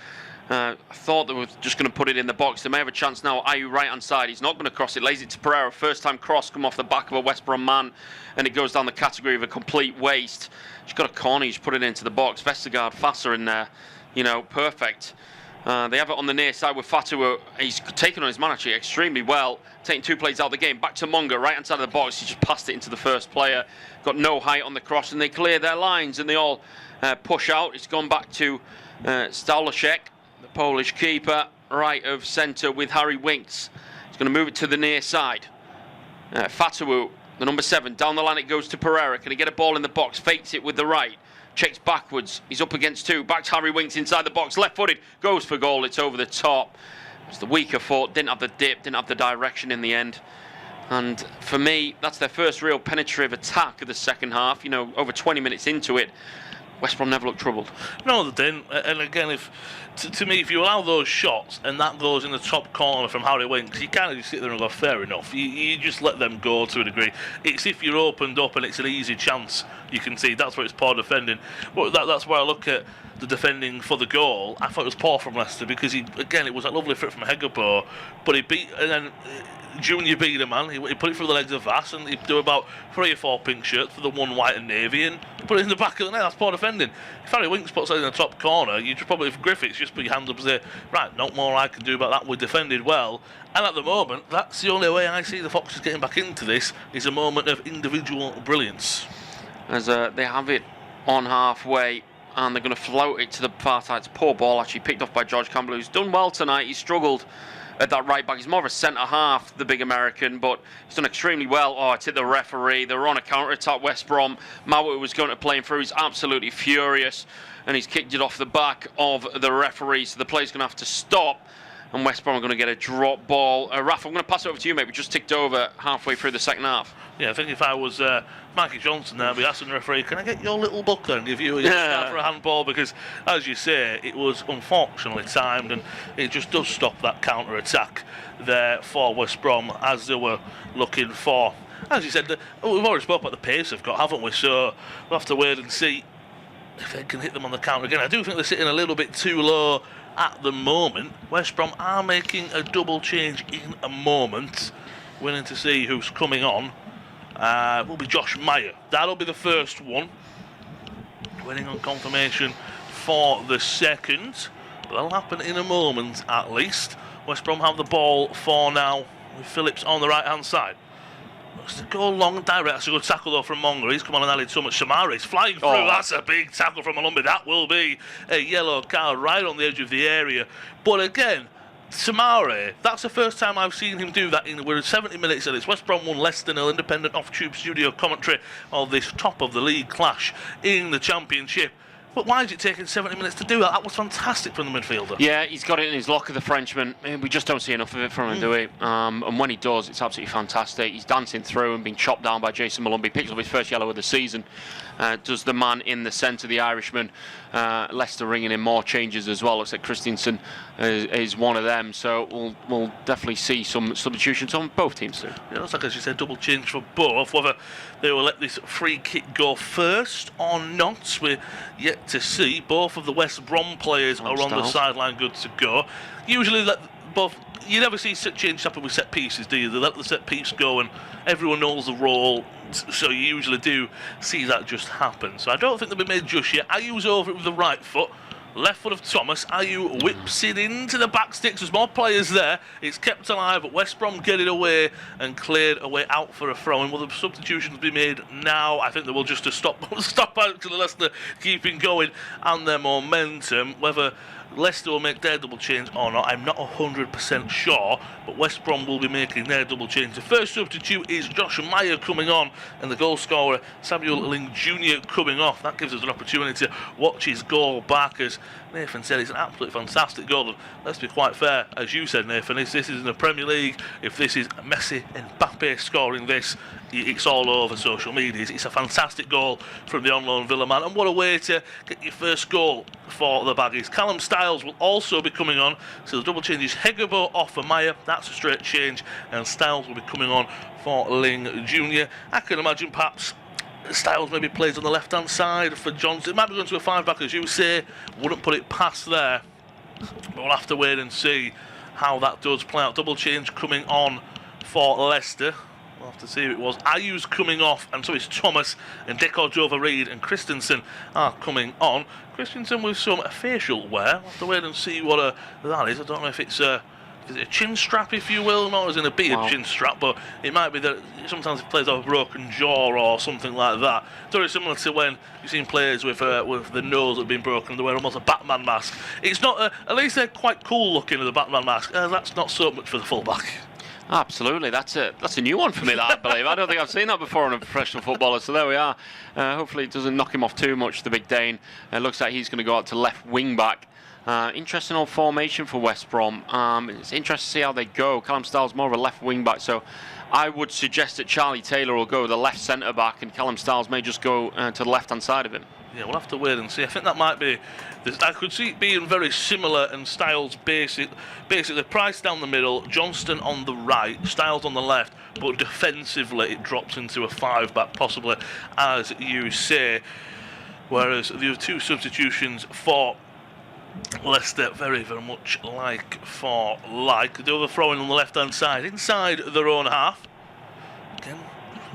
I thought they were just going to put it in the box. They may have a chance now. Ayew right hand side. He's not going to cross it. Lays it to Pereira. First time cross come off the back of a West Brom man, and it goes down the category of a complete waste. He's got a corner. He's put it into the box. Vestergaard, Fasser in there. Perfect. They have it on the near side with Fatu. He's taken on his man actually extremely well, taking 2 plays out of the game. Back to Munga, right hand side of the box. He just passed it into the first player. Got no height on the cross, and they clear their lines, and they all push out. It's gone back to Staulaszek, the Polish keeper, right of centre with Harry Winks. He's going to move it to the near side. Fatu, the number 7, down the line it goes to Pereira. Can he get a ball in the box? Fakes it with the right. Checks backwards. He's up against 2. Back to Harry Winks inside the box. Left-footed. Goes for goal. It's over the top. It's the weaker foot. Didn't have the dip. Didn't have the direction in the end. And for me, that's their first real penetrative attack of the second half. Over 20 minutes into it, West Brom never looked troubled. No, they didn't. And again, to me, if you allow those shots and that goes in the top corner from Harry Winks, you can't just sit there and go, fair enough. You just let them go to a degree. It's if you're opened up and it's an easy chance, you can see that's where it's poor defending. But that's where I look at the defending for the goal. I thought it was poor from Leicester because it was a lovely fit from Hegapo, but he beat, and then Junior beat a man. He put it through the legs of Vass, and he'd do about 3 or 4 pink shirts for the 1 white and navy, and put it in the back of the net. That's poor defending. If Harry Winks puts it in the top corner, you just probably, if Griffiths, just put your hands up and say, right, not more I can do about that. We defended well. And at the moment, that's the only way I see the Foxes getting back into this, is a moment of individual brilliance. As they have it on halfway, and they're going to float it to the far side. It's a poor ball, actually, picked off by George Campbell, who's done well tonight. He struggled at that right back. He's more of a centre-half, the big American, but he's done extremely well. Oh, it's hit the referee. They were on a counter-attack, West Brom. Mauer was going to play him through. He's absolutely furious, and he's kicked it off the back of the referee, so the play's going to have to stop, and West Brom are going to get a drop ball. Raf, I'm going to pass it over to you, mate. We just ticked over halfway through the second half. Yeah, I think if I was Mikey Johnson there, I'd be asking the referee, can I get your little book and give you a start for a handball? Because, as you say, it was unfortunately timed, and it just does stop that counter-attack there for West Brom, as they were looking for. As you said, we've already spoke about the pace they've got, haven't we? So we'll have to wait and see if they can hit them on the counter again. I do think they're sitting a little bit too low at the moment. West Brom are making a double change in a moment. Waiting to see who's coming on. Will be Josh Meyer. That'll be the first one. Waiting on confirmation for the second. But that'll happen in a moment at least. West Brom have the ball for now with Phillips on the right hand side. Looks to go long and direct. That's a good tackle though from Monga. He's come on and added so much. Samari's flying through. Oh. That's a big tackle from Malumbi. That will be a yellow card right on the edge of the area. But again, Samari, that's the first time I've seen him do that. We're at 70 minutes and it's West Brom 1, Leicester 0, independent off-tube studio commentary of this top of the league clash in the Championship. But why is it taking 70 minutes to do that? That was fantastic from the midfielder. Yeah, he's got it in his locker, the Frenchman. We just don't see enough of it from him, do we? And when he does, it's absolutely fantastic. He's dancing through and being chopped down by Jason Malumbi. Picks up his first yellow of the season. Does the man in the centre, the Irishman. Leicester ringing in more changes as well. Looks like Christensen is one of them. So we'll definitely see some substitutions on both teams soon. Yeah, looks like, as you said, double change for both. Whether they will let this free kick go first or not, we're yet to see. Both of the West Brom players are on the sideline, good to go. Usually, you never see set change happen with set pieces, do you? They let the set piece go, and everyone knows the role. So you usually do see that just happen. So I don't think they'll be made just yet. Ayew's over it with the right foot. Left foot of Thomas. Ayew whips it into the back sticks. There's more players there. It's kept alive, but West Brom get it away and cleared away out for a throw. And will the substitutions be made now? I think they will, just to stop out to the Leicester keeping going and their momentum. Whether Leicester will make their double change or not, I'm not 100% sure, but West Brom will be making their double change. The first substitute is Josh Meyer coming on, and the goal scorer Samuel Ling Jr. coming off. That gives us an opportunity to watch his goal back. As Nathan said, it's an absolutely fantastic goal, and let's be quite fair, as you said, Nathan, if this is in the Premier League, if this is Messi and Mbappe scoring this, it's all over social media. It's a fantastic goal from the on-loan Villa man, and what a way to get your first goal for the Baggies. Callum Styles will also be coming on, so the double change is Hegebo off for Meyer, that's a straight change, and Styles will be coming on for Ling Jr. I can imagine perhaps Styles maybe plays on the left-hand side for Johnson. It might be going to a 5-back, as you say, wouldn't put it past there, but we'll have to wait and see how that does play out. Double change coming on for Leicester. We'll have to see who it was. Ayu's coming off, and so is Thomas, and Dekor-Jova-Reid and Christensen are coming on. Christensen with some facial wear. We'll have to wait and see what that is. I don't know if it's a chin strap, if you will, not as in a beard chin strap, but it might be that sometimes it plays off a broken jaw or something like that. It's very similar to when you've seen players with the nose that have been broken, they wear almost a Batman mask. It's not, at least they're quite cool looking with the Batman mask. That's not so much for the fullback. Absolutely, that's a new one for me, that, I believe. I don't think I've seen that before on a professional footballer, so there we are. Hopefully it doesn't knock him off too much, the big Dane. It looks like he's going to go out to left wing back. Interesting old formation for West Brom. It's interesting to see how they go. Callum Styles more of a left wing back, so I would suggest that Charlie Taylor will go the left centre back, and Callum Styles may just go to the left hand side of him. Yeah, we'll have to wait and see. I think that might be. I could see it being very similar, and Styles basically priced down the middle, Johnston on the right, Styles on the left, but defensively it drops into a 5-back, possibly, as you say. Whereas the other two substitutions for Leicester, very, very much like for like. The other throwing on the left-hand side, inside their own half. Again,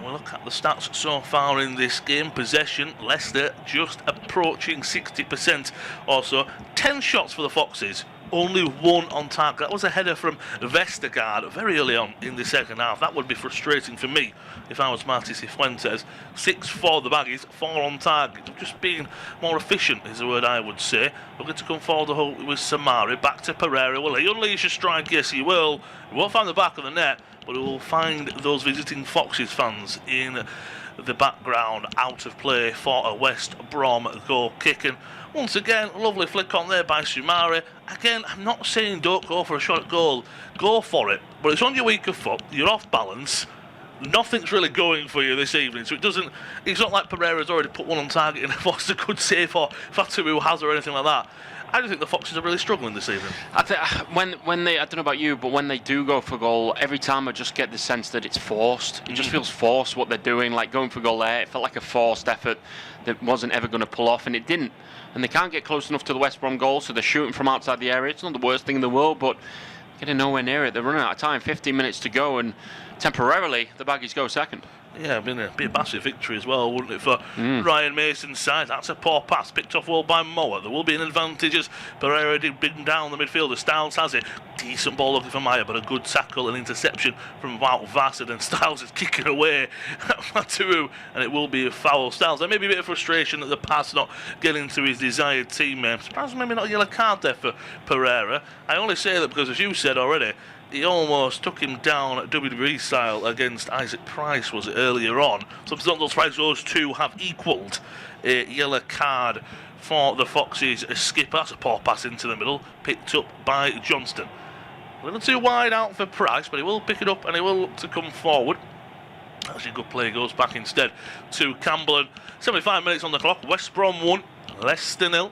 we'll look at the stats so far in this game. Possession, Leicester just approaching 60% or so. 10 shots for the Foxes, only 1 on target. That was a header from Vestergaard very early on in the second half. That would be frustrating for me if I was Marty Cifuentes. 6 for the Baggies, 4 on target. Just being more efficient is the word I would say. Looking to come forward with Samari. Back to Pereira. Will he unleash a strike? Yes, he will. He won't find the back of the net, but he will find those visiting Foxes fans in the background, out of play for a West Brom goal kick. And once again, lovely flick on there by Sumari. Again, I'm not saying don't go for a shot at goal, go for it, but it's on your weaker foot, you're off balance, nothing's really going for you this evening, so it's not like Pereira's already put 1 on target and Foster could save for Fatu has or anything like that. I just think the Foxes are really struggling this evening. When they, I don't know about you, but when they do go for goal, every time I just get the sense that it's forced. It just feels forced what they're doing, like going for goal there. It felt like a forced effort that wasn't ever going to pull off, and it didn't. And they can't get close enough to the West Brom goal, so they're shooting from outside the area. It's not the worst thing in the world, but getting nowhere near it. They're running out of time, 15 minutes to go, and temporarily the Baggies go second. Yeah, it'd be a massive victory as well, wouldn't it, for Ryan Mason's side. That's a poor pass, picked off well by Moa. There will be an advantage as Pereira did bring down the midfielder. Styles has it. Decent ball looking for Meyer, but a good tackle and interception from Wout Vassad, and Styles is kicking away at Matu, and it will be a foul. Styles, there may be a bit of frustration that the pass not getting to his desired teammate. Surprised maybe not a yellow card there for Pereira. I only say that because, as you said already, he almost took him down at WWE style against Isaac Price, was it, earlier on. So it's not surprised those two have equalled a yellow card for the Foxes. A skipper, that's a poor pass into the middle, picked up by Johnston. A little too wide out for Price, but he will pick it up and he will look to come forward. Actually, good play goes back instead to Campbell. And 75 minutes on the clock. West Brom 1, Leicester 0.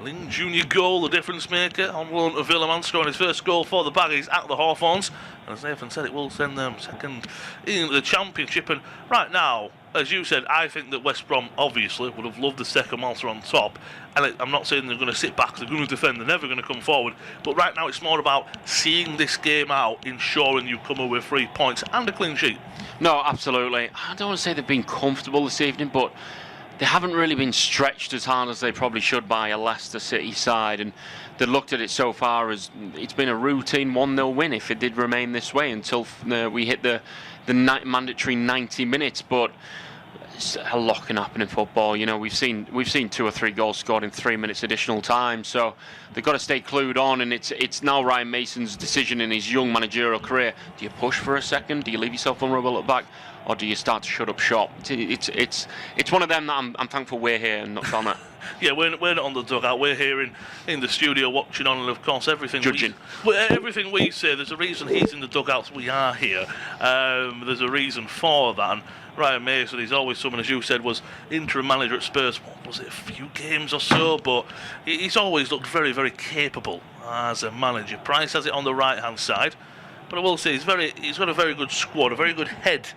Ling Jr. goal, the difference maker, on loan to Villaman, scoring his first goal for the Baggies at the Hawthorns. And as Nathan said, it will send them second in the Championship. And right now, as you said, I think that West Brom obviously would have loved the second whilst they're on top. And I'm not saying they're going to sit back, they're going to defend, they're never going to come forward. But right now it's more about seeing this game out, ensuring you come away with 3 points and a clean sheet. No, absolutely. I don't want to say they've been comfortable this evening, but they haven't really been stretched as hard as they probably should by a Leicester City side, and they looked at it so far as it's been a routine 1-0 win if it did remain this way until we hit the mandatory 90 minutes. But a lot can happen in football. You know, we've seen 2 or 3 goals scored in 3 minutes additional time, so they've got to stay clued on. And it's now Ryan Mason's decision in his young managerial career. Do you push for a second? Do you leave yourself vulnerable at the back, or do you start to shut up shop? It's one of them that I'm thankful we're here and not on it. Yeah, we're not on the dugout. We're here in the studio watching on, and of course everything judging. Everything we say, there's a reason he's in the dugouts. We are here. There's a reason for that. And Ryan Mason, he's always someone, as you said, was interim manager at Spurs. What was it, a few games or so? But he's always looked very, very capable as a manager. Price has it on the right-hand side, but I will say he's got a very good squad, a very good head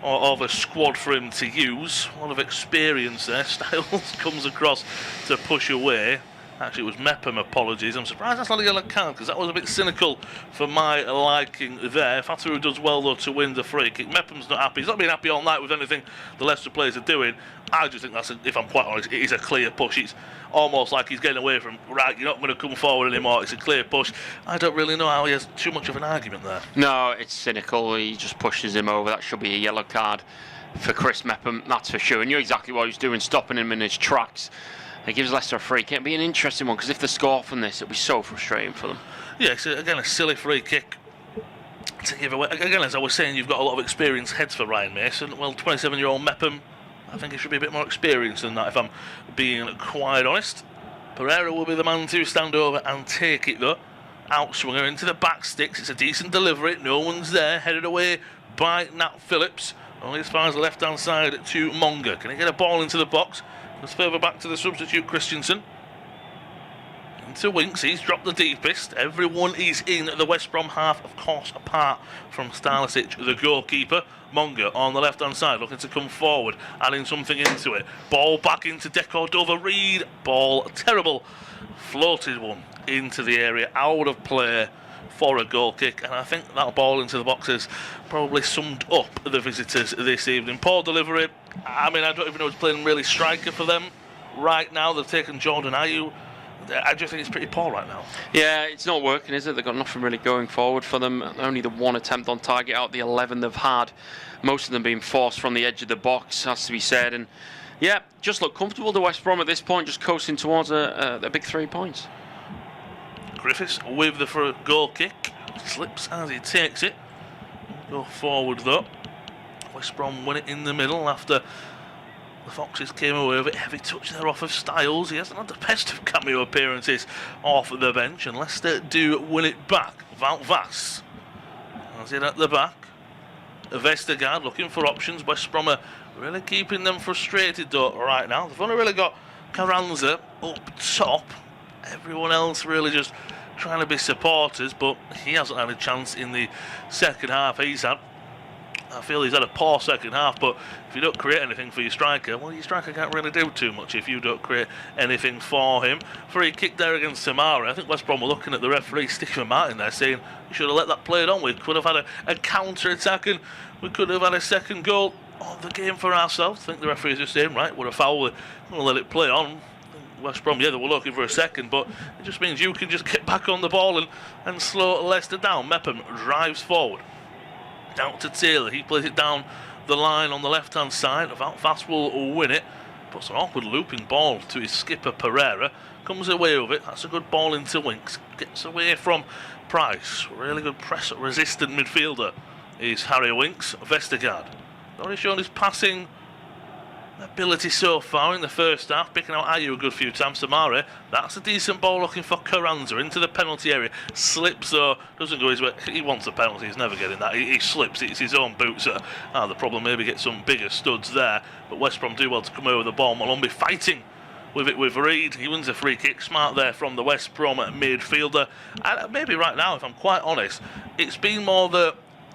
of a squad for him to use. A lot of experience there. Styles comes across to push away. Actually, it was Mepham, apologies. I'm surprised that's not a yellow card, because that was a bit cynical for my liking there. Fataru does well, though, to win the free kick. Mepham's not happy. He's not been happy all night with anything the Leicester players are doing. I just think if I'm quite honest, it is a clear push. It's almost like he's getting away from, right, you're not going to come forward anymore. It's a clear push. I don't really know how he has too much of an argument there. No, it's cynical. He just pushes him over. That should be a yellow card for Chris Mepham, that's for sure. And knew exactly what he was doing, stopping him in his tracks. It gives Leicester a free kick. It'll be an interesting one, because if they score from this, it'll be so frustrating for them. Yeah, it's again a silly free kick to give away. Again, as I was saying, you've got a lot of experienced heads for Ryan Mason. Well, 27-year-old Mepham, I think he should be a bit more experienced than that, if I'm being quite honest. Pereira will be the man to stand over and take it, though. Outswinger into the back sticks. It's a decent delivery. No one's there. Headed away by Nat Phillips. Only as far as the left-hand side to Monga. Can he get a ball into the box? It's further back to the substitute, Christensen. Into Winks, he's dropped the deepest. Everyone is in the West Brom half, of course, apart from Starlisic, the goalkeeper. Monga on the left-hand side, looking to come forward, adding something into it. Ball back into Decordova-Reid. Ball, terrible, floated one into the area, out of play for a goal kick, and I think that ball into the box has probably summed up the visitors this evening. Poor delivery. I mean, I don't even know who's playing really striker for them right now. They've taken Jordan Ayew. I just think it's pretty poor right now. Yeah, it's not working, is it? They've got nothing really going forward for them. Only the one attempt on target out the 11 they've had. Most of them being forced from the edge of the box, has to be said. And yeah, just look comfortable to West Brom at this point, just coasting towards a big 3 points. Griffiths with the goal kick. Slips as he takes it. Go forward though. West Brom win it in the middle after the Foxes came away with it. Heavy touch there off of Styles. He hasn't had the best of cameo appearances off the bench, and Leicester do win it back. Wout Vass has it at the back. Vestergaard looking for options. West Brom are really keeping them frustrated though right now. They've only really got Carranza up top. Everyone else really just trying to be supporters, but he hasn't had a chance in the second half I feel he's had a poor second half, but if you don't create anything for your striker, well, your striker can't really do too much if you don't create anything for him. Free kick there against Samara. I think West Brom were looking at the referee, Stephen Martin there, saying we should have let that played on. We could have had a counter-attack, and we could have had a second goal of the game for ourselves. I think the referee's just saying, right, we're a foul, we're going to let it play on. West Brom, yeah, they were looking for a second, but it just means you can just get back on the ball and slow Leicester down. Mepham drives forward. Down to Taylor. He plays it down the line on the left-hand side. Wout Vass will win it. Puts an awkward looping ball to his skipper, Pereira. Comes away with it. That's a good ball into Winks. Gets away from Price. Really good press-resistant midfielder is Harry Winks. Vestergaard. Already shown his passing ability so far in the first half, picking out Ayew a good few times. Samara, that's a decent ball looking for Carranza into the penalty area. Slips though, doesn't go his way. He wants a penalty, he's never getting that. He slips, it's his own boots. The problem, maybe get some bigger studs there, but West Brom do well to come over the ball. Malumbi fighting with it with Reid. He wins a free kick. Smart there from the West Brom midfielder. And maybe right now, if I'm quite honest, it's been more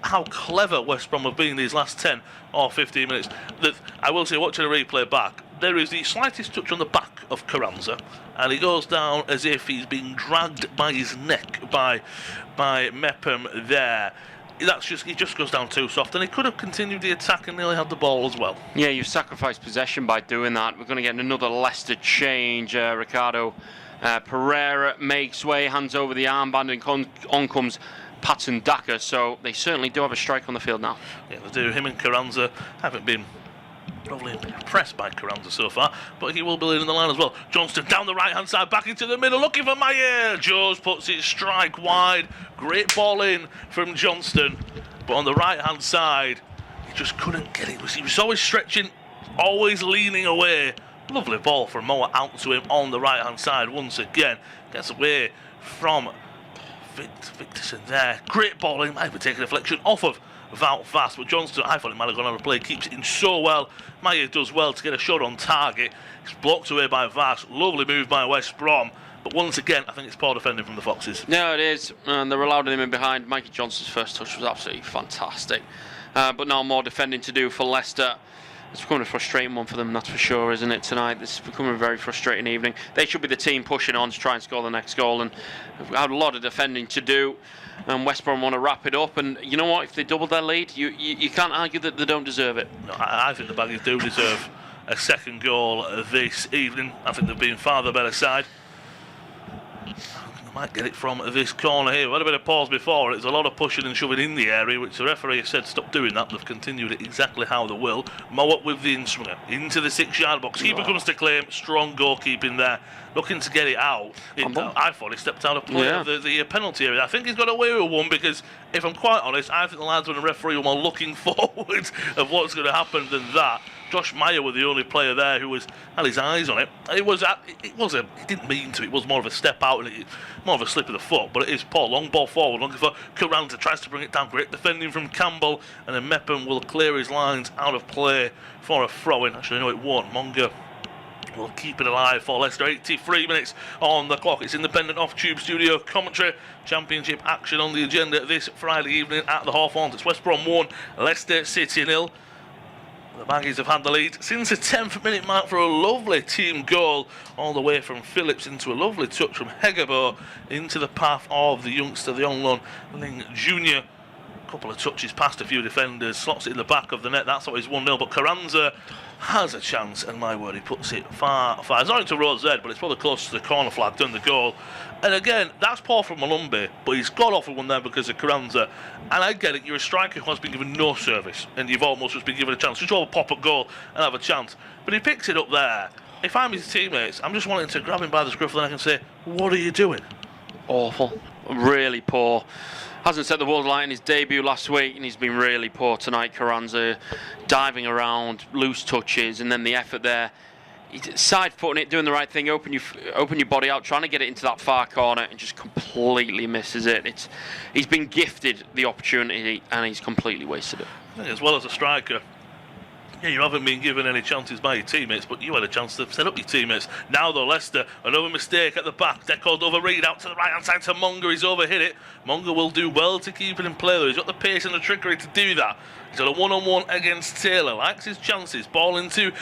how clever West Brom have been these last 10 or 15 minutes. That I will say, watching a replay back, there is the slightest touch on the back of Carranza, and he goes down as if he's being dragged by his neck by Mepham there. He just goes down too soft, and he could have continued the attack and nearly had the ball as well. Yeah, you've sacrificed possession by doing that. We're going to get another Leicester change. Ricardo Pereira makes way, hands over the armband, and on comes Patton Daka, so they certainly do have a strike on the field now. Yeah, they do. Him and Carranza haven't been Probably impressed by Carranza so far, but he will be leading the line as well. Johnston down the right-hand side, back into the middle, looking for Meyer. Joes puts it strike wide. Great ball in from Johnston, but on the right-hand side, he just couldn't get it. He was always stretching, always leaning away. Lovely ball from Moa out to him on the right-hand side once again. Gets away from Victorson there. Great ball in, might have taken a deflection off of Wout Vast, but Johnston, I thought he might have gone on a play, keeps it in so well. Meyer does well to get a shot on target. It's blocked away by Vast. Lovely move by West Brom. But once again, I think it's poor defending from the Foxes. No, it is. And they're allowing him in behind. Mikey Johnston's first touch was absolutely fantastic. But now more defending to do for Leicester. It's becoming a frustrating one for them, that's for sure, isn't it, tonight? This is becoming a very frustrating evening. They should be the team pushing on to try and score the next goal, and they've had a lot of defending to do. And West Brom want to wrap it up, and you know what? If they double their lead, you can't argue that they don't deserve it. No, I think the Baggies do deserve a second goal this evening. I think they've been far the better side. They might get it from this corner here. We had a bit of pause before. It's a lot of pushing and shoving in the area, which the referee said stop doing that. They've continued it exactly how they will. Mow with the inswinger into the 6-yard box. Keeper comes to claim. Strong goalkeeping there. Looking to get it out. I thought he stepped out of play of the penalty area. I think he's got away with one because, if I'm quite honest, I think the lads on the referee were more looking forward of what's going to happen than that. Josh Meyer was the only player there who had his eyes on it. He didn't mean to. It was more of a step out and more of a slip of the foot. But it is poor. Long ball forward, looking for Carranza. Tries to bring it down. Great defending from Campbell, and then Mepham will clear his lines out of play for a throw-in. Actually, no, it won't. Monga will keep it alive for Leicester. 83 minutes on the clock. It's independent off-tube studio commentary. Championship action on the agenda this Friday evening at the Hawthorns. It's West Brom 1, Leicester City 0. The Baggies have had the lead since the 10th minute mark for a lovely team goal all the way from Phillips into a lovely touch from Hegebo into the path of the youngster, the on loan Ling Jr. Couple of touches past a few defenders, slots it in the back of the net. That's always 1-0. But Carranza has a chance, and my word, he puts it far. It's not into Road's head, but it's probably close to the corner flag, done the goal. And again, that's poor from Malumbi, but he's got off with one there because of Carranza. And I get it, you're a striker who has been given no service, and you've almost just been given a chance. Just all pop up goal and have a chance. But he picks it up there. If I'm his teammates, I'm just wanting to grab him by the scruff and I can say, what are you doing? Awful. Really poor. Hasn't set the world light in his debut last week, and he's been really poor tonight. Carranza diving around, loose touches, and then the effort there. He's side-footing it, doing the right thing, open your body out, trying to get it into that far corner, and just completely misses it. He's been gifted the opportunity, and he's completely wasted it. I think as well as a striker, yeah, you haven't been given any chances by your teammates, but you had a chance to set up your teammates. Now though, Leicester, another mistake at the back. Deckled over Reed out to the right-hand side to Monga. He's overhit it. Monga will do well to keep it in play though. He's got the pace and the trickery to do that. He's got a one-on-one against Taylor. Likes his chances. Ball into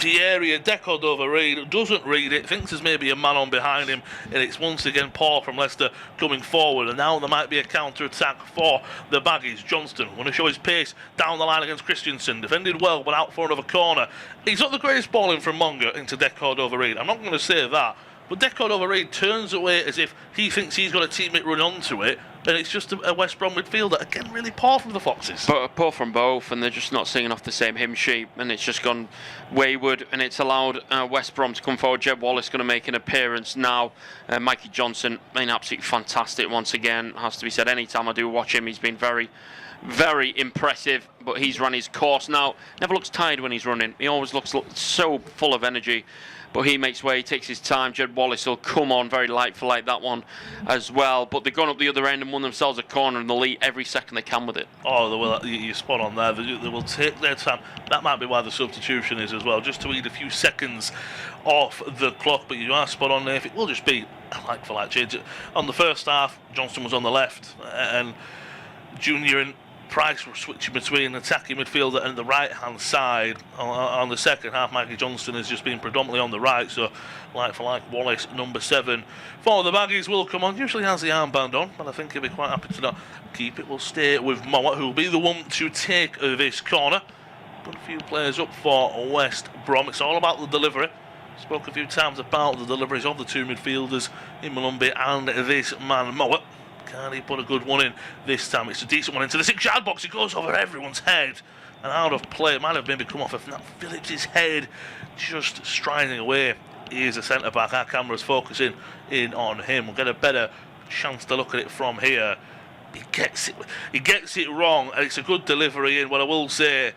the area, deckled over Reed, doesn't read it, thinks there's maybe a man on behind him, and it's once again Paul from Leicester coming forward, and now there might be a counter-attack for the Baggies. Johnston want to show his pace down the line against Christensen, defended well but out for another corner. He's not the greatest ball in from Monga into deckled over Reed, I'm not going to say that, but deckled over Reed turns away as if he thinks he's got a teammate run onto it, and it's just a West Brom midfielder. Again, really poor from the Foxes. But poor from both, and they're just not singing off the same hymn sheet, and it's just gone wayward, and it's allowed West Brom to come forward. Jeb Wallace going to make an appearance now. Mikey Johnson, absolutely fantastic once again, has to be said. Anytime I do watch him, he's been very, very impressive, but he's run his course now. Never looks tired when he's running. He always looks so full of energy. But he makes way, he takes his time. Jed Wallace will come on very light for like that one as well. But they've gone up the other end and won themselves a corner, and they'll eat every second they can with it. Oh, they will, you're spot on there. They will take their time. That might be why the substitution is as well, just to eat a few seconds off the clock. But you are spot on there. If it will just be like for like change. On the first half, Johnston was on the left, and Junior and Price were switching between attacking midfielder and the right-hand side. On the second half, Mikey Johnston has just been predominantly on the right, so like for like Wallace, number 7 for the Baggies will come on. Usually has the armband on, but I think he'll be quite happy to not keep it. We'll stay with Moa, who will be the one to take this corner. Put a few players up for West Brom. It's all about the delivery. Spoke a few times about the deliveries of the two midfielders in Malumbi and this man Moa. Can he put a good one in this time? It's a decent one into the 6-yard box. It goes over everyone's head. and out of play. It might have maybe come off of Nat Phillips' head, just striding away. He is a centre-back. Our camera's focusing in on him. We'll get a better chance to look at it from here. He gets it wrong, and it's a good delivery in. What I will say,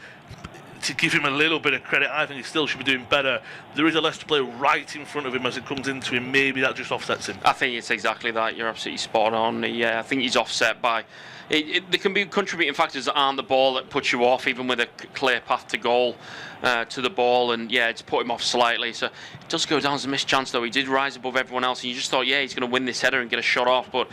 to give him a little bit of credit, I think he still should be doing better. There is a Leicester player right in front of him as it comes into him. Maybe that just offsets him. I think it's exactly that. You're absolutely spot on. I think he's offset by... there can be contributing factors that aren't the ball that put you off, even with a clear path to goal to the ball, and it's put him off slightly. So it does go down as a missed chance, though. He did rise above everyone else, and you just thought, he's going to win this header and get a shot off, but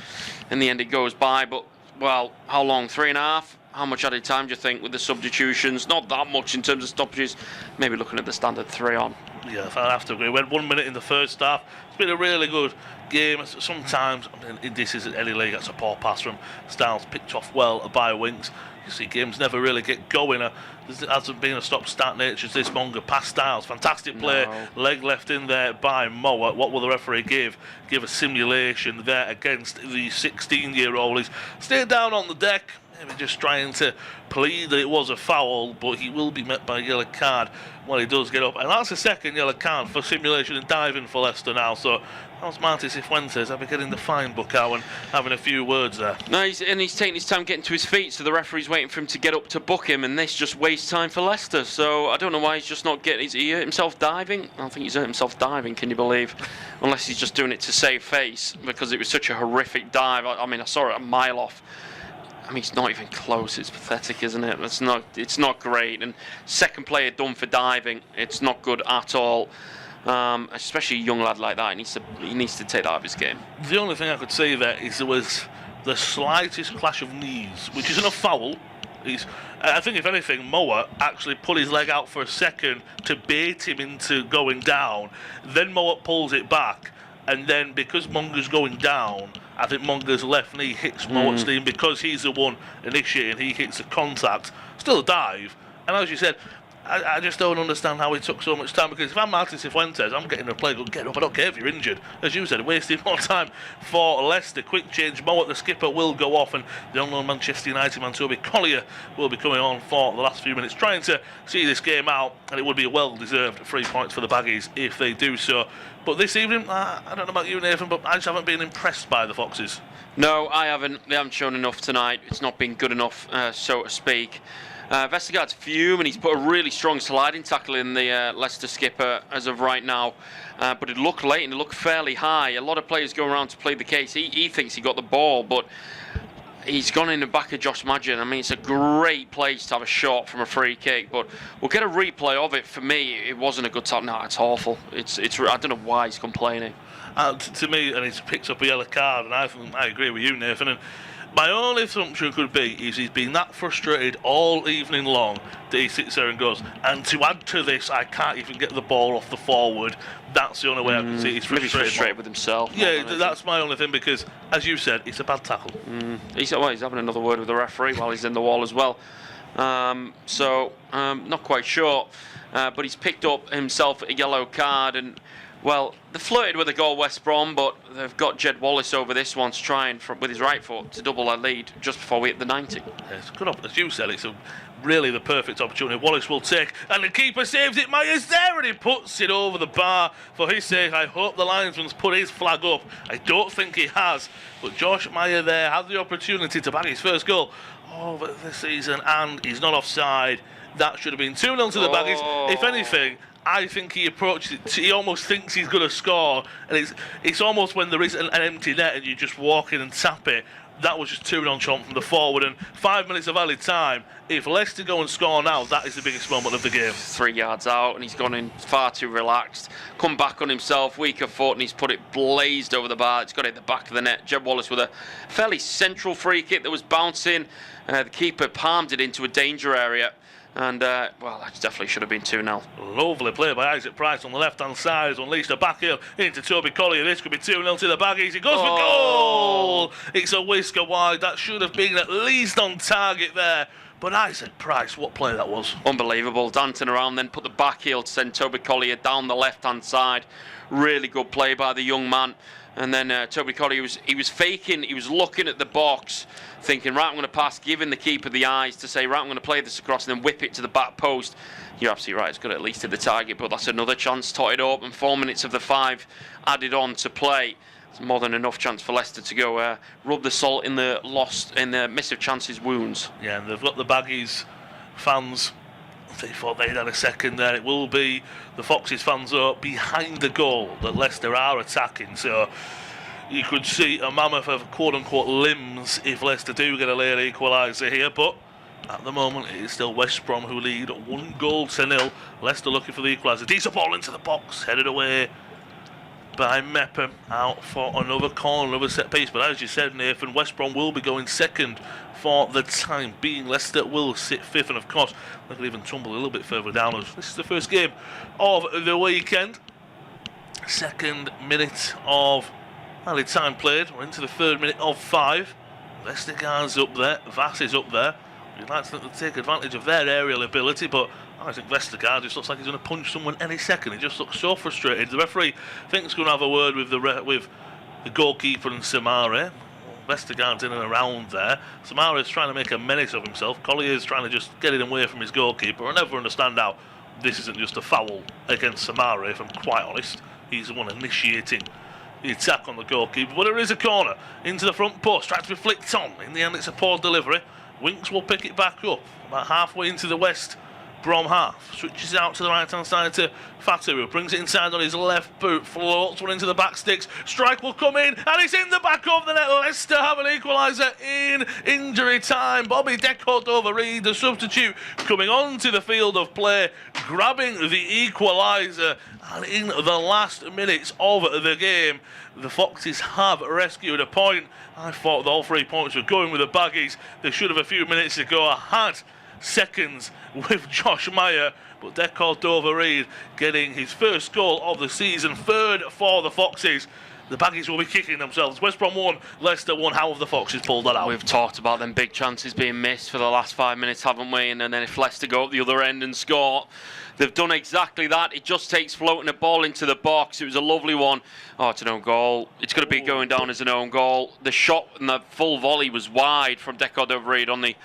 in the end it goes by. But, well, how long? 3.5? How much added time do you think with the substitutions? Not that much in terms of stoppages. Maybe looking at the standard 3 on. Yeah, I have to agree. We had 1 minute in the first half. It's been a really good game. Sometimes, this isn't any league, that's a poor pass from Styles, picked off well by Winks. You see games never really get going. There hasn't been a stop-start nature as this Monga past Styles. Fantastic play, leg left in there by Moa. What will the referee give? Give a simulation there against the 16-year-old. He's stayed down on the deck, maybe just trying to plead that it was a foul, but he will be met by a yellow card when he does get up. And that's the second yellow card for simulation and diving for Leicester now. So how's Martis Cifuentes? I'll be getting the fine book out and having a few words there. No, he's taking his time getting to his feet, so the referee's waiting for him to get up to book him, and this just wastes time for Leicester. So I don't know why he's just not getting... He hurt himself diving? I don't think he's hurt himself diving, can you believe? Unless he's just doing it to save face, because it was such a horrific dive. I mean, I saw it a mile off. I mean, it's not even close. It's pathetic, isn't it? It's not great. And second player done for diving. It's not good at all. Especially a young lad like that. He needs to take that out of his game. The only thing I could say there is there was the slightest clash of knees, which isn't a foul. I think, if anything, Moa actually put his leg out for a second to bait him into going down. Then Moa pulls it back. And then, because Monga's going down, I think Monga's left knee hits Moa's knee, and because he's the one initiating, he hits the contact. Still a dive. And as you said, I just don't understand how it took so much time, because if I'm Martin Cifuentes, I'm getting a play, go get up. I don't care if you're injured. As you said, wasting more time for Leicester. Quick change, Moat, the skipper, will go off, and the unknown Manchester United man, Toby Collier, will be coming on for the last few minutes, trying to see this game out, and it would be a well-deserved 3 points for the Baggies if they do so. But this evening, I don't know about you, Nathan, but I just haven't been impressed by the Foxes. No, I haven't. They haven't shown enough tonight. It's not been good enough, so to speak. Vestergaard's fuming. He's put a really strong sliding tackle in the Leicester skipper as of right now. But it looked late and it looked fairly high. A lot of players go around to plead the case. He thinks he got the ball, but he's gone in the back of Josh Madgen. I mean, it's a great place to have a shot from a free kick, but we'll get a replay of it. For me, it wasn't a good tackle. No, it's awful. It's I don't know why he's complaining. To me, and he's picked up a yellow card, and I agree with you, Nathan. And my only assumption could be is he's been that frustrated all evening long that he sits there and goes, and to add to this, I can't even get the ball off the forward. That's the only way I can see it. He's frustrated with himself. Yeah, that's my only thing, because, as you said, it's a bad tackle. He's having another word with the referee while he's in the wall as well. Not quite sure. But he's picked up himself a yellow card, and well, they flirted with a goal, West Brom, but they've got Jed Wallace over this one to try and, with his right foot, to double their lead just before we hit the 90. It's good, as you said, it's really the perfect opportunity. Wallace will take, and the keeper saves it. Myers there, and he puts it over the bar. For his sake, I hope the linesman's put his flag up. I don't think he has, but Josh Meyer there had the opportunity to bag his first goal of the season, and he's not offside. That should have been 2-0 to the Baggies. If anything, I think he approaches it. He almost thinks he's going to score, and it's almost when there is an empty net and you just walk in and tap it. That was just too nonchalant from the forward, and 5 minutes of added time. If Leicester go and score now, that is the biggest moment of the game. 3 yards out, and he's gone in far too relaxed. Come back on himself, weaker foot, and he's put it blazed over the bar. It's got it at the back of the net. Jed Wallace with a fairly central free kick that was bouncing. The keeper palmed it into a danger area. And, well, that definitely should have been 2-0. Lovely play by Isaac Price on the left-hand side. Has unleashed a back heel into Toby Collier. This could be 2-0 to the Baggies. He goes for goal! It's a whisker wide. That should have been at least on target there But Isaac Price, what play that was. Unbelievable. Dancing around, then put the back heel to send Toby Collier down the left-hand side. Really good play by the young man. And then Toby Collier, he was faking, he was looking at the box, thinking, right, I'm going to pass, giving the keeper the eyes to say, right, I'm going to play this across and then whip it to the back post. You're absolutely right, it's got at least hit the target, but that's another chance. Totted up, and 4 minutes of the 5 added on to play. It's more than enough chance for Leicester to go rub the salt in the miss of chances wounds. Yeah, and they've got the Baggies fans. They thought they'd had a second there. It will be the Foxes fans are behind the goal that Leicester are attacking. So you could see a mammoth of quote-unquote limbs if Leicester do get a late equaliser here. But at the moment, it is still West Brom who lead 1-0. Leicester looking for the equaliser. Decent ball into the box, headed away by Mepham, out for another corner, another set piece. But as you said, Nathan, West Brom will be going second for the time being. Leicester will sit fifth, and of course they could even tumble a little bit further down. This is the first game of the weekend. Second minute of added time played. We're into the 3rd minute of 5. Vestergaard's up there, Vass is up there. We'd like to take advantage of their aerial ability, but I think Vestergaard just looks like he's going to punch someone any second. He just looks so frustrated. The referee thinks he's going to have a word with the goalkeeper and Samari. Vestergaard's in and around there. Samari's trying to make a menace of himself. Collier's trying to just get it away from his goalkeeper. I never understand how this isn't just a foul against Samari, if I'm quite honest. He's the one initiating the attack on the goalkeeper. But there is a corner into the front post. Tries to be flicked on. In the end, it's a poor delivery. Winks will pick it back up about halfway into the West Brom half. Switches it out to the right hand side to Fatu, brings it inside on his left boot, floats one into the back sticks. Strike will come in, and it's in the back of the net. Leicester have an equaliser in injury time. Bobby Decordova-Reid, the substitute, coming onto the field of play, grabbing the equaliser. And in the last minutes of the game, the Foxes have rescued a point. I thought that all 3 points were going with the Baggies. They should have a few minutes ago had seconds with Josh Meyer, but Decordova-Reid getting his first goal of the season, 3rd for the Foxes. The Baggies will be kicking themselves. West Brom 1, Leicester 1. How have the Foxes pulled that out? We've talked about them big chances being missed for the last 5 minutes, haven't we? And then if Leicester go up the other end and score, they've done exactly that. It just takes floating a ball into the box. It was a lovely one. Oh, it's an own goal. It's going to be going down as an own goal. The shot and the full volley was wide from Decordova-Reid on the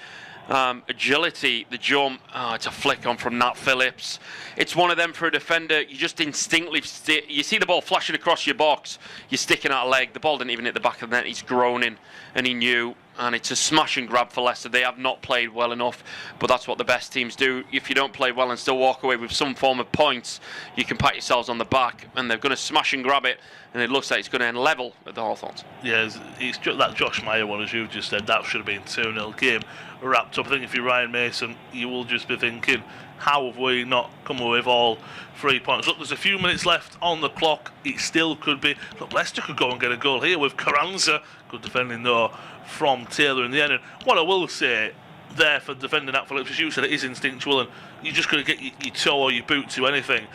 agility, the jump. Oh, it's a flick on from Nat Phillips. It's one of them for a defender. You just instinctively you see the ball flashing across your box, you're sticking out a leg. The ball didn't even hit the back of the net. He's groaning, and he knew. And it's a smash and grab for Leicester. They have not played well enough, but that's what the best teams do. If you don't play well and still walk away with some form of points, you can pat yourselves on the back, and they're going to smash and grab it, and it looks like it's going to end level at the Hawthorns. Yeah, it's that Josh Meyer one, as you've just said, that should have been 2-0 game wrapped up. I think if you're Ryan Mason, you will just be thinking, how have we not come away with all 3 points? Look, there's a few minutes left on the clock. It still could be. Look, Leicester could go and get a goal here with Carranza. Good defending though from Taylor in the end. And what I will say there for defending that Phillips, as you said, it is instinctual, and you're just going to get your toe or your boot to anything.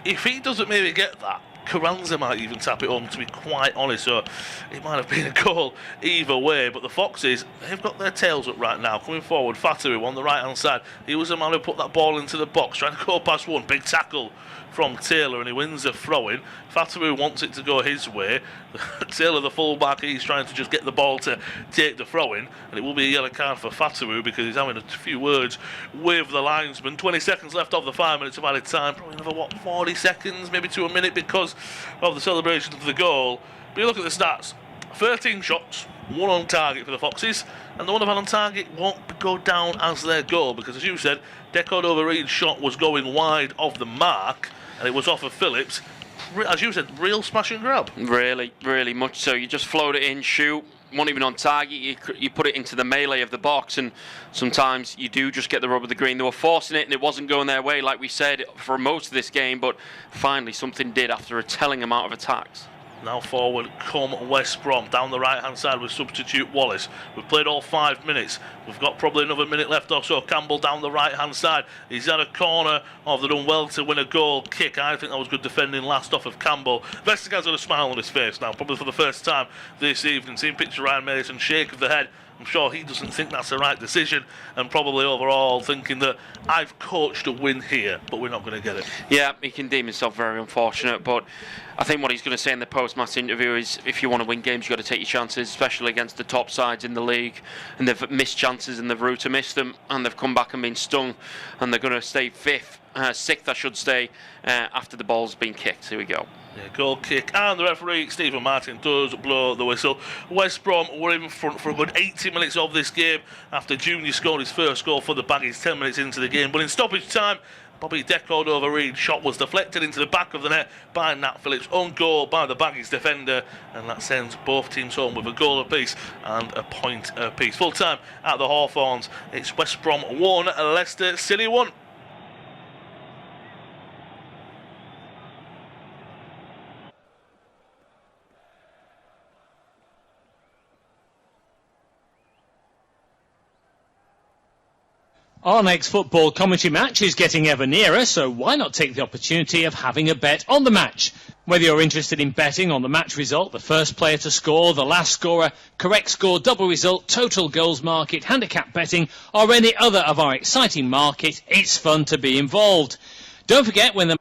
If he doesn't maybe get that, Carranza might even tap it home, to be quite honest, so it might have been a goal either way. But the Foxes, they've got their tails up right now, coming forward. Fatu on the right hand side, he was the man who put that ball into the box, trying to go past one, big tackle from Taylor, and he wins the throw-in. Fatu wants it to go his way. Taylor, the full-back, he's trying to just get the ball to take the throw-in, and it will be a yellow card for Fatu because he's having a few words with the linesman. 20 seconds left of the 5 minutes of added time, probably another 40 seconds, maybe to a minute, because of the celebration of the goal. But you look at the stats, 13 shots, 1 on target for the Foxes, and the one they've had on target won't go down as their goal, because as you said, Decordova-Reid's shot was going wide of the mark, and it was off of Phillips. As you said, real smash and grab. Really, really much so. You just float it in, shoot, not even on target. You put it into the melee of the box, and sometimes you do just get the rub of the green. They were forcing it, and it wasn't going their way, like we said, for most of this game, but finally something did after a telling amount of attacks. Now forward come West Brom, down the right hand side with substitute Wallace. We've played all 5 minutes. We've got probably another minute left or so. Campbell down the right hand side. He's had a corner of the done well to win a goal kick. I think that was good defending last off of Campbell. Vestergaard's got a smile on his face now, probably for the first time this evening. Seen picture Ryan Mason shake of the head I'm sure he doesn't think that's the right decision, and probably overall thinking that I've coached a win here, but we're not going to get it. Yeah, he can deem himself very unfortunate, but I think what he's going to say in the post-match interview is if you want to win games, you've got to take your chances, especially against the top sides in the league. And they've missed chances and they've route to miss them, and they've come back and been stung, and they're going to stay sixth, I should say, after the ball's been kicked. Here we go. Yeah, goal kick, and the referee, Stephen Martin, does blow the whistle. West Brom were in front for a good 80 minutes of this game after Junior scored his first goal for the Baggies 10 minutes into the game. But in stoppage time, Bobby Decord over Reed shot was deflected into the back of the net by Nat Phillips, on goal by the Baggies defender, and that sends both teams home with a goal apiece and a point apiece. Full time at the Hawthorns, it's West Brom 1, Leicester City 1. Our next football commentary match is getting ever nearer, so why not take the opportunity of having a bet on the match? Whether you're interested in betting on the match result, the first player to score, the last scorer, correct score, double result, total goals market, handicap betting, or any other of our exciting market, it's fun to be involved. Don't forget when the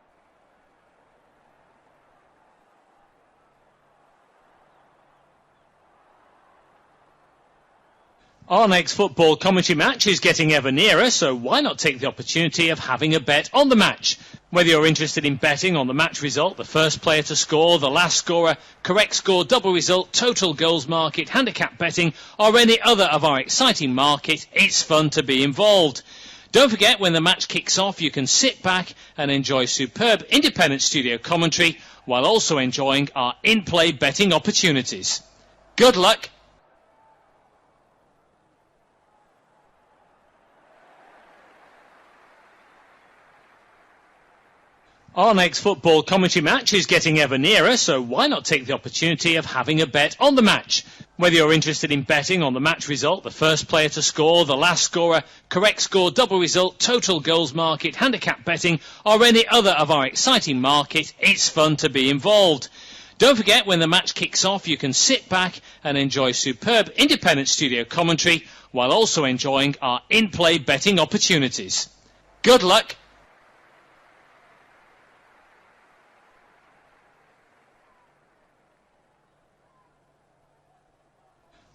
Our next football commentary match is getting ever nearer, so why not take the opportunity of having a bet on the match? Whether you're interested in betting on the match result, the first player to score, the last scorer, correct score, double result, total goals market, handicap betting, or any other of our exciting market, it's fun to be involved. Don't forget when the match kicks off, you can sit back and enjoy superb independent studio commentary while also enjoying our in-play betting opportunities. Good luck. Our next football commentary match is getting ever nearer, so why not take the opportunity of having a bet on the match? Whether you're interested in betting on the match result, the first player to score, the last scorer, correct score, double result, total goals market, handicap betting, or any other of our exciting market, it's fun to be involved. Don't forget when the match kicks off, you can sit back and enjoy superb independent studio commentary while also enjoying our in-play betting opportunities. Good luck.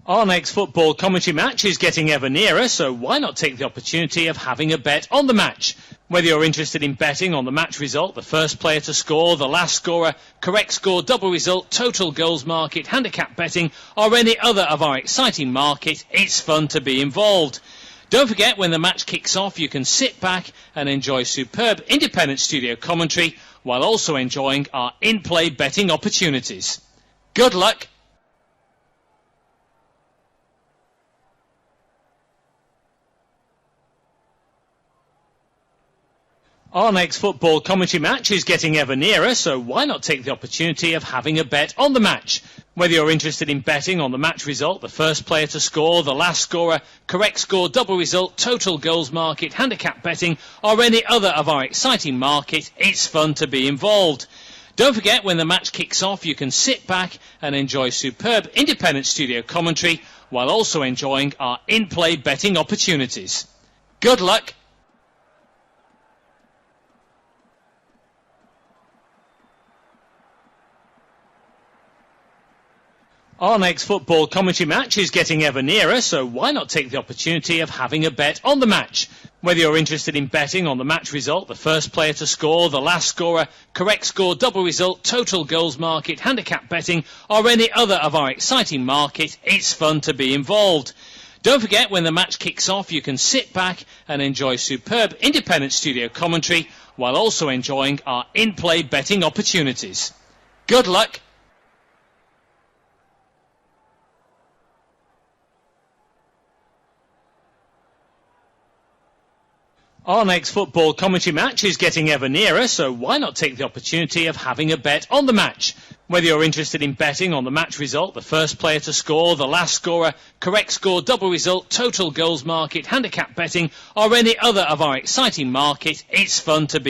Our next football commentary match is getting ever nearer, so why not take the opportunity of having a bet on the match? Whether you're interested in betting on the match result, the first player to score, the last scorer, correct score, double result, total goals market, handicap betting, or any other of our exciting market, it's fun to be involved. Don't forget when the match kicks off, you can sit back and enjoy superb independent studio commentary while also enjoying our in-play betting opportunities. Good luck. Our next football commentary match is getting ever nearer, so why not take the opportunity of having a bet on the match? Whether you're interested in betting on the match result, the first player to score, the last scorer, correct score, double result, total goals market, handicap betting, or any other of our exciting market, it's fun to be involved. Don't forget when the match kicks off, you can sit back and enjoy superb independent studio commentary while also enjoying our in-play betting opportunities. Good luck. Our next football commentary match is getting ever nearer, so why not take the opportunity of having a bet on the match? Whether you're interested in betting on the match result, the first player to score, the last scorer, correct score, double result, total goals market, handicap betting, or any other of our exciting market, it's fun to be involved. Don't forget when the match kicks off, you can sit back and enjoy superb independent studio commentary while also enjoying our in-play betting opportunities. Good luck. Our next football commentary match is getting ever nearer, so why not take the opportunity of having a bet on the match? Whether you're interested in betting on the match result, the first player to score, the last scorer, correct score, double result, total goals market, handicap betting, or any other of our exciting market, it's fun to be